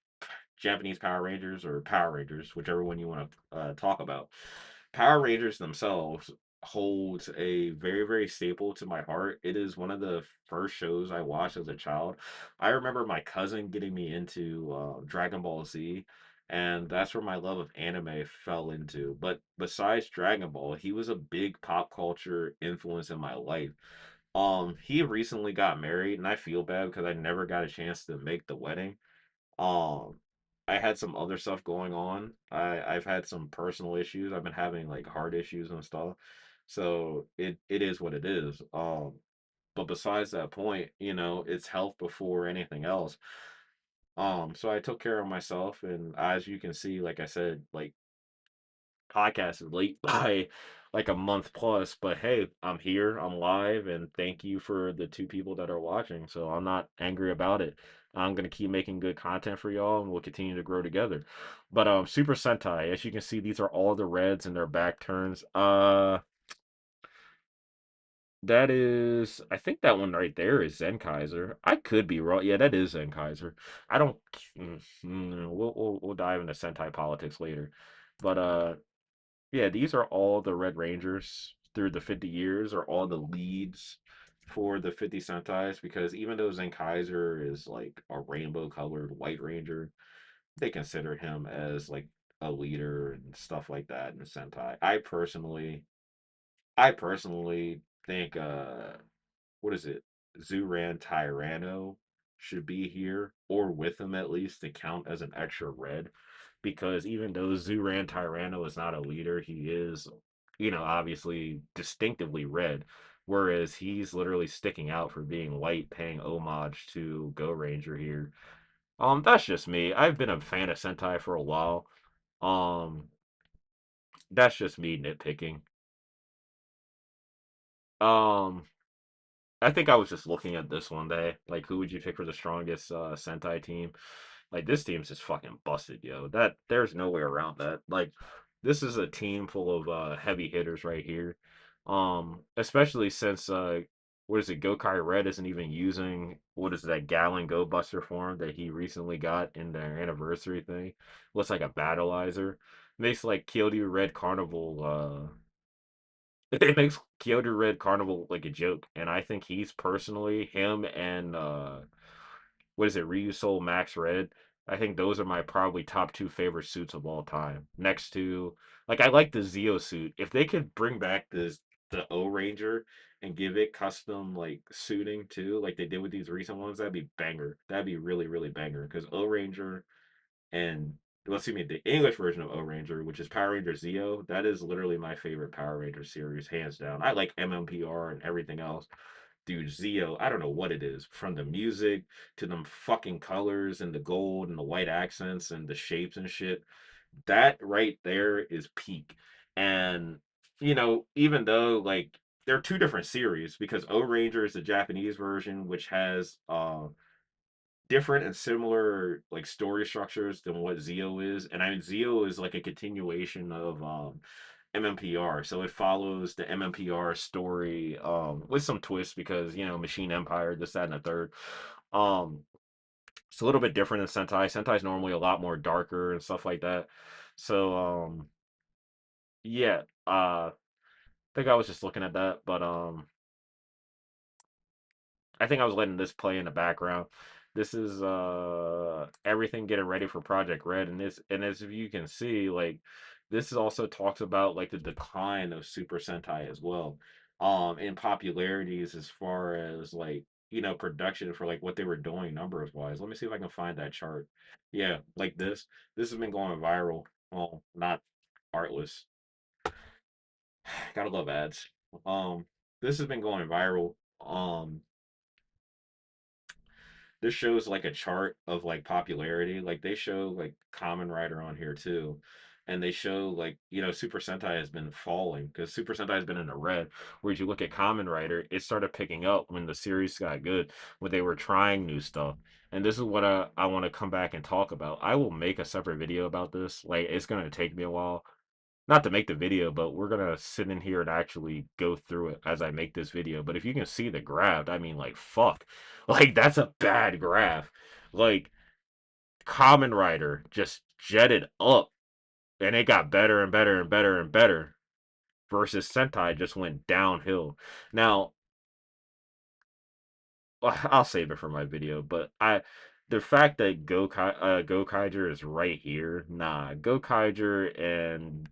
Japanese Power Rangers or Power Rangers, whichever one you want to talk about. Power Rangers themselves holds a very staple to my heart. It is one of the first shows I watched as a child. I remember my cousin getting me into Dragon Ball Z, and that's where my love of anime fell into. But besides Dragon Ball, he was a big pop culture influence in my life. He recently got married, and I feel bad because I never got a chance to make the wedding. um, I had some other stuff going on. I've had some personal issues. I've been having like heart issues and stuff. So it is what it is. But besides that point, it's health before anything else. So I took care of myself, and as you can see, like I said, like podcast is late by like a month plus, but hey, I'm here, I'm live, and thank you for the two people that are watching. So I'm not angry about it. I'm gonna keep making good content for y'all, and we'll continue to grow together. But Super Sentai, as you can see, these are all the reds and their back turns. That is, I think that one right there is Zen Kaiser. I could be wrong. Yeah, that is Zen Kaiser. I don't. We'll dive into Sentai politics later, but yeah, these are all the Red Rangers through the 50 years, are all the leads for the 50 Sentais, because even though Zenkaiser is like a rainbow colored White Ranger, they consider him as like a leader and stuff like that in Sentai. I personally think what is it? Zuran Tyranno should be here, or with him at least, to count as an extra red. Because even though Zuran Tyranno is not a leader, he is, obviously distinctively red. Whereas he's literally sticking out for being white, paying homage to Go Ranger here. That's just me. I've been a fan of Sentai for a while. Um, that's just me nitpicking. Um, I think I was just looking at this one day. Like, who would you pick for the strongest Sentai team? Like, this team's just fucking busted, yo. There's no way around that. Like, this is a team full of heavy hitters right here. Especially since what is it, Gokai Red isn't even using what is that Gallon Go Buster form that he recently got in their anniversary thing. Looks like a battleizer. Makes like Kyoto Red Carnival it makes Kyoto Red Carnival like a joke, and I think he's personally him and what is it, Ryu Soul Max Red. I think those are my probably top two favorite suits of all time. Next to like I like the Zeo suit. If they could bring back the O Ranger and give it custom like suiting too, like they did with these recent ones, that'd be banger. That'd be really banger because O Ranger and well, excuse me, the English version of O Ranger, which is Power Ranger Zeo, that is literally my favorite Power Ranger series, hands down. I like MMPR and everything else. Dude, Zeo, I don't know what it is. From the music to them fucking colors and the gold and the white accents and the shapes and shit. That right there is peak. And, even though, like, they're two different series because O Ranger is the Japanese version, which has different and similar like story structures than what Zio is, and I mean Zio is like a continuation of MMPR, so it follows the MMPR story with some twists because Machine Empire, this, that, and the third. Um, it's a little bit different than Sentai. Sentai's normally a lot more darker and stuff like that. So yeah, I think I was just looking at that, but I think I was letting this play in the background. This is everything getting ready for Project Red, and as you can see, like this is also talks about like the decline of Super Sentai as well. In popularities as far as like production for like what they were doing numbers wise. Let me see if I can find that chart. Yeah, like this. This has been going viral. Well, not artless. Gotta love ads. Um, this has been going viral. This shows like a chart of like popularity. Like they show like Common Rider on here too. And they show like, Super Sentai has been falling because Super Sentai has been in the red. Whereas you look at Common Rider, it started picking up when the series got good, when they were trying new stuff. And this is what I want to come back and talk about. I will make a separate video about this. Like it's gonna take me a while not to make the video, but we're gonna sit in here and actually go through it as I make this video. But if you can see the graph, I mean, like, fuck. Like, that's a bad graph. Like, Common Rider just jetted up, and it got better and better and better and better, versus Sentai just went downhill. Now, I'll save it for my video, but the fact that Gokaiger is right here, nah, Gokaiger and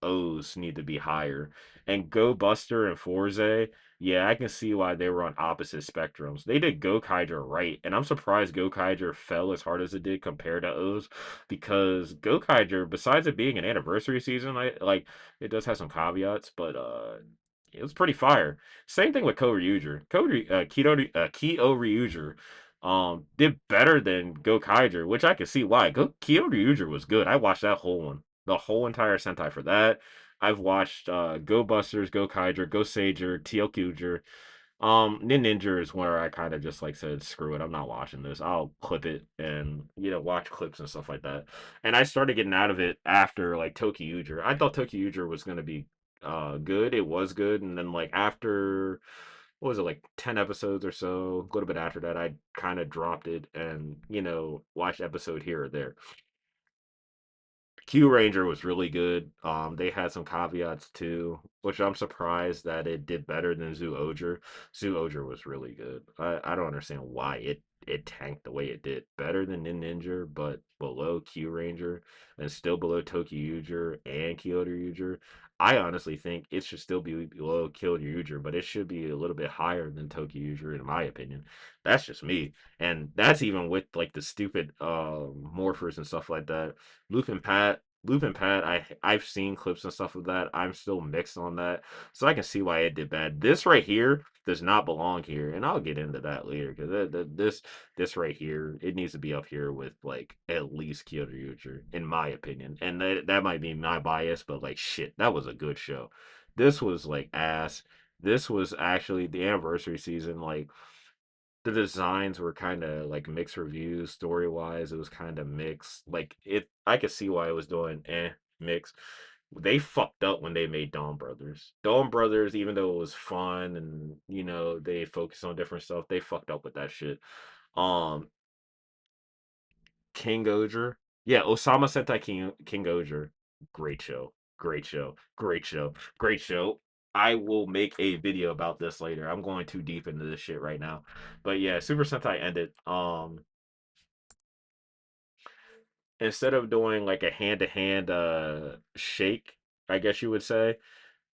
O's need to be higher. And Go Buster and Forze, yeah, I can see why they were on opposite spectrums. They did Gokaiger right, and I'm surprised Gokaiger fell as hard as it did compared to O's because Gokaiger, besides it being an anniversary season, it does have some caveats, but it was pretty fire. Same thing with Kyoryuger. Kyoryuger did better than Gokaiger, which I can see why. Kyoryuger was good. I watched that whole one. The whole entire Sentai for that. I've watched Go Busters, Go Kaiger, Go Sager, TLQger. Ninja is where I kind of just like said, screw it, I'm not watching this. I'll clip it and watch clips and stuff like that. And I started getting out of it after like Tokyo. I thought Tokyo was gonna be good. It was good, and then like after what was it, like 10 episodes or so, a little bit after that, I kind of dropped it and watched episode here or there. Q Ranger was really good. They had some caveats too, which I'm surprised that it did better than Zoo Oger. Zoo Oger was really good. I don't understand why it tanked the way it did. Better than Ninja, but below Q Ranger and still below Tokyo Uger and Kyoto Uger. I honestly think it should still be below Kyoto Uger, but it should be a little bit higher than Tokyo Uger in my opinion. That's just me, and that's even with like the stupid morphers and stuff like that. Lupin Pat, I've seen clips and stuff of that. I'm still mixed on that, so I can see why it did bad. This right here does not belong here, and I'll get into that later because this right here, it needs to be up here with like at least Kyoto Yuger, in my opinion. And that might be my bias, but like shit, that was a good show. This was like ass. This was actually the anniversary season. Like the designs were kind of like mixed reviews. Story wise, it was kind of mixed. Like I could see why it was doing mixed. They fucked up when they made Dawn Brothers. Dawn Brothers, even though it was fun and they focused on different stuff, they fucked up with that shit. Um, King Oger, yeah, Osama Sentai King Oger, great show, great show, great show, great show. I will make a video about this later. I'm going too deep into this shit right now. But yeah, Super Sentai ended. Instead of doing like a hand to hand shake, I guess you would say,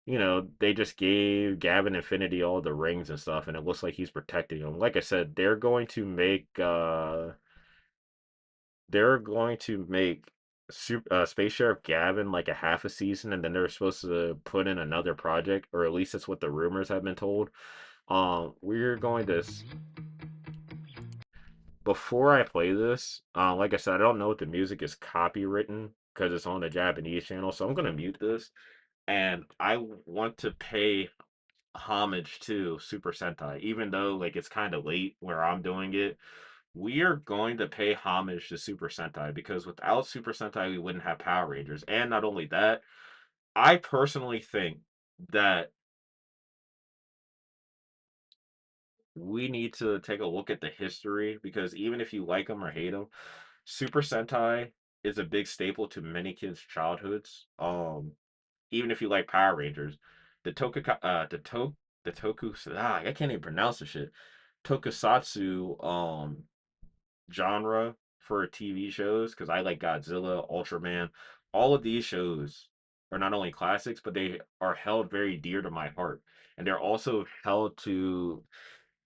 they just gave Gavin Infinity all the rings and stuff, and it looks like he's protecting them. Like I said, they're going to make Space Sheriff Gavin like a half a season, and then they're supposed to put in another project, or at least that's what the rumors have been told. We're going to before I play this, like I said, I don't know if the music is copywritten because it's on the Japanese channel, so I'm gonna mute this, and I want to pay homage to Super Sentai, even though like it's kind of late where I'm doing it. We are going to pay homage to Super Sentai because without Super Sentai, we wouldn't have Power Rangers. And not only that, I personally think that we need to take a look at the history because even if you like them or hate them, Super Sentai is a big staple to many kids' childhoods. Even if you like Power Rangers, the Tokuka, the Toku, I can't even pronounce the shit. Tokusatsu, genre for TV shows because I like Godzilla, Ultraman. All of these shows are not only classics, but they are held very dear to my heart, and they're also held to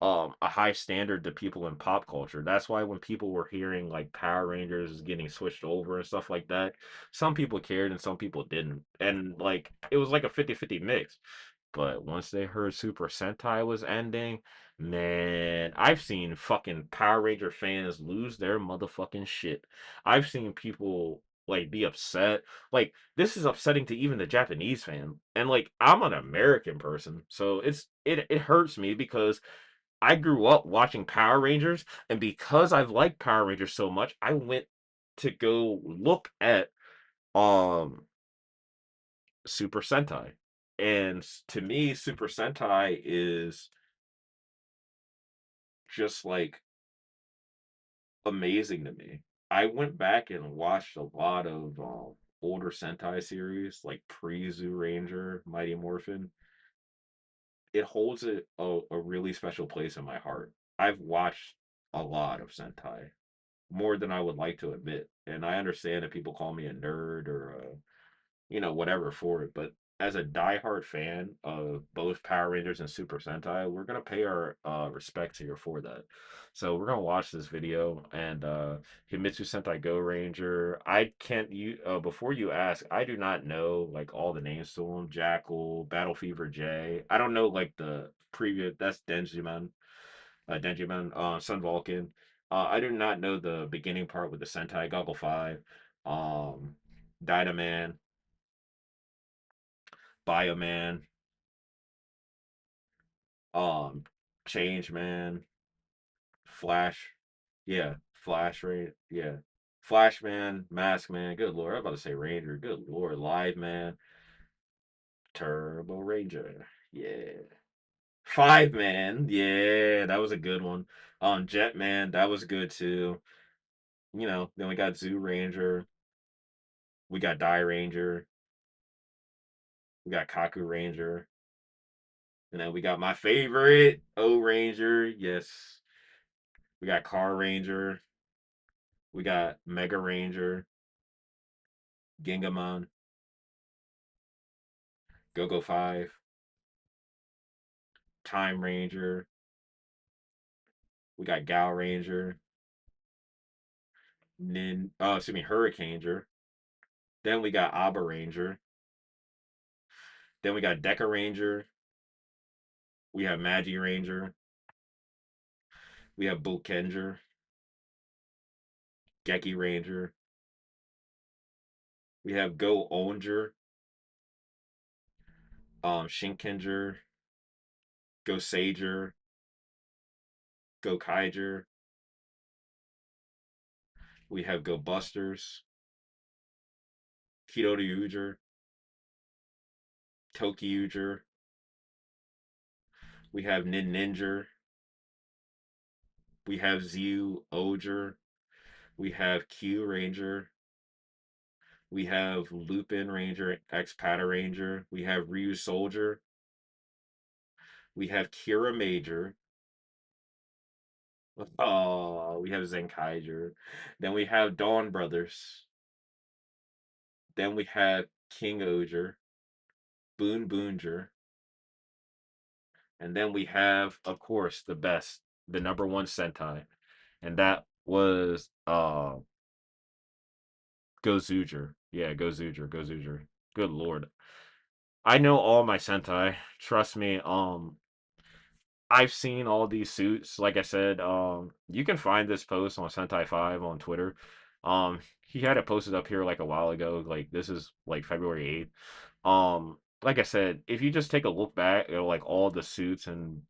a high standard to people in pop culture. That's why when people were hearing like Power Rangers is getting switched over and stuff like that, some people cared and some people didn't. And like it was like a 50-50 mix. But once they heard Super Sentai was ending, man, I've seen fucking Power Ranger fans lose their motherfucking shit. I've seen people like be upset. Like this is upsetting to even the Japanese fan. And like I'm an American person, so it hurts me because I grew up watching Power Rangers, and because I've liked Power Rangers so much, I went to go look at um Super Sentai. And to me, Super Sentai is just like amazing to me. I went back and watched a lot of older Sentai series like pre-Zoo Ranger, Mighty Morphin. It holds a really special place in my heart. I've watched a lot of Sentai, more than I would like to admit. And I understand that people call me a nerd or whatever for it. But as a diehard fan of both Power Rangers and Super Sentai, we're gonna pay our respects here for that. So we're gonna watch this video and Himitsu Sentai Go Ranger. I can't you before you ask, I do not know like all the names to them. Jackal, Battle Fever J. I don't know like the previous. That's Denjiman, Sun Vulcan. I do not know the beginning part with the Sentai Goggle 5, um, Dynaman, Bioman, um, Changeman, Flash, yeah, Flash Ray, yeah, Flashman, Maskman. Good lord, I'm about to say Ranger. Good lord, Live Man, Turbo Ranger, yeah. Five Man, yeah, that was a good one. Jetman, that was good too. Then we got Zoo Ranger, we got Die Ranger, we got Kaku Ranger, and then we got my favorite O Ranger. Yes, we got Car Ranger, we got Mega Ranger, Gingamon, Go-Go 5, Time Ranger, we got Gal Ranger, Hurricaneger. Then we got Abba Ranger. Then we got Deca Ranger. We have Magi Ranger. We have Bullkenger, Geki Ranger. We have Go Onger, Shinkenger, Go Sager, Go Kaiger. We have Go Busters, Kidoryuger, Tokyuger. We have Ninja. We have Zu Oger. We have Q Ranger. We have Lupin Ranger, X Pata Ranger. We have Ryu Soldier. We have Kira Major. Oh, we have Zenkaiger. Then we have Dawn Brothers. Then we have King Oger, Boon Boonger. And then we have, of course, the best, the number one Sentai. And that was Gozuger. Yeah, Gozuger, Gozuger. Good lord. I know all my Sentai. Trust me. I've seen all these suits. Like I said, you can find this post on Sentai 5 on Twitter. He had it posted up here like a while ago. Like this is like February 8th. like I said, if you just take a look back at like all the suits and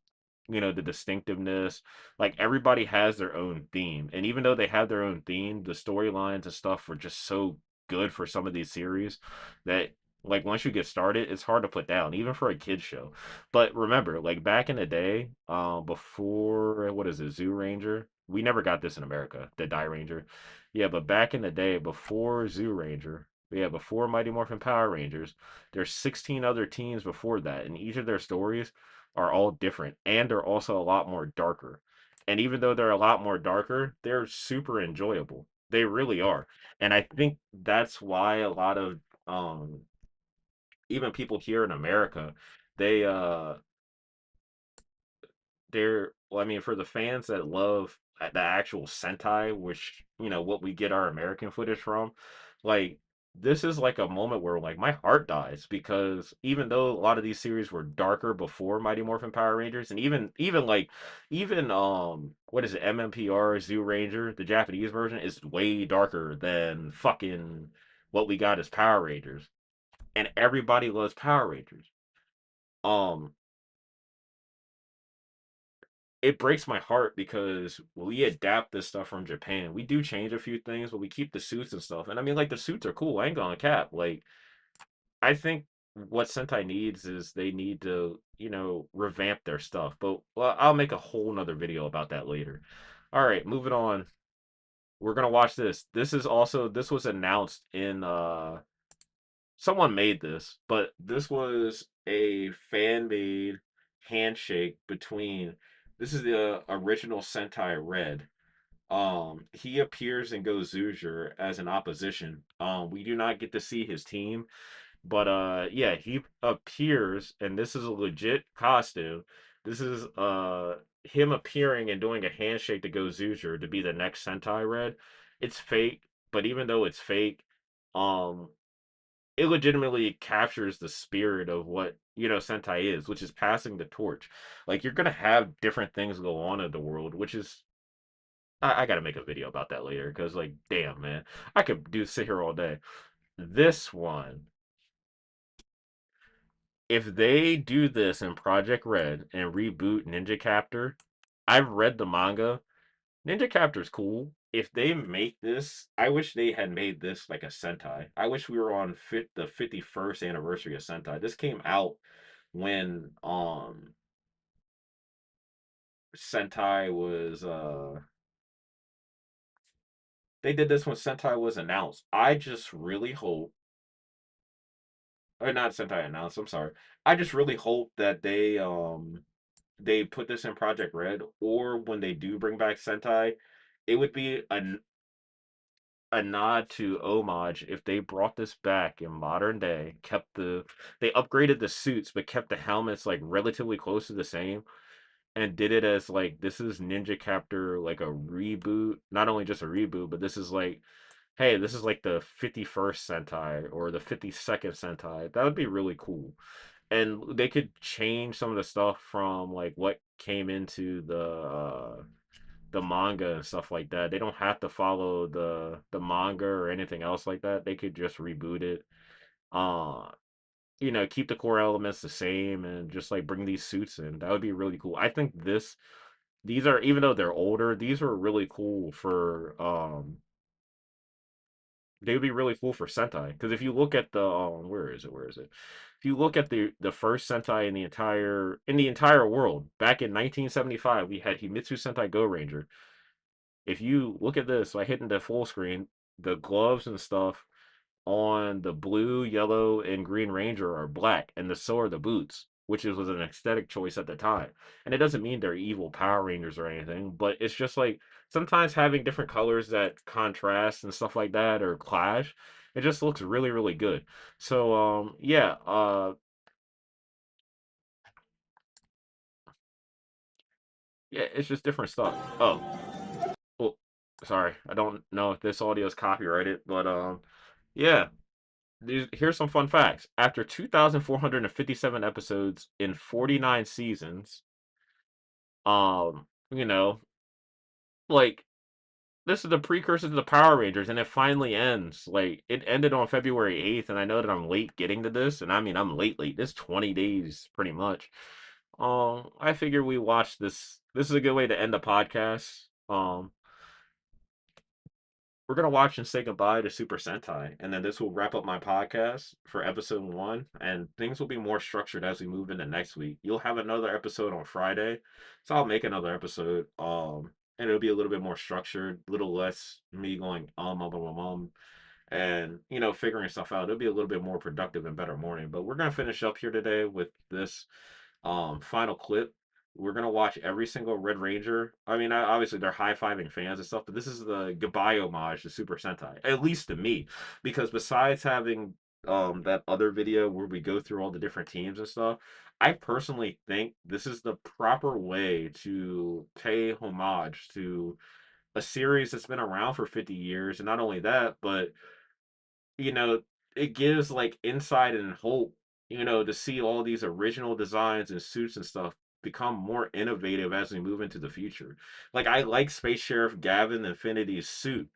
the distinctiveness, like everybody has their own theme. And even though they have their own theme, the storylines and stuff are just so good for some of these series that like once you get started, it's hard to put down, even for a kid's show. But remember, like back in the day, before what is it, Zoo Ranger? We never got this in America, the Die Ranger. Yeah, but back in the day, before Zoo Ranger, yeah, before Mighty Morphin Power Rangers, there's 16 other teams before that, and each of their stories are all different, and they're also a lot more darker. And even though they're a lot more darker, they're super enjoyable. They really are. And I think that's why a lot of even people here in America, they they're well, I mean, for the fans that love the actual Sentai, which what we get our American footage from, like this is like a moment where like my heart dies because even though a lot of these series were darker before Mighty Morphin Power Rangers, and even what is it, MMPR Zoo Ranger, the Japanese version is way darker than fucking what we got as Power Rangers, and everybody loves Power Rangers. Um, it breaks my heart because we adapt this stuff from Japan. We do change a few things, but we keep the suits and stuff. And I mean, like the suits are cool. I ain't gonna cap. Like I think what Sentai needs is they need to, revamp their stuff. But well, I'll make a whole nother video about that later. All right, moving on. We're gonna watch this. This was announced in someone made this, but this was a fan made handshake between this is the original Sentai Red. He appears in Gozuger as an opposition. We do not get to see his team, but yeah, he appears and this is a legit costume. This is him appearing and doing a handshake to Gozuger to be the next Sentai Red. It's fake, but even though it's fake, um it legitimately captures the spirit of what Sentai is, which is passing the torch. Like you're gonna have different things go on in the world, which is I gotta make a video about that later because like damn man, I could do sit here all day. This one, if they do this in Project Red and reboot Ninja Captor, I've read the manga. Ninja Captor's cool. If they make this, I wish they had made this like a Sentai. I wish we were on the 51st anniversary of Sentai. This came out when Sentai was they did this when Sentai was announced. I just really hope or not Sentai announced, I'm sorry. I just really hope that they put this in Project Red or when they do bring back Sentai, it would be a nod to homage if they brought this back in modern day, they upgraded the suits but kept the helmets like relatively close to the same and did it as like this is Ninja Captor like a reboot, not only just a reboot, but this is like hey, this is like the 51st Sentai or the 52nd Sentai. That would be really cool. And they could change some of the stuff from like what came into the manga and stuff like that. They don't have to follow the manga or anything else like that. They could just reboot it. Uh, keep the core elements the same and just like bring these suits in. That would be really cool. I think these are even though they're older, these are really cool for they would be really cool for Sentai because if you look at the where is it? If you look at the first Sentai in the entire world back in 1975, we had Himitsu Sentai Go Ranger. If you look at this by hitting the full screen, the gloves and stuff on the blue, yellow, and green ranger are black, and so are the boots, which was an aesthetic choice at the time. And it doesn't mean they're evil Power Rangers or anything, but it's just like sometimes having different colors that contrast and stuff like that or clash, it just looks really, really good. So yeah, yeah, it's just different stuff. Oh, well, sorry, I don't know if this audio is copyrighted, but yeah. Here's some fun facts. After 2,457 episodes in 49 seasons, you know, like this is the precursor to the Power Rangers, and it finally ends. Like it ended on February 8th, and I know that I'm late getting to this, and I mean I'm late. This 20 days pretty much. I figure we watch this. This is a good way to end the podcast. We're gonna watch and say goodbye to Super Sentai, and then this will wrap up my podcast for episode one. And things will be more structured as we move into next week. You'll have another episode on Friday, so I'll make another episode. And it'll be a little bit more structured, a little less me going and figuring stuff out. It'll be a little bit more productive and better morning. But we're gonna finish up here today with this final clip. We're gonna watch every single Red Ranger. I mean, obviously they're high fiving fans and stuff, but this is the goodbye homage to Super Sentai, at least to me, because besides having that other video where we go through all the different teams and stuff, I personally think this is the proper way to pay homage to a series that's been around for 50 years, and not only that, but you know, it gives like insight and hope, to see all these original designs and suits and stuff become more innovative as we move into the future. Like I like Space Sheriff Gavin Infinity's suit.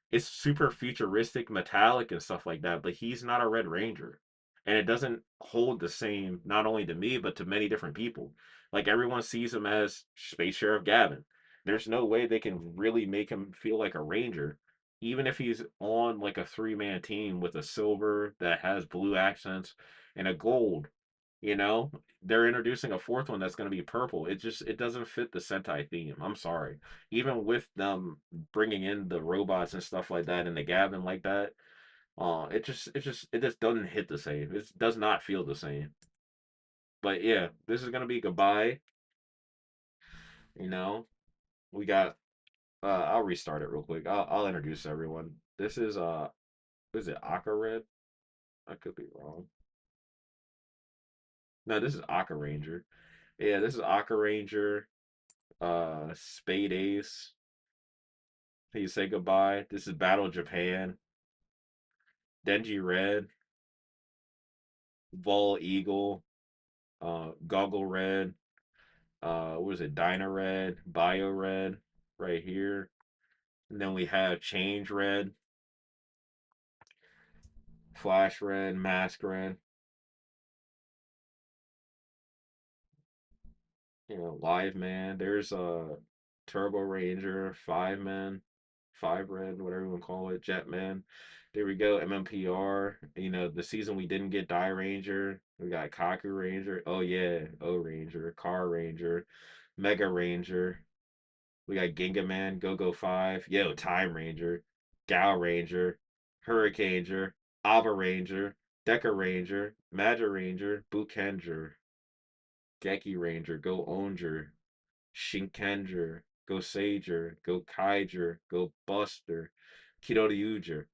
It's super futuristic, metallic and stuff like that, but he's not a Red Ranger. And it doesn't hold the same not only to me but to many different people. Like everyone sees him as Space Sheriff Gavin. There's no way they can really make him feel like a ranger even if he's on like a three-man team with a silver that has blue accents and a gold, you know, they're introducing a fourth one that's going to be purple. It doesn't fit the Sentai theme. I'm sorry. Even with them bringing in the robots and stuff like that and the Gavin like that, it just doesn't hit the same. It does not feel the same. But yeah, this is gonna be goodbye. You know, we got. I'll restart it real quick. I'll introduce everyone. This is is it Aqua Red? I could be wrong. No, this is Aqua Ranger. Yeah, this is Aqua Ranger. Spade Ace. You say goodbye. This is Battle Japan. Denji Red. Vol Eagle. Goggle Red. What is it? Dyna Red. Bio Red. Right here. And then we have Change Red. Flash Red. Mask Red. Live Man. There's a Turbo Ranger, Five Men, Five Red, whatever you want to call it, Jetman. There we go, MMPR. The season we didn't get Die Ranger. We got Kaku Ranger. Oh yeah, O Ranger, Car Ranger, Mega Ranger. We got Ginga Man, Go Go Five. Yo, Time Ranger, Gal Ranger, Hurricaneger, Ava Ranger, Deca Ranger, Magi Ranger, Bukenger, Geki Ranger, Go Onger, Shinkenger, Go Sager, Go Kaiger, Go Buster, Kidoryuger,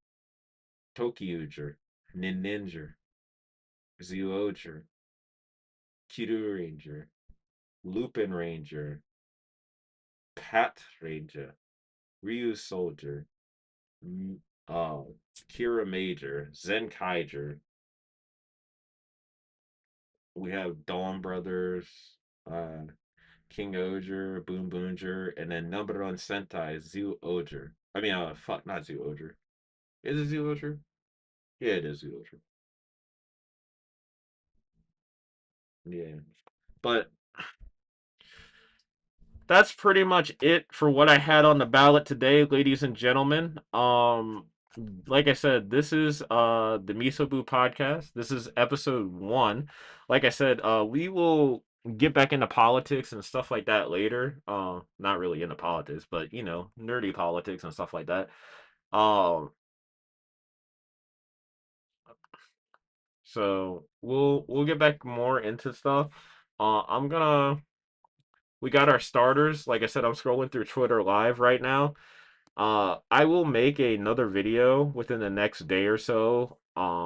Tokyuger, Ninja, Zyuoger, Kidu Ranger, Lupin Ranger, Pat Ranger, Ryu Soldier, uh, Kira Major, Zen Kaiger. We have Dawn Brothers, uh, King Oger, Boom Boonger, and then number one Sentai, Zoo Oger. I mean, fuck, not Zoo Oger. Is it Zoo Oger? Yeah, it is Zoo Oger. Yeah. But that's pretty much it for what I had on the ballot today, ladies and gentlemen. Like I said, this is the MisoBu podcast. This is episode one. Like I said, we will get back into politics and stuff like that later. Not really into politics, but nerdy politics and stuff like that. Um, so we'll get back more into stuff. I'm gonna we got our starters. Like I said, I'm scrolling through Twitter live right now. I will make another video within the next day or so,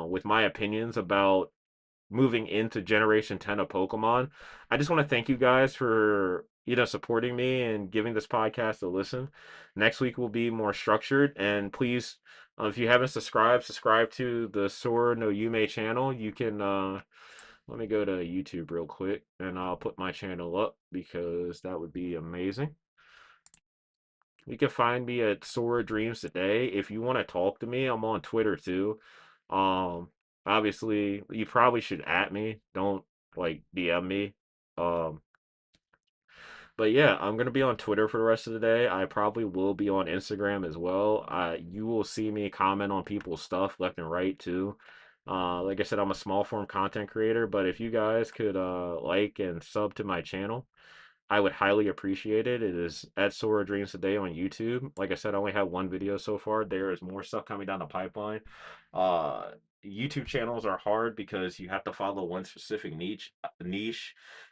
with my opinions about moving into Generation 10 of Pokemon. I just want to thank you guys for, supporting me and giving this podcast a listen. Next week will be more structured, and please, if you haven't subscribed, subscribe to the SoraNoYume channel. You can, let me go to YouTube real quick, and I'll put my channel up because that would be amazing. You can find me at Sora Dreams Today. If you want to talk to me, I'm on Twitter too. Um, Obviously, you probably should at me. Don't like DM me. Um, but yeah, I'm gonna be on Twitter for the rest of the day. I probably will be on Instagram as well. You will see me comment on people's stuff left and right too. Like I said, I'm a small form content creator, but if you guys could like and sub to my channel, I would highly appreciate it. It is at Sora Dreams Today on YouTube. Like I said, I only have one video so far. There is more stuff coming down the pipeline. Uh, YouTube channels are hard because you have to follow one specific niche.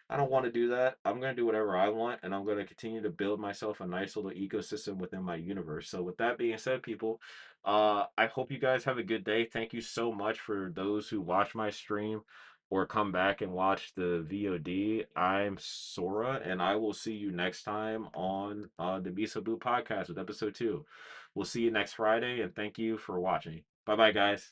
I don't want to do that. I'm going to do whatever I want, and I'm going to continue to build myself a nice little ecosystem within my universe. So, with that being said, people, I hope you guys have a good day. Thank you so much for those who watch my stream or come back and watch the VOD. I'm Sora, and I will see you next time on the MisoBu podcast with episode 2. We'll see you next Friday, and thank you for watching. Bye bye, guys.